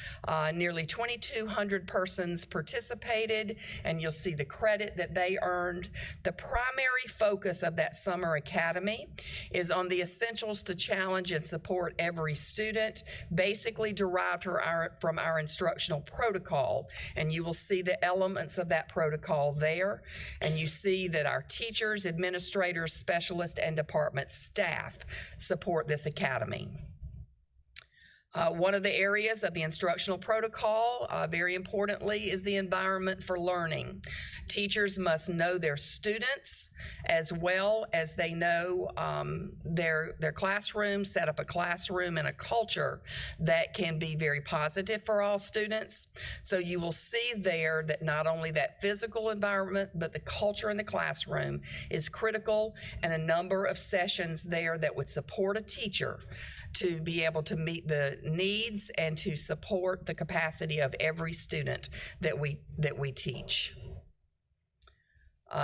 Nearly 2,200 persons participated, and you'll see the credit that they earned. The primary focus of that Summer Academy is on the essentials to challenge and support every student, basically derived from our instructional protocol. And you will see the elements of that protocol there. And you see that our teachers, administrators, specialists, and department staff support this academy. One of the areas of the instructional protocol, very importantly, is the environment for learning. Teachers must know their students as well as they know their classroom, set up a classroom and a culture that can be very positive for all students. So you will see there that not only that physical environment, but the culture in the classroom is critical, and a number of sessions there that would support a teacher to be able to meet the needs and to support the capacity of every student that we teach.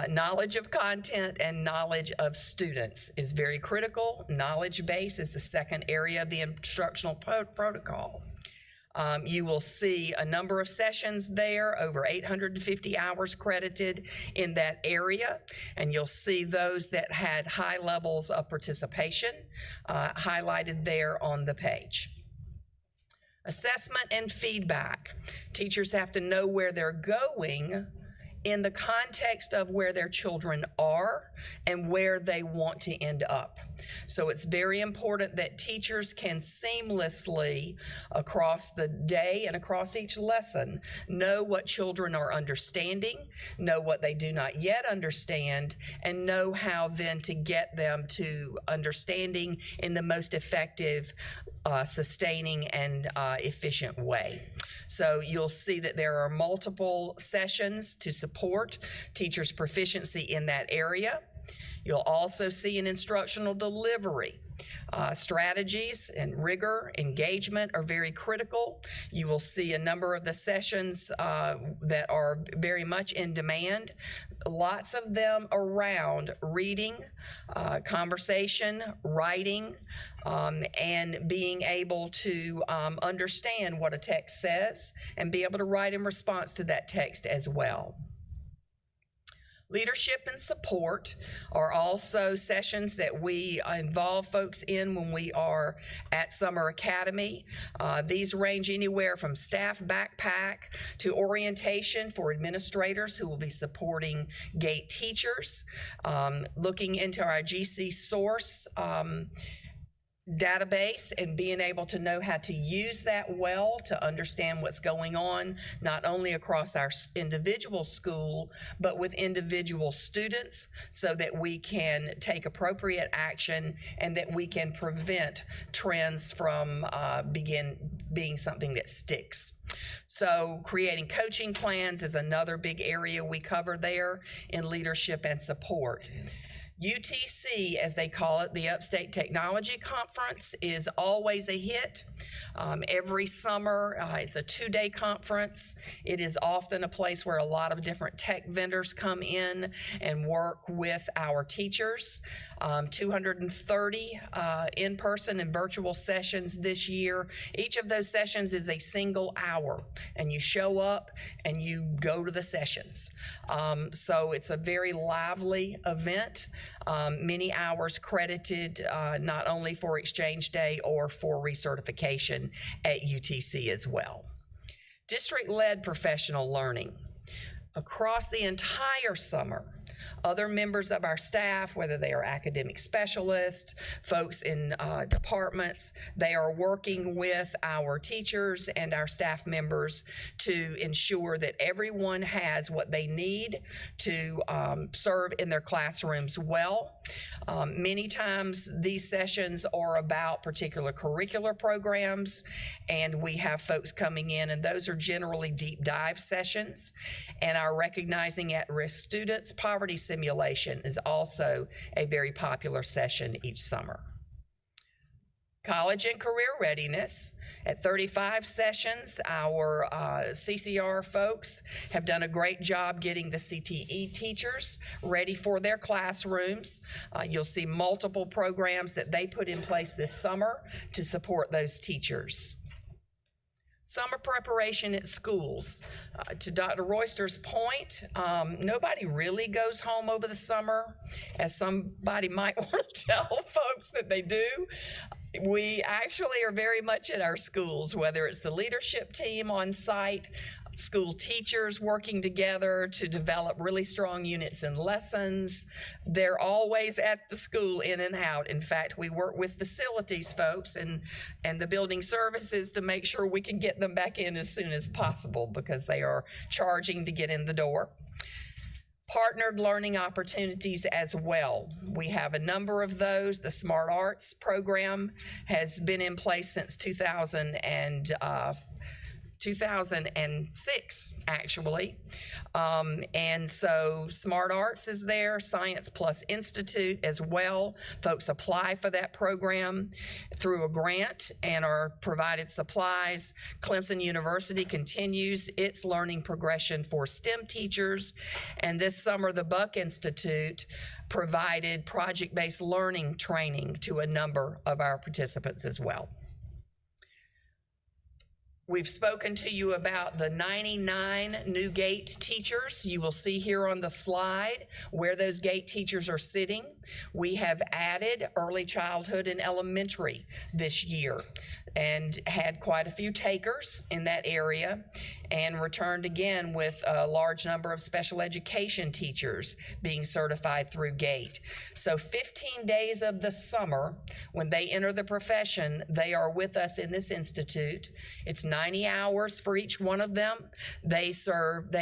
Knowledge of content and knowledge of students is very critical. Knowledge base is the second area of the instructional protocol. You will see a number of sessions there, over 850 hours credited in that area, and you'll see those that had high levels of participation highlighted there on the page. Assessment and feedback. Teachers have to know where they're going in the context of where their children are and where they want to end up. So it's very important that teachers can seamlessly, across the day and across each lesson, know what children are understanding, know what they do not yet understand, and know how then to get them to understanding in the most effective, sustaining, and efficient way. So you'll see that there are multiple sessions to support teachers' proficiency in that area. You'll also see an instructional delivery. Strategies and rigor, engagement are very critical. You will see a number of the sessions that are very much in demand. Lots of them around reading, conversation, writing, and being able to understand what a text says and be able to write in response to that text as well. Leadership and support are also sessions that we involve folks in when we are at Summer Academy. These range anywhere from staff backpack to orientation for administrators who will be supporting GATE teachers, looking into our GC Source database and being able to know how to use that well to understand what's going on, not only across our individual school, but with individual students, so that we can take appropriate action and that we can prevent trends from being something that sticks. So creating coaching plans is another big area we cover there in leadership and support. UTC, as they call it, the Upstate Technology Conference, is always a hit. Every summer, it's a 2-day conference. It is often a place where a lot of different tech vendors come in and work with our teachers. 230 in-person and virtual sessions this year. Each of those sessions is a single hour, and you show up and you go to the sessions. So it's a very lively event. Many hours credited not only for Exchange Day or for recertification at UTC as well. District-led professional learning. Across the entire summer, other members of our staff, whether they are academic specialists, folks in departments, they are working with our teachers and our staff members to ensure that everyone has what they need to serve in their classrooms well. Many times these sessions are about particular curricular programs, and we have folks coming in, and those are generally deep dive sessions. And our Recognizing at-Risk Students Poverty Simulation is also a very popular session each summer. College and career readiness. At 35 sessions, our CCR folks have done a great job getting the CTE teachers ready for their classrooms. You'll see multiple programs that they put in place this summer to support those teachers. Summer preparation at schools. To Dr. Royster's point, nobody really goes home over the summer, as somebody might want to tell folks that they do. We actually are very much at our schools, whether it's the leadership team on site, school teachers working together to develop really strong units and lessons. They're always at the school, in and out. In fact, we work with facilities folks and the building services to make sure we can get them back in as soon as possible, because they are charging to get in the door. Partnered learning opportunities as well. We have a number of those. The Smart Arts program has been in place since 2006, actually. And so Smart Arts is there, Science Plus Institute as well. Folks apply for that program through a grant and are provided supplies. Clemson University continues its learning progression for STEM teachers. And this summer, the Buck Institute provided project-based learning training to a number of our participants as well. We've spoken to you about the 99 new GATE teachers. You will see here on the slide where those GATE teachers are sitting. We have added early childhood and elementary this year and had quite a few takers in that area, and returned again with a large number of special education teachers being certified through GATE. So 15 days of the summer, when they enter the profession, they are with us in this institute. It's 90 hours for each one of them. They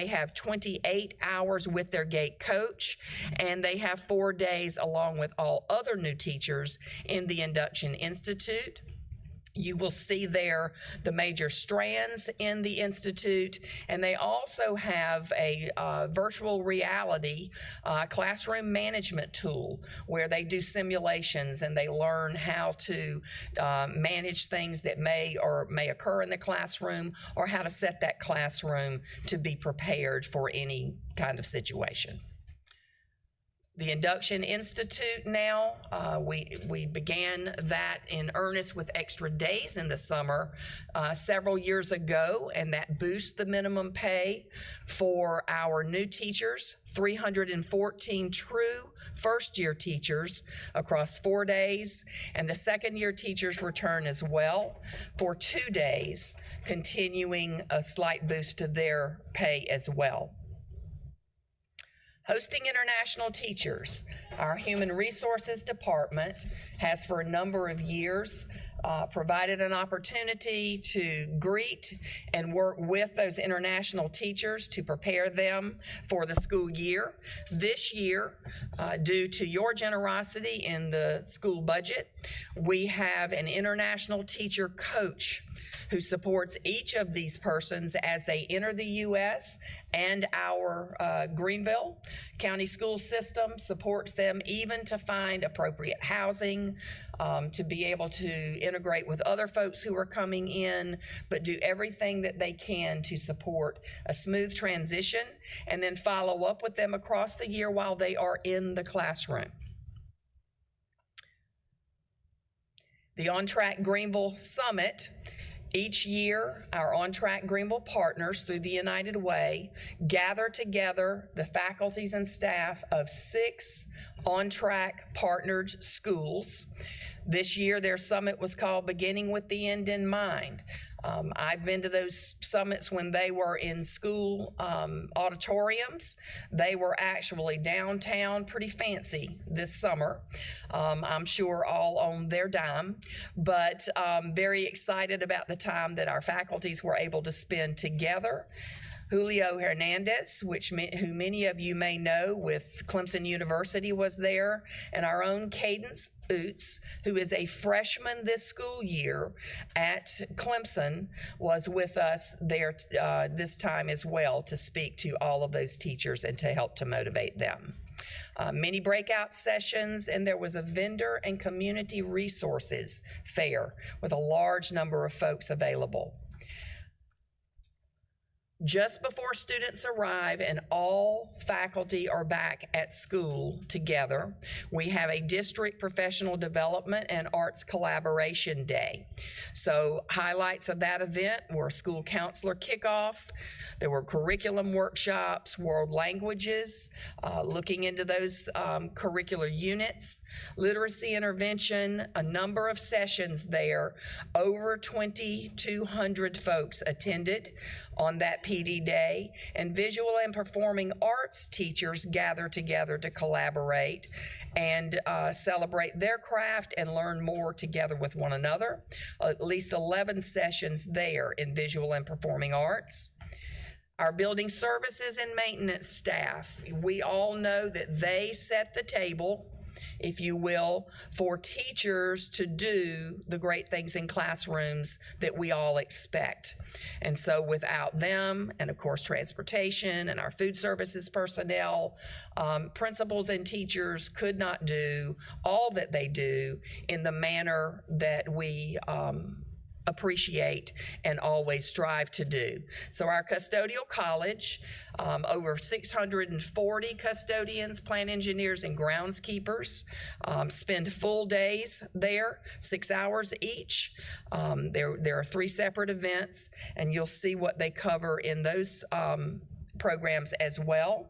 have 28 hours with their GATE coach, and they have 4 days along with all other new teachers in the Induction Institute. You will see there the major strands in the Institute, and they also have a virtual reality classroom management tool where they do simulations and they learn how to manage things that may occur in the classroom, or how to set that classroom to be prepared for any kind of situation. The Induction Institute now, we began that in earnest with extra days in the summer several years ago, and that boosts the minimum pay for our new teachers, 314 true first-year teachers across 4 days, and the second-year teachers return as well for 2 days, continuing a slight boost to their pay as well. Hosting international teachers. Our Human Resources Department has for a number of years provided an opportunity to greet and work with those international teachers to prepare them for the school year. This year, due to your generosity in the school budget, we have an international teacher coach who supports each of these persons as they enter the U.S., and our Greenville County school system supports them even to find appropriate housing, to be able to integrate with other folks who are coming in, but do everything that they can to support a smooth transition, and then follow up with them across the year while they are in the classroom. The On Track Greenville Summit. Each year, our On Track Greenville partners through the United Way gather together the faculties and staff of 6 On Track partnered schools. This year, their summit was called Beginning with the End in Mind. I've been to those summits when they were in school auditoriums. They were actually downtown, pretty fancy this summer. I'm sure all on their dime, but very excited about the time that our faculties were able to spend together. Julio Hernandez, who many of you may know with Clemson University, was there, and our own Cadence Oots, who is a freshman this school year at Clemson, was with us there this time as well to speak to all of those teachers and to help to motivate them. Many breakout sessions, and there was a vendor and community resources fair with a large number of folks available. Just before students arrive and all faculty are back at school together, we have a district professional development and arts collaboration day. So highlights of that event were school counselor kickoff, there were curriculum workshops, world languages, looking into those curricular units, literacy intervention, a number of sessions there. Over 2,200 folks attended on that PD day, and visual and performing arts teachers gather together to collaborate and celebrate their craft and learn more together with one another. At least 11 sessions there in visual and performing arts. Our building services and maintenance staff, we all know that they set the table, if you will, for teachers to do the great things in classrooms that we all expect. And so without them, and of course transportation and our food services personnel, principals and teachers could not do all that they do in the manner that we appreciate and always strive to do. So our custodial college, over 640 custodians, plant engineers, and groundskeepers spend full days there, 6 hours each. There are 3 separate events, and you'll see what they cover in those programs as well.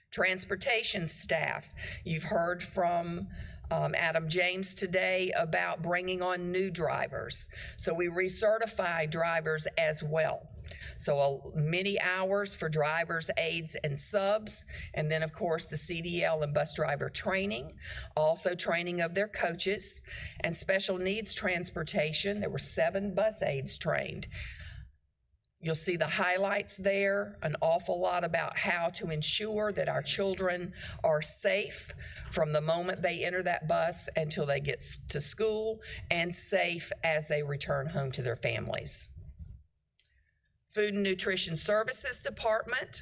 Transportation staff, you've heard from Adam James today about bringing on new drivers. So we recertify drivers as well. So many hours for drivers, aides, and subs, and then of course the CDL and bus driver training, also training of their coaches, and special needs transportation. There were 7 bus aides trained. You'll see the highlights there, an awful lot about how to ensure that our children are safe from the moment they enter that bus until they get to school, and safe as they return home to their families. Food and Nutrition Services Department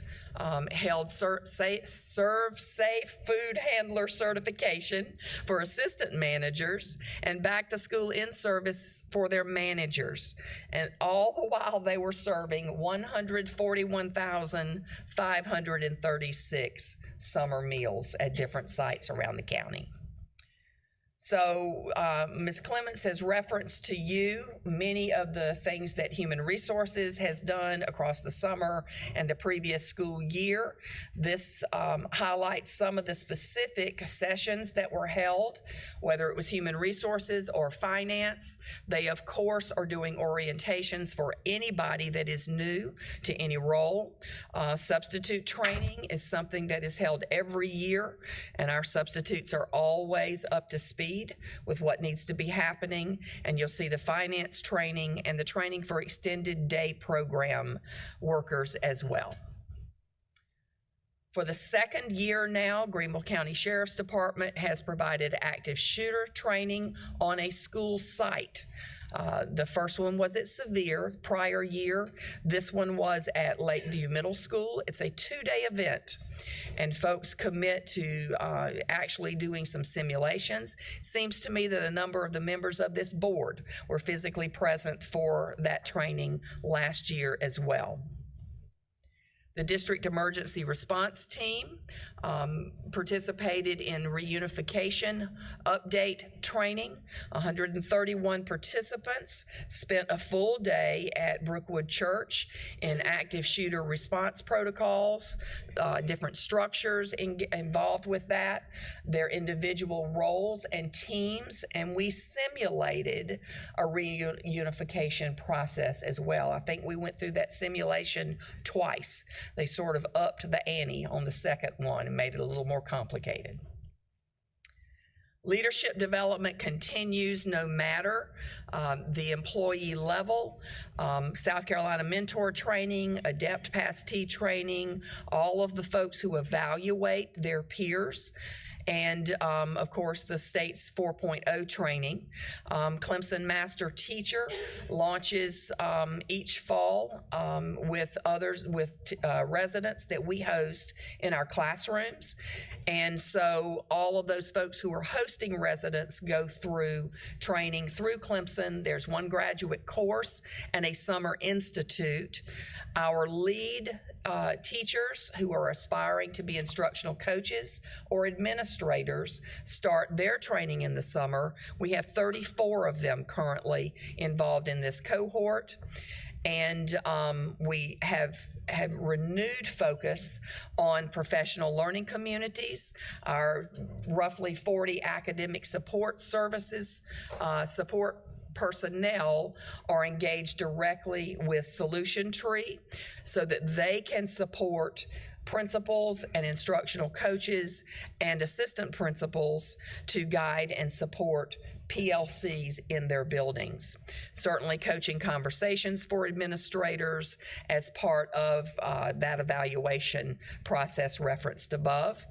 held Serve Safe Food Handler certification for assistant managers and back to school in-service for their managers. And all the while they were serving 141,536 summer meals at different sites around the county. So Ms. Clements has referenced to you many of the things that Human Resources has done across the summer and the previous school year. This highlights some of the specific sessions that were held, whether it was Human Resources or Finance. They, of course, are doing orientations for anybody that is new to any role. Substitute training is something that is held every year, and our substitutes are always up to speed with what needs to be happening. And you'll see the finance training and the training for extended day program workers as well. For the second year now, Greenville County Sheriff's Department has provided active shooter training on a school site. The first one was at Sevier prior year. This one was at Lakeview Middle School. It's a 2-day event, and folks commit to actually doing some simulations. Seems to me that a number of the members of this board were physically present for that training last year as well. The district emergency response team participated in reunification update training. 131 participants spent a full day at Brookwood Church in active shooter response protocols, different structures involved with that, their individual roles and teams, and we simulated a reunification process as well. I think we went through that simulation twice. They sort of upped the ante on the second one and made it a little more complicated. Leadership development continues no matter the employee level. South Carolina mentor training, adept pastee training, all of the folks who evaluate their peers, and of course the state's 4.0 training. Clemson Master Teacher launches each fall with residents that we host in our classrooms. And so all of those folks who are hosting residents go through training through Clemson. There's one graduate course and a summer institute. Our lead teachers who are aspiring to be instructional coaches or administrators start their training in the summer. We have 34 of them currently involved in this cohort. And we have renewed focus on professional learning communities. Our roughly 40 academic support services, support personnel are engaged directly with Solution Tree so that they can support principals and instructional coaches and assistant principals to guide and support PLCs in their buildings. Certainly coaching conversations for administrators as part of that evaluation process referenced above.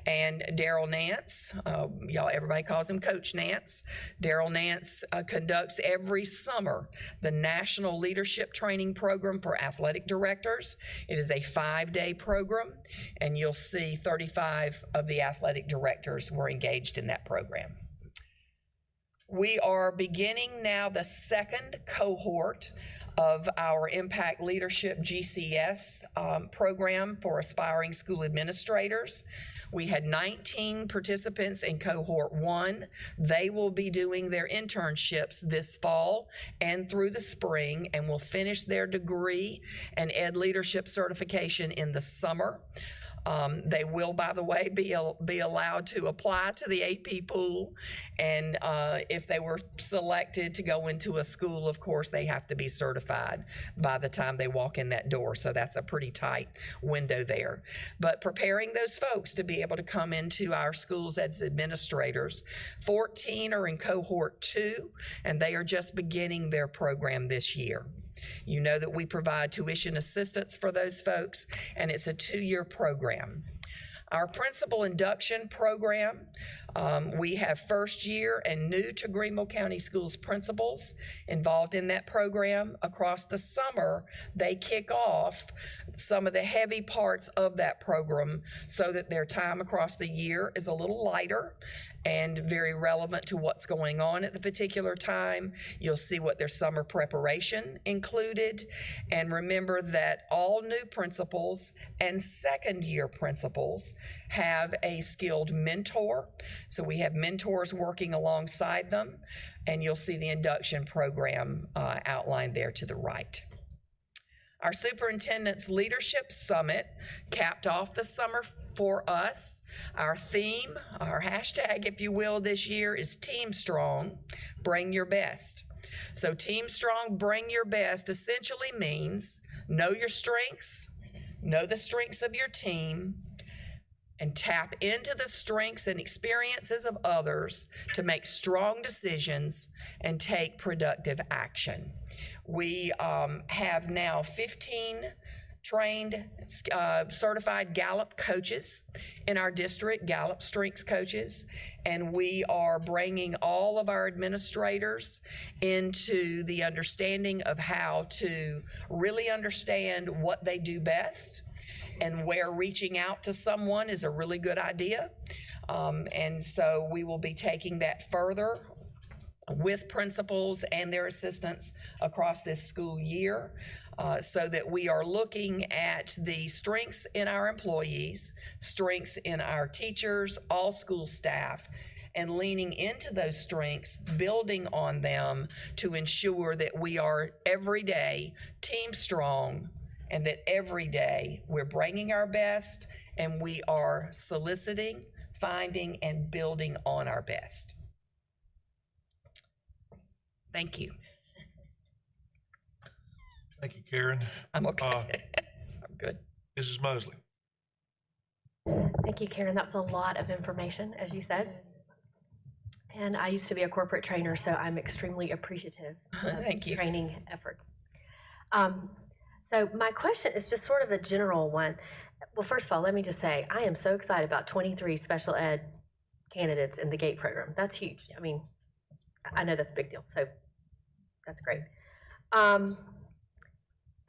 And Daryl Nance, everybody calls him Coach Nance. Daryl Nance conducts every summer the National Leadership Training Program for Athletic Directors. It is a 5-day program, and you'll see 35 of the athletic directors were engaged in that program. We are beginning now the second cohort of our Impact Leadership GCS program for aspiring school administrators. We had 19 participants in cohort 1. They will be doing their internships this fall and through the spring, and will finish their degree and ed leadership certification in the summer. They will, by the way, be allowed to apply to the AP pool, and if they were selected to go into a school, of course, they have to be certified by the time they walk in that door, so that's a pretty tight window there. But preparing those folks to be able to come into our schools as administrators, 14 are in cohort 2, and they are just beginning their program this year. You know that we provide tuition assistance for those folks, and it's a 2-year program. Our principal induction program, we have first year and new to Greenville County Schools principals involved in that program. Across the summer, they kick off some of the heavy parts of that program so that their time across the year is a little lighter and very relevant to what's going on at the particular time. You'll see what their summer preparation included. And remember that all new principals and second-year principals have a skilled mentor. So we have mentors working alongside them, and you'll see the induction program outlined there to the right. Our Superintendent's Leadership Summit capped off the summer for us. Our theme, our hashtag, if you will, this year is Team Strong, Bring Your Best. So Team Strong, Bring Your Best essentially means know your strengths, know the strengths of your team, and tap into the strengths and experiences of others to make strong decisions and take productive action. We have now 15 trained certified Gallup coaches in our district, Gallup Strengths coaches, and we are bringing all of our administrators into the understanding of how to really understand what they do best and where reaching out to someone is a really good idea. And so we will be taking that further with principals and their assistants across this school year, so that we are looking at the strengths in our employees, strengths in our teachers, all school staff, and leaning into those strengths, building on them to ensure that we are every day team strong, and that every day we're bringing our best and we are soliciting, finding, and building on our best. Thank you. Thank you, Karen. I'm okay. I'm good. Mrs. Mosley. Thank you, Karen. That was a lot of information, as you said. And I used to be a corporate trainer, so I'm extremely appreciative of Thank you. training efforts. So my question is just sort of a general one. Well, first of all, let me just say, I am so excited about 23 special ed candidates in the GATE program. That's huge. I mean, I know that's a big deal, so that's great.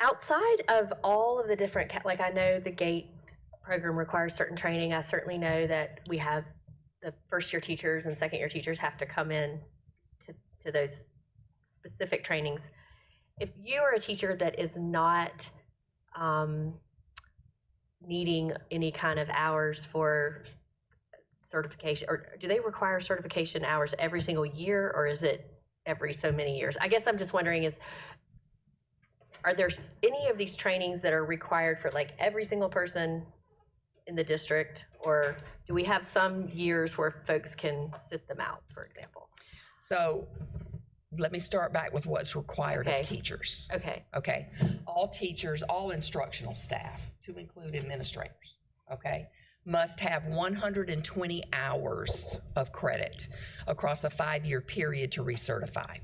Outside of all of the different, like I know the GATE program requires certain training. I certainly know that we have the first-year teachers and second-year teachers have to come in to those specific trainings. If you are a teacher that is not needing any kind of hours for certification, or do they require certification hours every single year, or is it every so many years? I guess I'm just wondering is, are there any of these trainings that are required for like every single person in the district, or do we have some years where folks can sit them out, for example? So let me start back with what's required of teachers. Okay. All teachers, all instructional staff, to include administrators, must have 120 hours of credit across a 5-year period to recertify.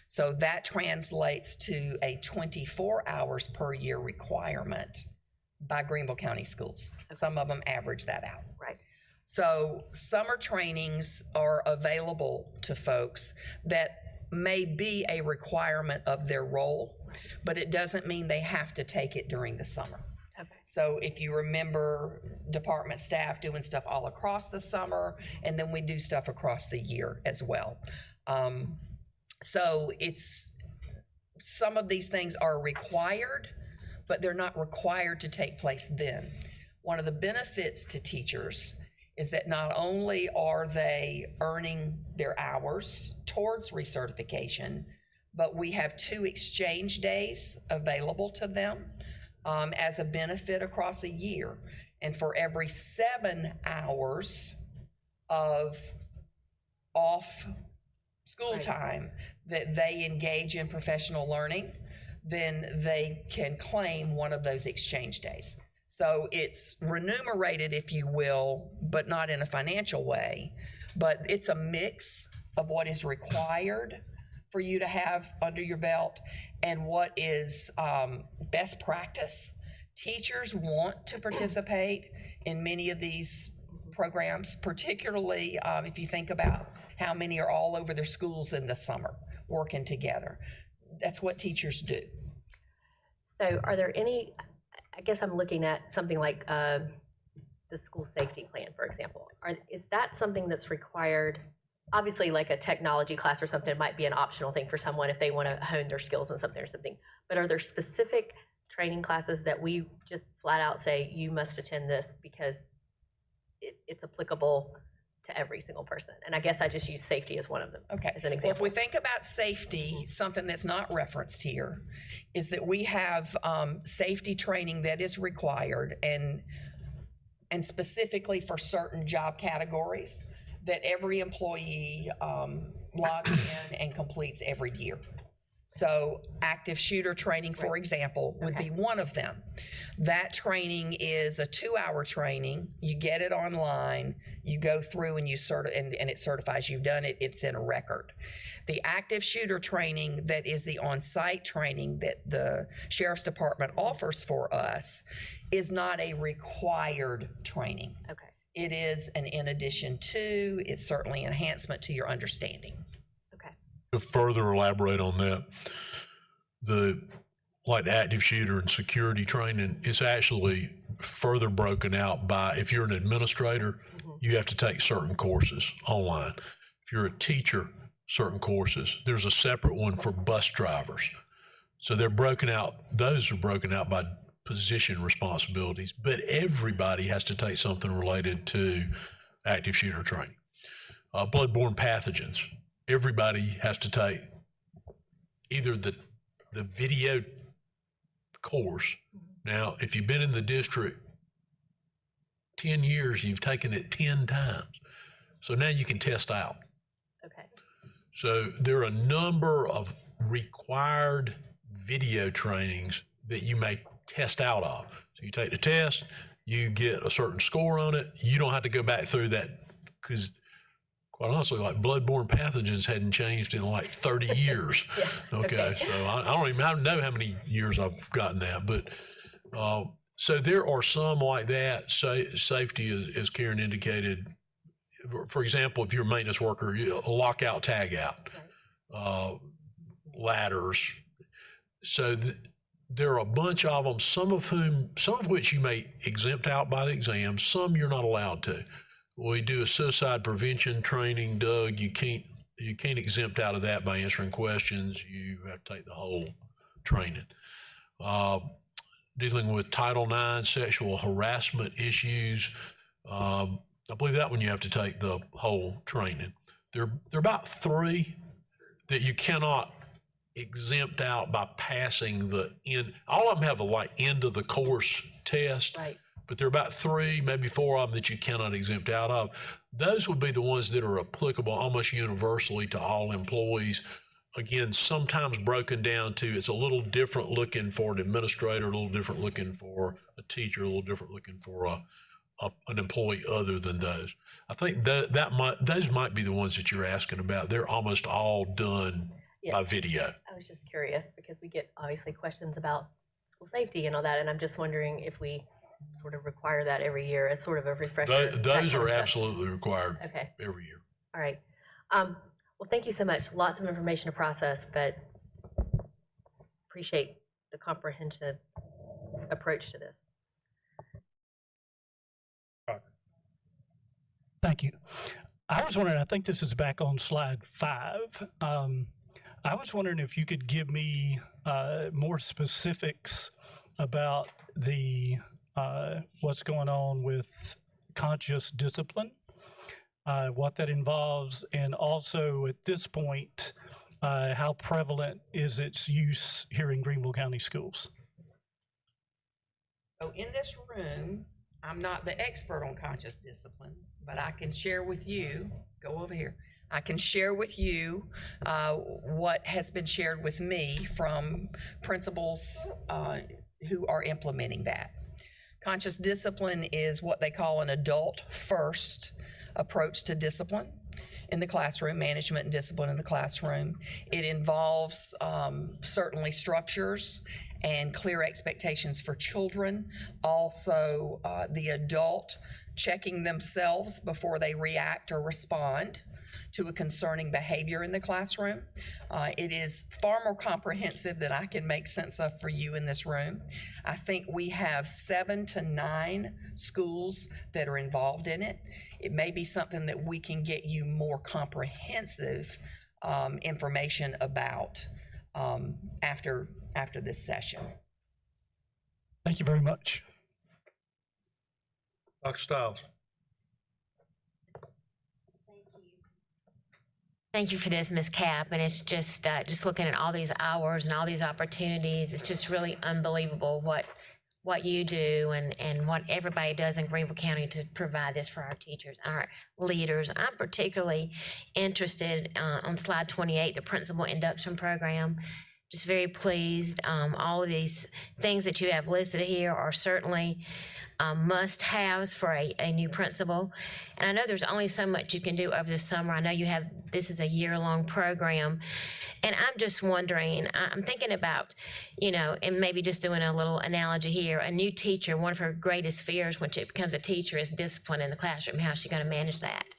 So that translates to a 24 hours per year requirement by Greenville County Schools. Some of them average that out. Right. So summer trainings are available to folks that may be a requirement of their role, but it doesn't mean they have to take it during the summer. Okay. So if you remember department staff doing stuff all across the summer, and then we do stuff across the year as well. So some of these things are required, but they're not required to take place then. One of the benefits to teachers is that not only are they earning their hours towards recertification, but we have 2 exchange days available to them as a benefit across a year. And for every 7 hours of off school time that they engage in professional learning, then they can claim one of those exchange days. So it's remunerated, if you will, but not in a financial way. But it's a mix of what is required for you to have under your belt and what is best practice. Teachers want to participate in many of these programs, particularly if you think about how many are all over their schools in the summer working together. That's what teachers do. So are there any, I guess I'm looking at something like the school safety plan, for example. Is that something that's required? Obviously, like a technology class or something might be an optional thing for someone if they want to hone their skills on something or something. But are there specific training classes that we just flat out say, you must attend this because it's applicable to every single person? And I guess I just use safety as one of them as an example. Well, if we think about safety, something that's not referenced here is that we have safety training that is required and specifically for certain job categories that every employee logs in and completes every year. So active shooter training, for example, would be one of them. That training is a 2-hour training. You get it online, you go through and and it certifies you've done it, it's in a record. The active shooter training that is the on-site training that the Sheriff's Department offers for us is not a required training. Okay. It is an in addition to, it's certainly enhancement to your understanding. To further elaborate on that, the active shooter and security training is actually further broken out by, if you're an administrator, you have to take certain courses online. If you're a teacher, certain courses. There's a separate one for bus drivers. So they're broken out, those are broken out by position responsibilities, but everybody has to take something related to active shooter training. Bloodborne pathogens, everybody has to take either the video course. Now, if you've been in the district 10 years, you've taken it 10 times. So now you can test out. Okay. So there are a number of required video trainings that you may test out of. So you take the test, you get a certain score on it. You don't have to go back through that because quite honestly, like bloodborne pathogens hadn't changed in like 30 years. Okay. So I don't even know how many years I've gotten that, but so there are some like that. Safety, as Karen indicated, for example, if you're a maintenance worker, a lockout, tag out, ladders. So there are a bunch of them, some of which you may exempt out by the exam, some you're not allowed to. We do a suicide prevention training, Doug. You can't exempt out of that by answering questions. You have to take the whole training. Dealing with Title IX sexual harassment issues, I believe that one you have to take the whole training. There are about 3 that you cannot exempt out by passing the end. All of them have a like end of the course test, right. But there are about 3, maybe 4 of them that you cannot exempt out of. Those would be the ones that are applicable almost universally to all employees. Again, sometimes broken down to it's a little different looking for an administrator, a little different looking for a teacher, a little different looking for an employee other than those. I think those might be the ones that you're asking about. They're almost all done by video. I was just curious because we get obviously questions about school safety and all that, and I'm just wondering if we sort of require that every year as sort of a refresher. Those are absolutely required every year. All right. Well, thank you so much. Lots of information to process, but appreciate the comprehensive approach to this. Thank you. I was wondering, I think this is back on slide 5. I was wondering if you could give me more specifics about the what's going on with conscious discipline, what that involves, and also at this point, how prevalent is its use here in Greenville County Schools? So in this room, I'm not the expert on conscious discipline, but I can share with you, go over here. I can share with you what has been shared with me from principals who are implementing that. Conscious discipline is what they call an adult-first approach to discipline in the classroom, management and discipline in the classroom. It involves certainly structures and clear expectations for children. Also, the adult checking themselves before they react or respond to a concerning behavior in the classroom. It is far more comprehensive than I can make sense of for you in this room. I think we have 7 to 9 schools that are involved in it. It may be something that we can get you more comprehensive information about after this session. Thank you very much. Dr. Stiles. Thank you for this, Ms. Cap, and it's just looking at all these hours and all these opportunities, it's just really unbelievable what you do and what everybody does in Greenville County to provide this for our teachers, our leaders. I'm particularly interested on slide 28, the principal induction program. Just very pleased. All of these things that you have listed here are certainly must-haves for a new principal. And I know there's only so much you can do over the summer. I know this is a year-long program. And I'm just wondering, I'm thinking about, and maybe just doing a little analogy here, a new teacher, one of her greatest fears when she becomes a teacher is discipline in the classroom. How's she going to manage that?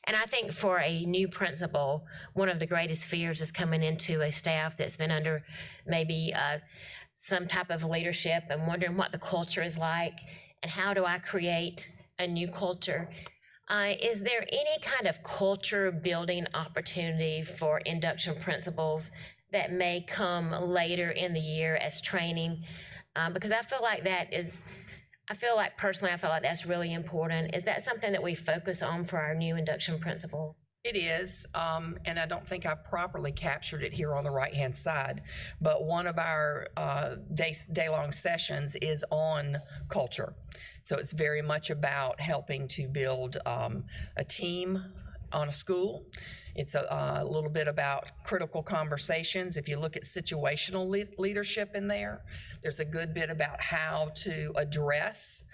And I think for a new principal, one of the greatest fears is coming into a staff that's been under maybe some type of leadership and wondering what the culture is like and how do I create a new culture. Is there any kind of culture building opportunity for induction principals that may come later in the year as training? Because I feel like personally, I feel like that's really important. Is that something that we focus on for our new induction principals? It is, and I don't think I properly captured it here on the right-hand side, but one of our day-long sessions is on culture. So it's very much about helping to build a team on a school. It's a little bit about critical conversations. If you look at situational leadership in there, there's a good bit about how to address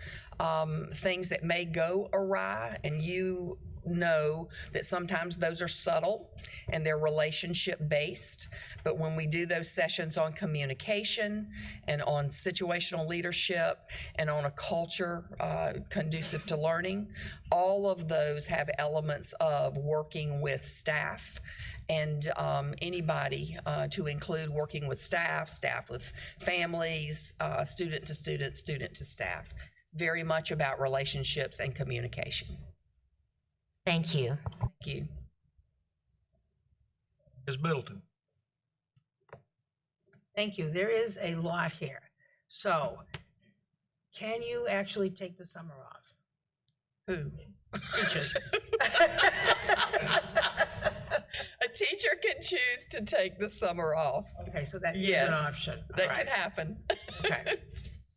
things that may go awry, and you know that sometimes those are subtle and they're relationship based. But when we do those sessions on communication and on situational leadership and on a culture conducive to learning, all of those have elements of working with staff and anybody to include working with staff with families, student to student, student to staff. Very much about relationships and communication. Thank you. Thank you. Ms. Middleton. Thank you. There is a lot here. So can you actually take the summer off? Who? Teachers. A teacher can choose to take the summer off. Okay, so that is Yes, an option. that All could right. happen. Okay.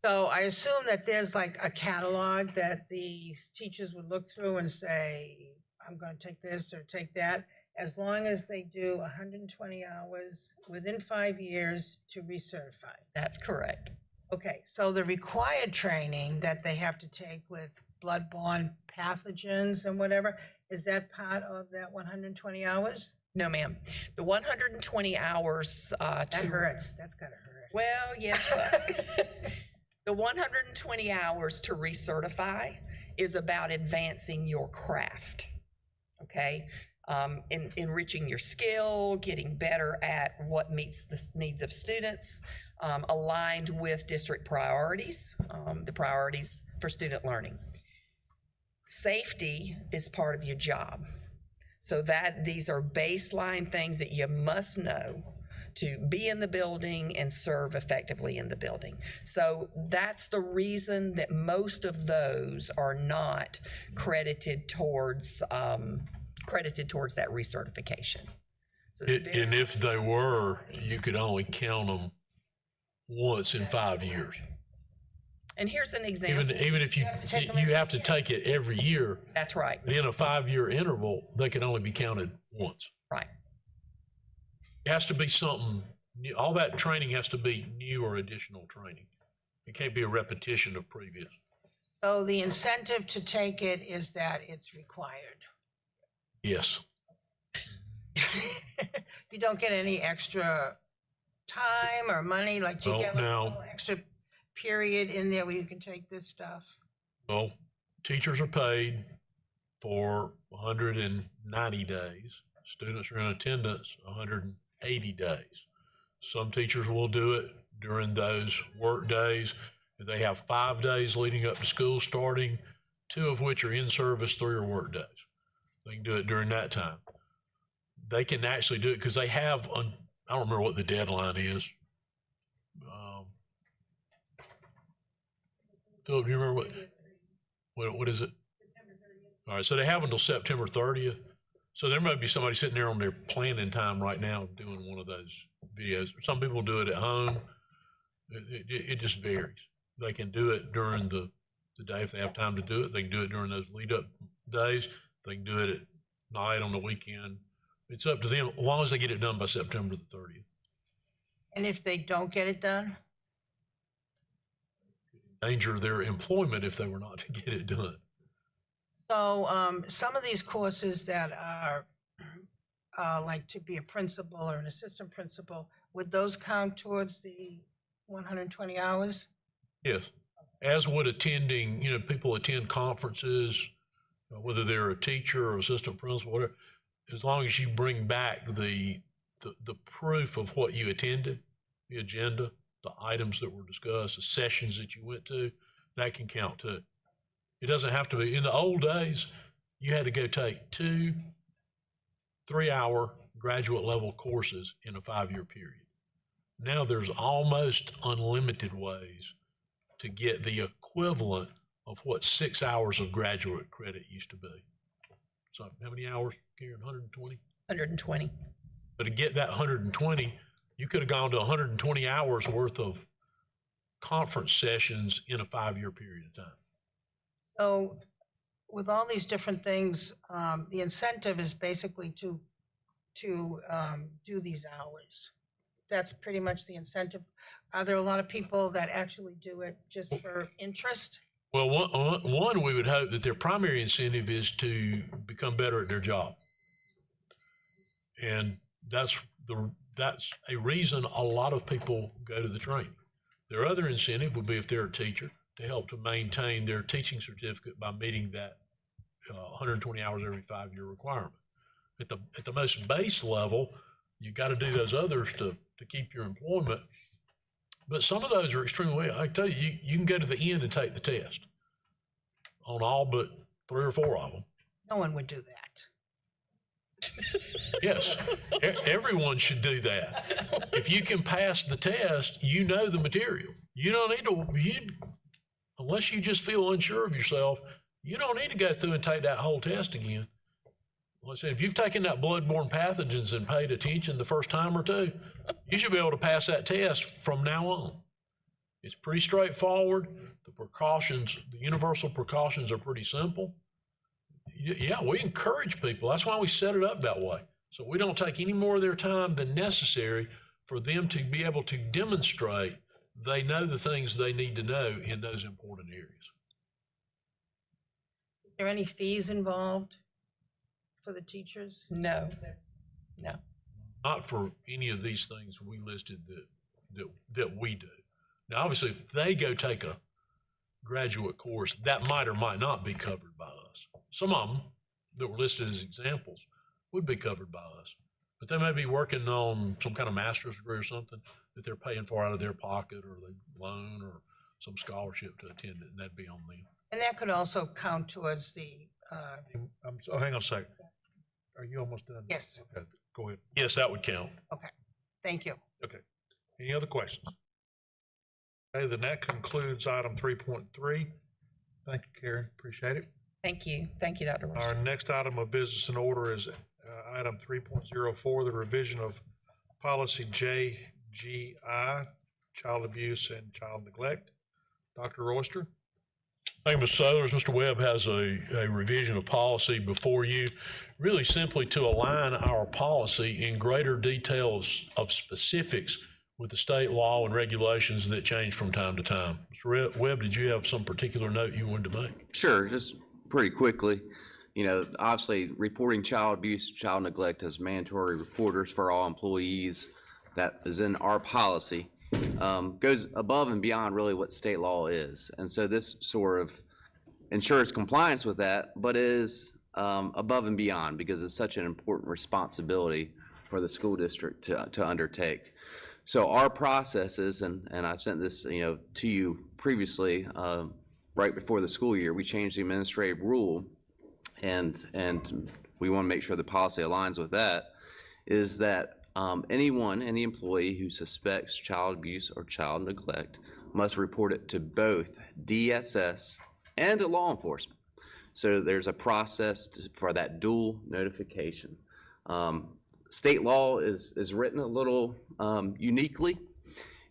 So I assume that there's like a catalog that the teachers would look through and say, I'm going to take this or take that, as long as they do 120 hours within 5 years to recertify. That's correct. Okay, so the required training that they have to take with bloodborne pathogens and whatever, is that part of that 120 hours? No, ma'am. The 120 hours That hurts. That's gotta hurt. Well, yes, but the 120 hours to recertify is about advancing your craft, okay? Enriching your skill, getting better at what meets the needs of students, aligned with district priorities, the priorities for student learning. Safety is part of your job. So that these are baseline things that you must know to be in the building and serve effectively in the building. So that's the reason that most of those are not credited towards that recertification. So it's very- And if they were, you could only count them once in 5 years. And here's an example. Even if you have to take it every year. That's right. In a 5-year interval, they can only be counted once. Right. It has to be something new. All that training has to be new or additional training. It can't be a repetition of previous. So the incentive to take it is that it's required. Yes. You don't get any extra time or money, like you Oh, get like a no. little extra period in there where you can take this stuff? Well, teachers are paid for 190 days. Students are in attendance 180 days. Some teachers will do it during those work days. They have 5 days leading up to school starting, 2 of which are in service, 3 are work days. They can do it during that time. They can actually do it because they have, I don't remember what the deadline is. Philip, do you remember what is it? All right, so they have until September 30th. So there might be somebody sitting there on their planning time right now doing one of those videos. Some people do it at home. It just varies. They can do it during the day if they have time to do it. They can do it during those lead-up days. They can do it at night, on the weekend. It's up to them, as long as they get it done by September the 30th. And if they don't get it done? Danger their employment if they were not to get it done. So some of these courses that are like to be a principal or an assistant principal, would those count towards the 120 hours? Yes, as would attending, people attend conferences, whether they're a teacher or assistant principal, whatever, as long as you bring back the proof of what you attended, the agenda, the items that were discussed, the sessions that you went to, that can count too. It doesn't have to be, in the old days, you had to go take 2 3-hour graduate level courses in a 5-year period. Now there's almost unlimited ways to get the equivalent of what 6 hours of graduate credit used to be. So how many hours, Karen? 120? 120. But to get that 120, you could have gone to 120 hours worth of conference sessions in a 5-year period of time. So with all these different things, the incentive is basically to do these hours. That's pretty much the incentive. Are there a lot of people that actually do it just for interest? Well, one, we would hope that their primary incentive is to become better at their job. And that's a reason a lot of people go to the training. Their other incentive would be, if they're a teacher, to help to maintain their teaching certificate by meeting that 120 hours every 5-year requirement. At the most base level, you got to do those others to keep your employment. But some of those are extremely well. I can tell you, you can go to the end and take the test on all but 3 or 4 of them. No one would do that. Yes, everyone should do that. If you can pass the test, you know the material. You don't need to, unless you just feel unsure of yourself, you don't need to go through and take that whole test again. Like I said, if you've taken that bloodborne pathogens and paid attention the first time or two, you should be able to pass that test from now on. It's pretty straightforward. The precautions, the universal precautions are pretty simple. Yeah, we encourage people. That's why we set it up that way. So we don't take any more of their time than necessary for them to be able to demonstrate they know the things they need to know in those important areas. Is there any fees involved for the teachers? No, no. Not for any of these things we listed that we do. Now, obviously, if they go take a graduate course, that might or might not be covered by us. Some of them that were listed as examples would be covered by us, but they may be working on some kind of master's degree or something that they're paying for out of their pocket, or they loan, or some scholarship to attend it, and that'd be on them. And that could also count towards the, Hang on a second. Are you almost done? Yes. Okay, go ahead. Yes, that would count. Okay, thank you. Okay. Any other questions? Okay, then that concludes item 3.3. Thank you, Karen. Appreciate it. Thank you. Thank you, Dr. Ross. Our next item of business in order is item 3.04, the revision of policy JGI, child abuse and child neglect. Dr. Royster? Thank you, Mr. Sellers. Mr. Webb has a revision of policy before you, really simply to align our policy in greater details of specifics with the state law and regulations that change from time to time. Mr. Webb, did you have some particular note you wanted to make? Sure, just pretty quickly. You know, obviously, reporting child abuse, child neglect as mandatory reporters for all employees, that is in our policy, goes above and beyond really what state law is. And so this sort of ensures compliance with that, but is above and beyond, because it's such an important responsibility for the school district to undertake. So our processes, and I sent this, to you previously, right before the school year, we changed the administrative rule, and we want to make sure the policy aligns with that, is that any employee who suspects child abuse or child neglect must report it to both DSS and to law enforcement. So there's a process for that dual notification. State law is written a little uniquely,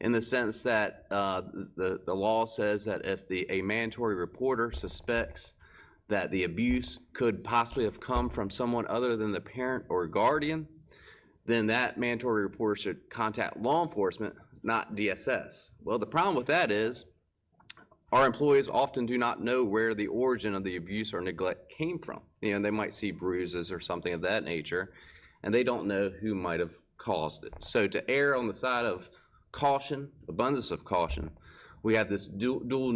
in the sense that the law says that if a mandatory reporter suspects that the abuse could possibly have come from someone other than the parent or guardian, then that mandatory reporter should contact law enforcement, not DSS. Well, the problem with that is our employees often do not know where the origin of the abuse or neglect came from. They might see bruises or something of that nature, and they don't know who might have caused it. So to err on the side of caution, abundance of caution, we have this dual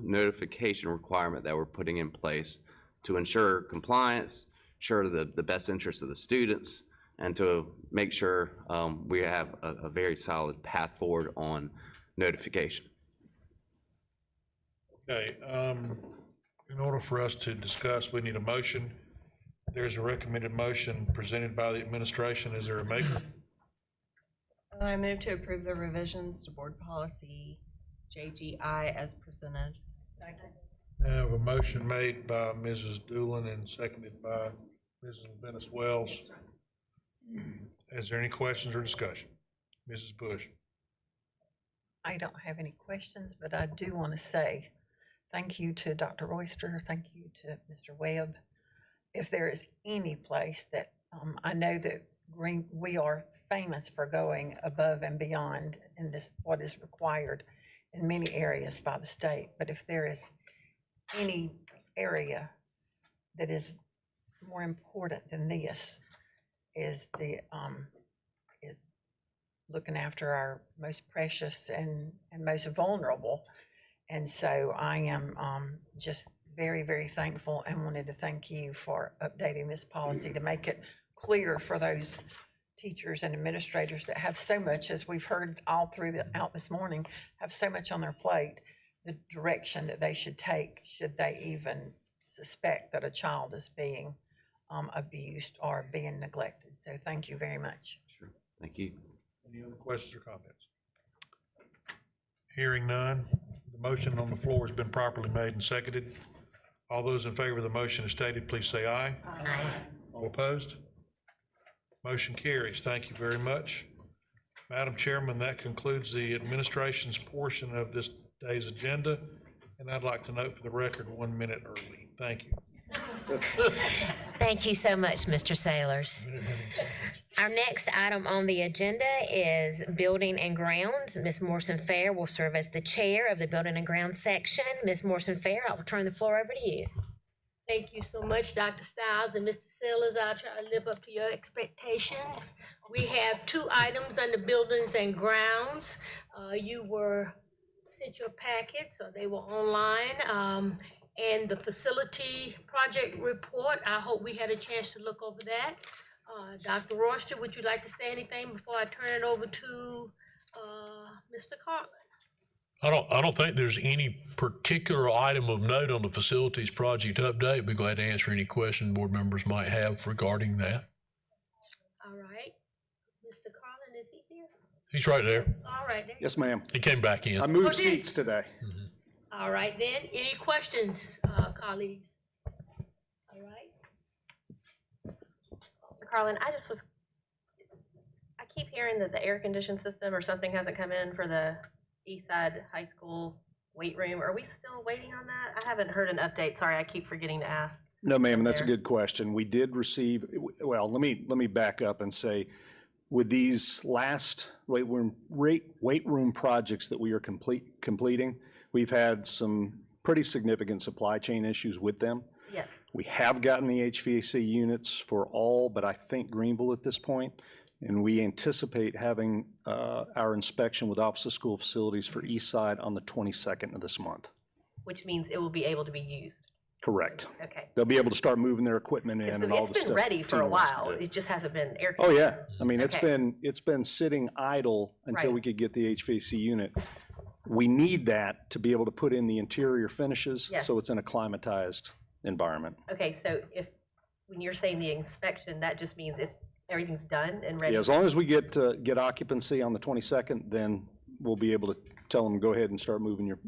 notification requirement that we're putting in place to ensure compliance, ensure the best interest of the students, and to make sure we have a very solid path forward on notification. Okay, In order for us to discuss, we need a motion. There's a recommended motion presented by the administration. Is there a maker? I move to approve the revisions to board policy JGI as presented. I have a motion made by Mrs. Doolin and seconded by Mrs. Venice Wells. Is there any questions or discussion? Mrs. Bush? I don't have any questions, but I do want to say thank you to Dr. Royster, thank you to Mr. Webb. If there is any place that, I know that we are famous for going above and beyond in this, what is required in many areas by the state, but if there is any area that is more important than this, is looking after our most precious and most vulnerable. And so I am just very, very thankful and wanted to thank you for updating this policy to make it clear for those teachers and administrators that have so much, as we've heard all throughout this morning, have so much on their plate, the direction that they should take should they even suspect that a child is being abused or being neglected. So thank you very much. Sure. Thank you. Any other questions or comments? Hearing none, the motion on the floor has been properly made and seconded. All those in favor of the motion as stated, please say aye. Aye. All opposed? Motion carries. Thank you very much. Madam Chairman, that concludes the administration's portion of this day's agenda, and I'd like to note for the record 1 minute early. Thank you. Thank you so much, Mr. Sailors. Our next item on the agenda is Building and Grounds. Ms. Morrison Fair will serve as the chair of the Building and Grounds section. Ms. Morrison Fair, I will turn the floor over to you. Thank you so much, Dr. Stiles and Mr. Sellers. I'll try to live up to your expectation. We have 2 items under Buildings and Grounds. You were sent your packets, so they were online. And the facility project report, I hope we had a chance to look over that. Dr. Royster, would you like to say anything before I turn it over to Mr. Carlin? I don't think there's any particular item of note on the facilities project update. Be glad to answer any questions board members might have regarding that. All right. Mr. Carlin, is he here? He's right there. All right. There. Yes, ma'am. He came back in. I moved seats today. All right then. Any questions, colleagues? All right. Carlin, I keep hearing that the air conditioning system or something hasn't come in for the Eastside High School weight room. Are we still waiting on that? I haven't heard an update. Sorry, I keep forgetting to ask. No, ma'am, and that's a good question. We did receive, well, let me back up and say, with these last weight room projects that we are completing, we've had some pretty significant supply chain issues with them. Yes. We have gotten the HVAC units for all, but I think Greenville at this point, and we anticipate having our inspection with Office of School Facilities for Eastside on the 22nd of this month. Which means it will be able to be used. Correct. Okay. They'll be able to start moving their equipment in and all the stuff. It's been ready for a Tina wants to while. do. It just hasn't been air Oh, conditioned. yeah. I mean, Okay. it's been sitting idle until Right. we could get the HVAC unit. We need that to be able to put in the interior finishes, Yes. so it's in a climatized environment. Okay, so when you're saying the inspection, that just means everything's done and ready? Yeah, as long as we get occupancy on the 22nd, then we'll be able to tell them, go ahead and start moving your.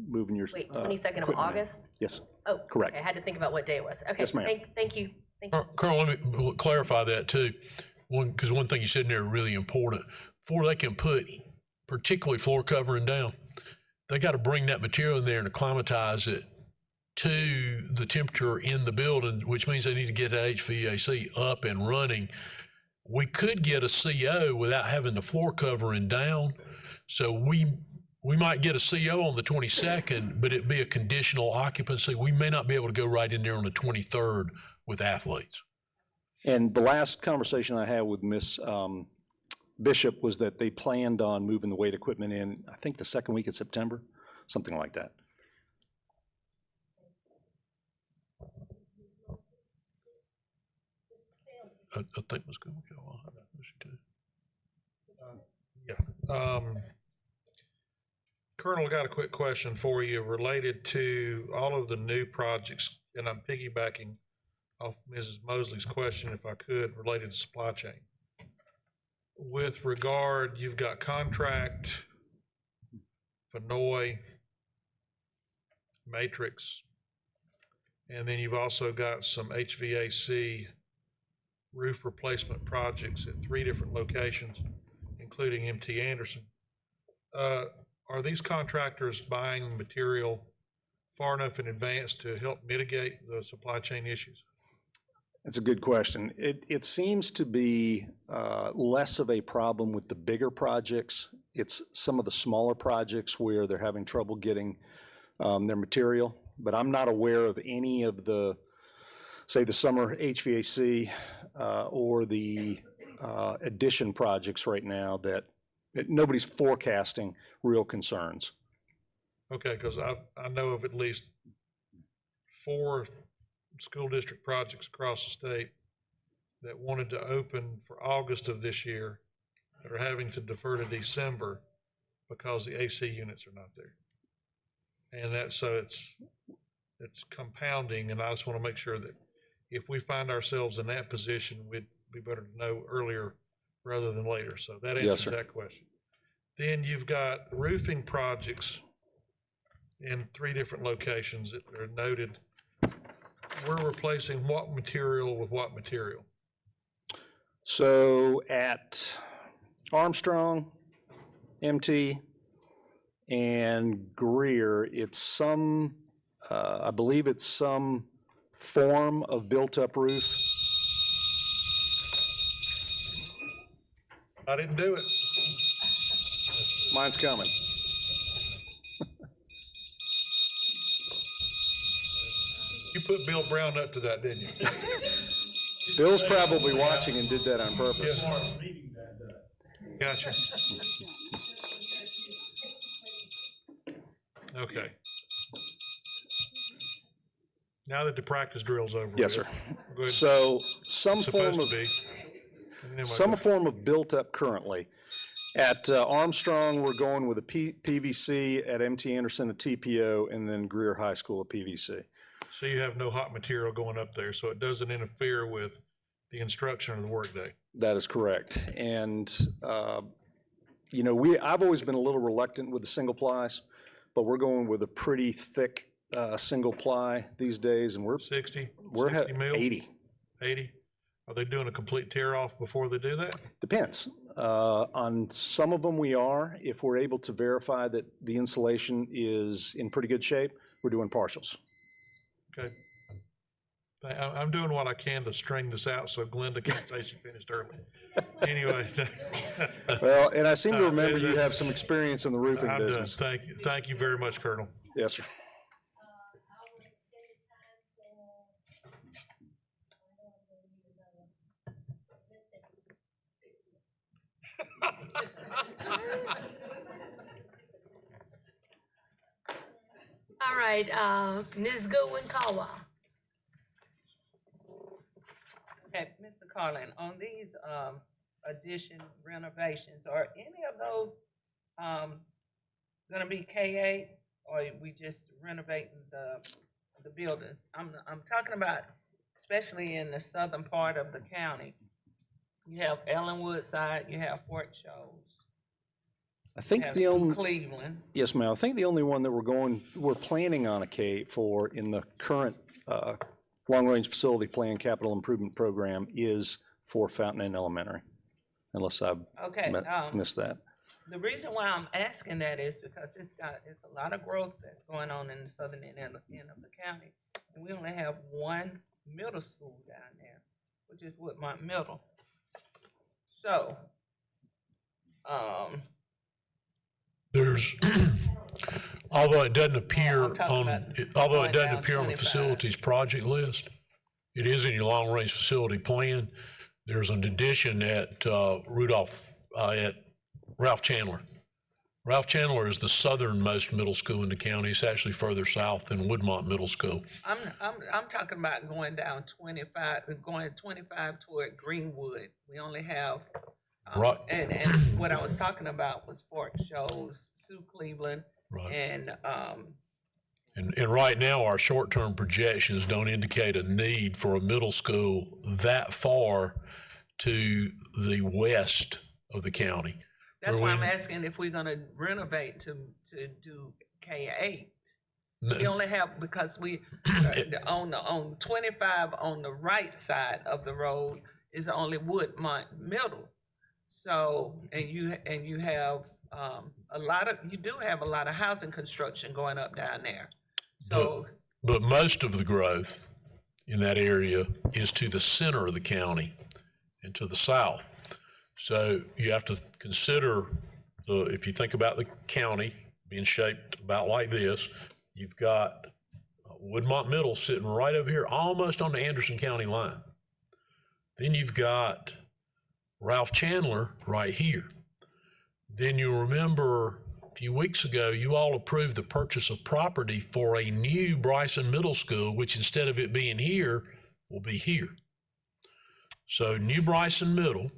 Wait, 22nd of equipment in. August? Yes. Oh, correct. okay, I had to think about what day it was. Okay. Yes, ma'am. Thank you. Thank you. Colonel, let me clarify that too. Because one thing you said in there really important. Before they can put particularly floor covering down, they got to bring that material in there and acclimatize it to the temperature in the building, which means they need to get that HVAC up and running. We could get a CO without having the floor covering down. So we might get a CO on the 22nd, but it'd be a conditional occupancy. We may not be able to go right in there on the 23rd with athletes. And the last conversation I had with Miss Bishop was that they planned on moving the weight equipment in, I think, the second week of September, something like that. I think Ms. Goodwin, Colonel, got a quick question for you related to all of the new projects and I'm piggybacking off Mrs. Mosley's question, if I could, related to supply chain. With regard, you've got contract, Fenoy, Matrix, and then you've also got some HVAC roof replacement projects at 3 different locations, including MT Anderson. Are these contractors buying material far enough in advance to help mitigate the supply chain issues? That's a good question. It seems to be less of a problem with the bigger projects. It's some of the smaller projects where they're having trouble getting their material. But I'm not aware of any of the, say, the summer HVAC or the addition projects right now that nobody's forecasting real concerns. Okay, because I know of at least 4 school district projects across the state that wanted to open for August of this year that are having to defer to December because the AC units are not there. And that's, so it's compounding, and I just want to make sure that if we find ourselves in that position, we'd be better to know earlier rather than later. So that Yes, answers sir. that question. Then you've got roofing projects in 3 different locations that are noted. We're replacing what material with what material? So at Armstrong, MT, and Greer, it's some, I believe it's some form of built-up roof. I didn't do it. Mine's coming. You put Bill Brown up to that, didn't you? Bill's probably watching and did that on purpose. Gotcha. Okay. Now that the practice drill's over. Yes, with, sir. go ahead. So some Supposed form to of, be. Anyway, some go form of built-up currently. At Armstrong, we're going with a PVC, at MT Anderson, a TPO, and then Greer High School, a PVC. So you have no hot material going up there, so it doesn't interfere with the instruction of the workday. That is correct. And, you know, I've always been a little reluctant with the single plies, but we're going with a pretty thick single ply these days, and we're 60 mil? 80. 80? Are they doing a complete tear off before they do that? Depends. On some of them we are. If we're able to verify that the insulation is in pretty good shape, we're doing partials. Okay. I'm doing what I can to string this out so Glenda can't say she finished early. Anyway. Well, and I seem to remember you have some experience in the roofing I'm business. done. Thank you. Thank you very much, Colonel. Yes, sir. All right, Ms. Goodwin Caldwell. Okay, Mr. Carlin, on these addition renovations, are any of those gonna be K-8, or are we just renovating the buildings? I'm talking about, especially in the southern part of the county. You have Ellenwood side, you have Fort Shoals. I think have the only, Cleveland. yes, ma'am. I think the only one that we're planning on a K for in the current long-range facility plan capital improvement program is for Fountain Inn Elementary, unless I've Okay, missed that. the reason why I'm asking that is because it's a lot of growth that's going on in the southern end of the county. And we only have one middle school down there, which is Woodmont Middle. So, There's, although it doesn't appear I'm talking on, about although it going doesn't down appear on the 25. facilities project list, it is in your long-range facility plan. There's an addition at at Ralph Chandler. Ralph Chandler is the southernmost middle school in the county. It's actually further south than Woodmont Middle School. I'm talking about going down 25, going 25 toward Greenwood. We only have, Right. And what I was talking about was Fort Shoals, Sioux Cleveland, Right. and And right now, our short-term projections don't indicate a need for a middle school that far to the west of the county. That's where why I'm we- asking if we're gonna renovate to do K-8. No. We only have, because we, on 25 on the right side of the road is only Woodmont Middle. So, and you have you do have a lot of housing construction going up down there. So, But most of the growth in that area is to the center of the county and to the south. So you have to consider if you think about the county being shaped about like this, you've got Woodmont Middle sitting right over here, almost on the Anderson County line. Then you've got Ralph Chandler right here. Then you'll remember a few weeks ago, you all approved the purchase of property for a new Bryson Middle School, which instead of it being here, will be here. So new Bryson Middle,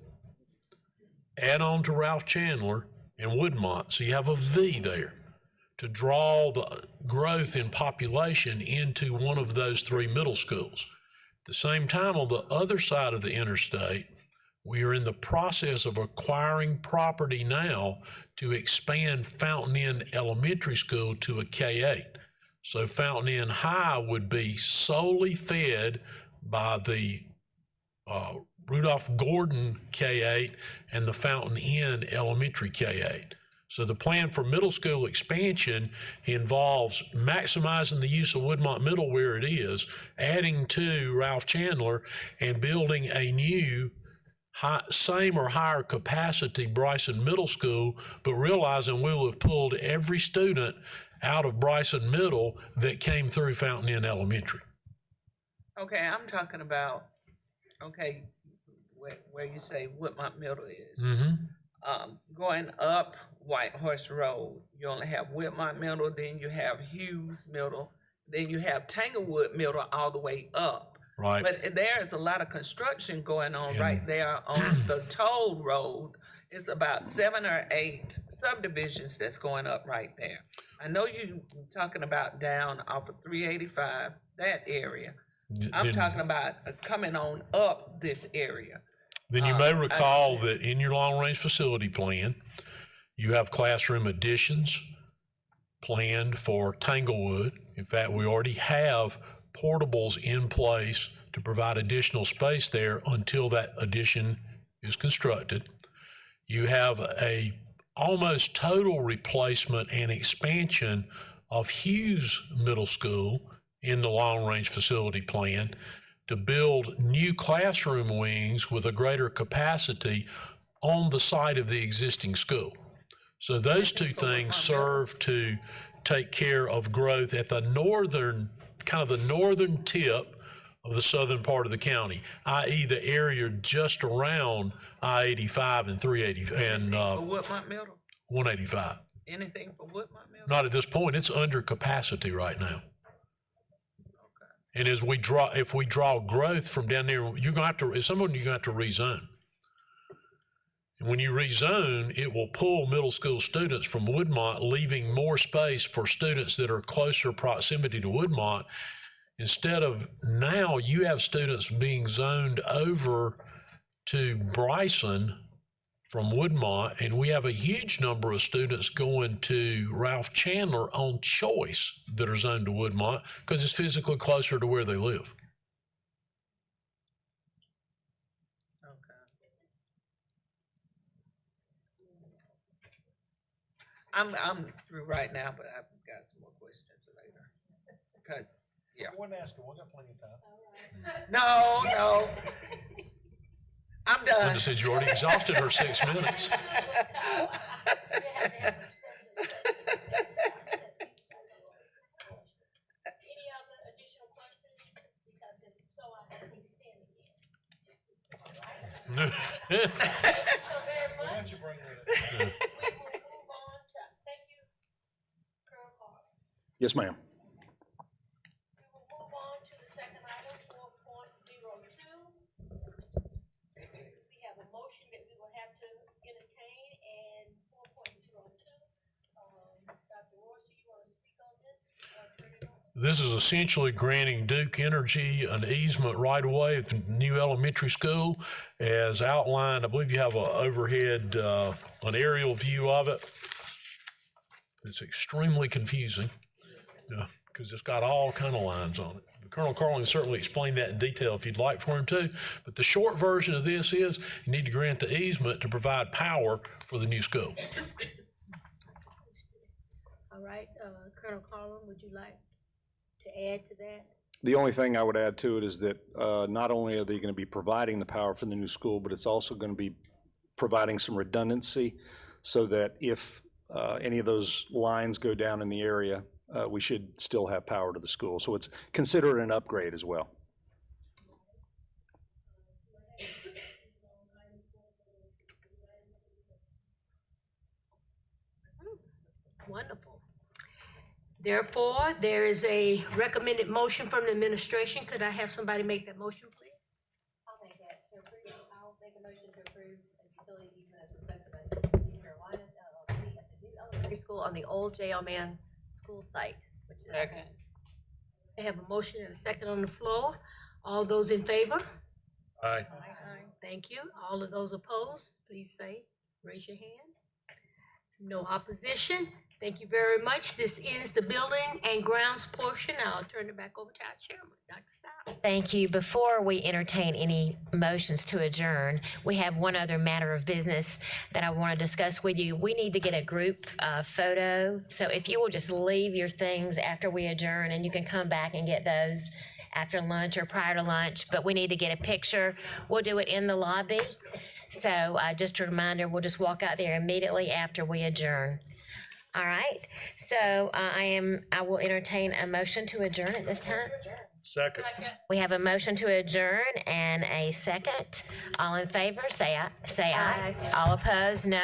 add on to Ralph Chandler and Woodmont. So you have a V there to draw the growth in population into one of those three middle schools. At the same time, on the other side of the interstate, we are in the process of acquiring property now to expand Fountain Inn Elementary School to a K-8. So Fountain Inn High would be solely fed by the Rudolph Gordon K-8 and the Fountain Inn Elementary K-8. So the plan for middle school expansion involves maximizing the use of Woodmont Middle where it is, adding to Ralph Chandler, and building a new same or higher capacity Bryson Middle School, but realizing we will have pulled every student out of Bryson Middle that came through Fountain Inn Elementary. okay, I'm talking about, where you say Woodmont Middle is. Going up White Horse Road, you only have Woodmont Middle, then you have Hughes Middle, then you have Tanglewood Middle all the way up. Right. But there's a lot of construction going on right there on the toll road. It's about 7 or 8 subdivisions that's going up right there. I know you're talking about down off of 385, that area. I'm talking about coming on up this area. Then you may recall that in your long-range facility plan, you have classroom additions planned for Tanglewood. In fact, we already have portables in place to provide additional space there until that addition is constructed. You have a almost total replacement and expansion of Hughes Middle School in the long-range facility plan to build new classroom wings with a greater capacity on the site of the existing school. So those two things serve to take care of growth at the northern, kind of the northern tip of the southern part of the county, i.e. the area just around I-85 and 380 and For Woodmont Middle? 185. Anything for Woodmont Middle? Not at this point. It's under capacity right now. And as we draw, if we draw growth from down there, you're gonna have to, at some point, you're gonna have to rezone. And when you rezone, it will pull middle school students from Woodmont, leaving more space for students that are closer proximity to Woodmont. Instead of now, you have students being zoned over to Bryson from Woodmont, and we have a huge number of students going to Ralph Chandler on choice that are zoned to Woodmont because it's physically closer to where they live. I'm through right now, but I've got some more questions later. Okay, yeah. I wouldn't ask her, we'll got plenty of time. No. I'm done. Linda said you already exhausted her 6 minutes. Yes, ma'am. We have a motion that we will have to entertain, and 4.02, Dr. Royce, you want to speak on this? This is essentially granting Duke Energy an easement right away at the new elementary school as outlined. I believe you have an overhead, an aerial view of it. It's extremely confusing because it's got all kind of lines on it. Colonel Carling certainly explained that in detail if you'd like for him to, but the short version of this is you need to grant the easement to provide power for the new school. All right, Colonel Carlin, would you like to add to that? The only thing I would add to it is that not only are they going to be providing the power for the new school, but it's also going to be providing some redundancy so that if any of those lines go down in the area, we should still have power to the school. So it's considered an upgrade as well. Wonderful. Therefore, there is a recommended motion from the administration. Could I have somebody make that motion, please? I'll make that. I'll make a motion to approve a utility easement as requested by East Carolina LLC at the new elementary school on the old J.L. Mann school site. Second. I have a motion and a second on the floor. All those in favor? Aye. Thank you. All of those opposed, please say, raise your hand. No opposition. Thank you very much. This ends the building and grounds portion. I'll turn it back over to our chairman, Dr. Stiles. Thank you. Before we entertain any motions to adjourn, we have one other matter of business that I want to discuss with you. We need to get a group photo. So if you will just leave your things after we adjourn, and you can come back and get those after lunch or prior to lunch, but we need to get a picture. We'll do it in the lobby. So just a reminder, we'll just walk out there immediately after we adjourn. All right, so I will entertain a motion to adjourn at this time. Second. We have a motion to adjourn and a second. All in favor, say aye. All opposed, no.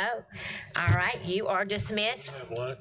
All right, you are dismissed. Lunch.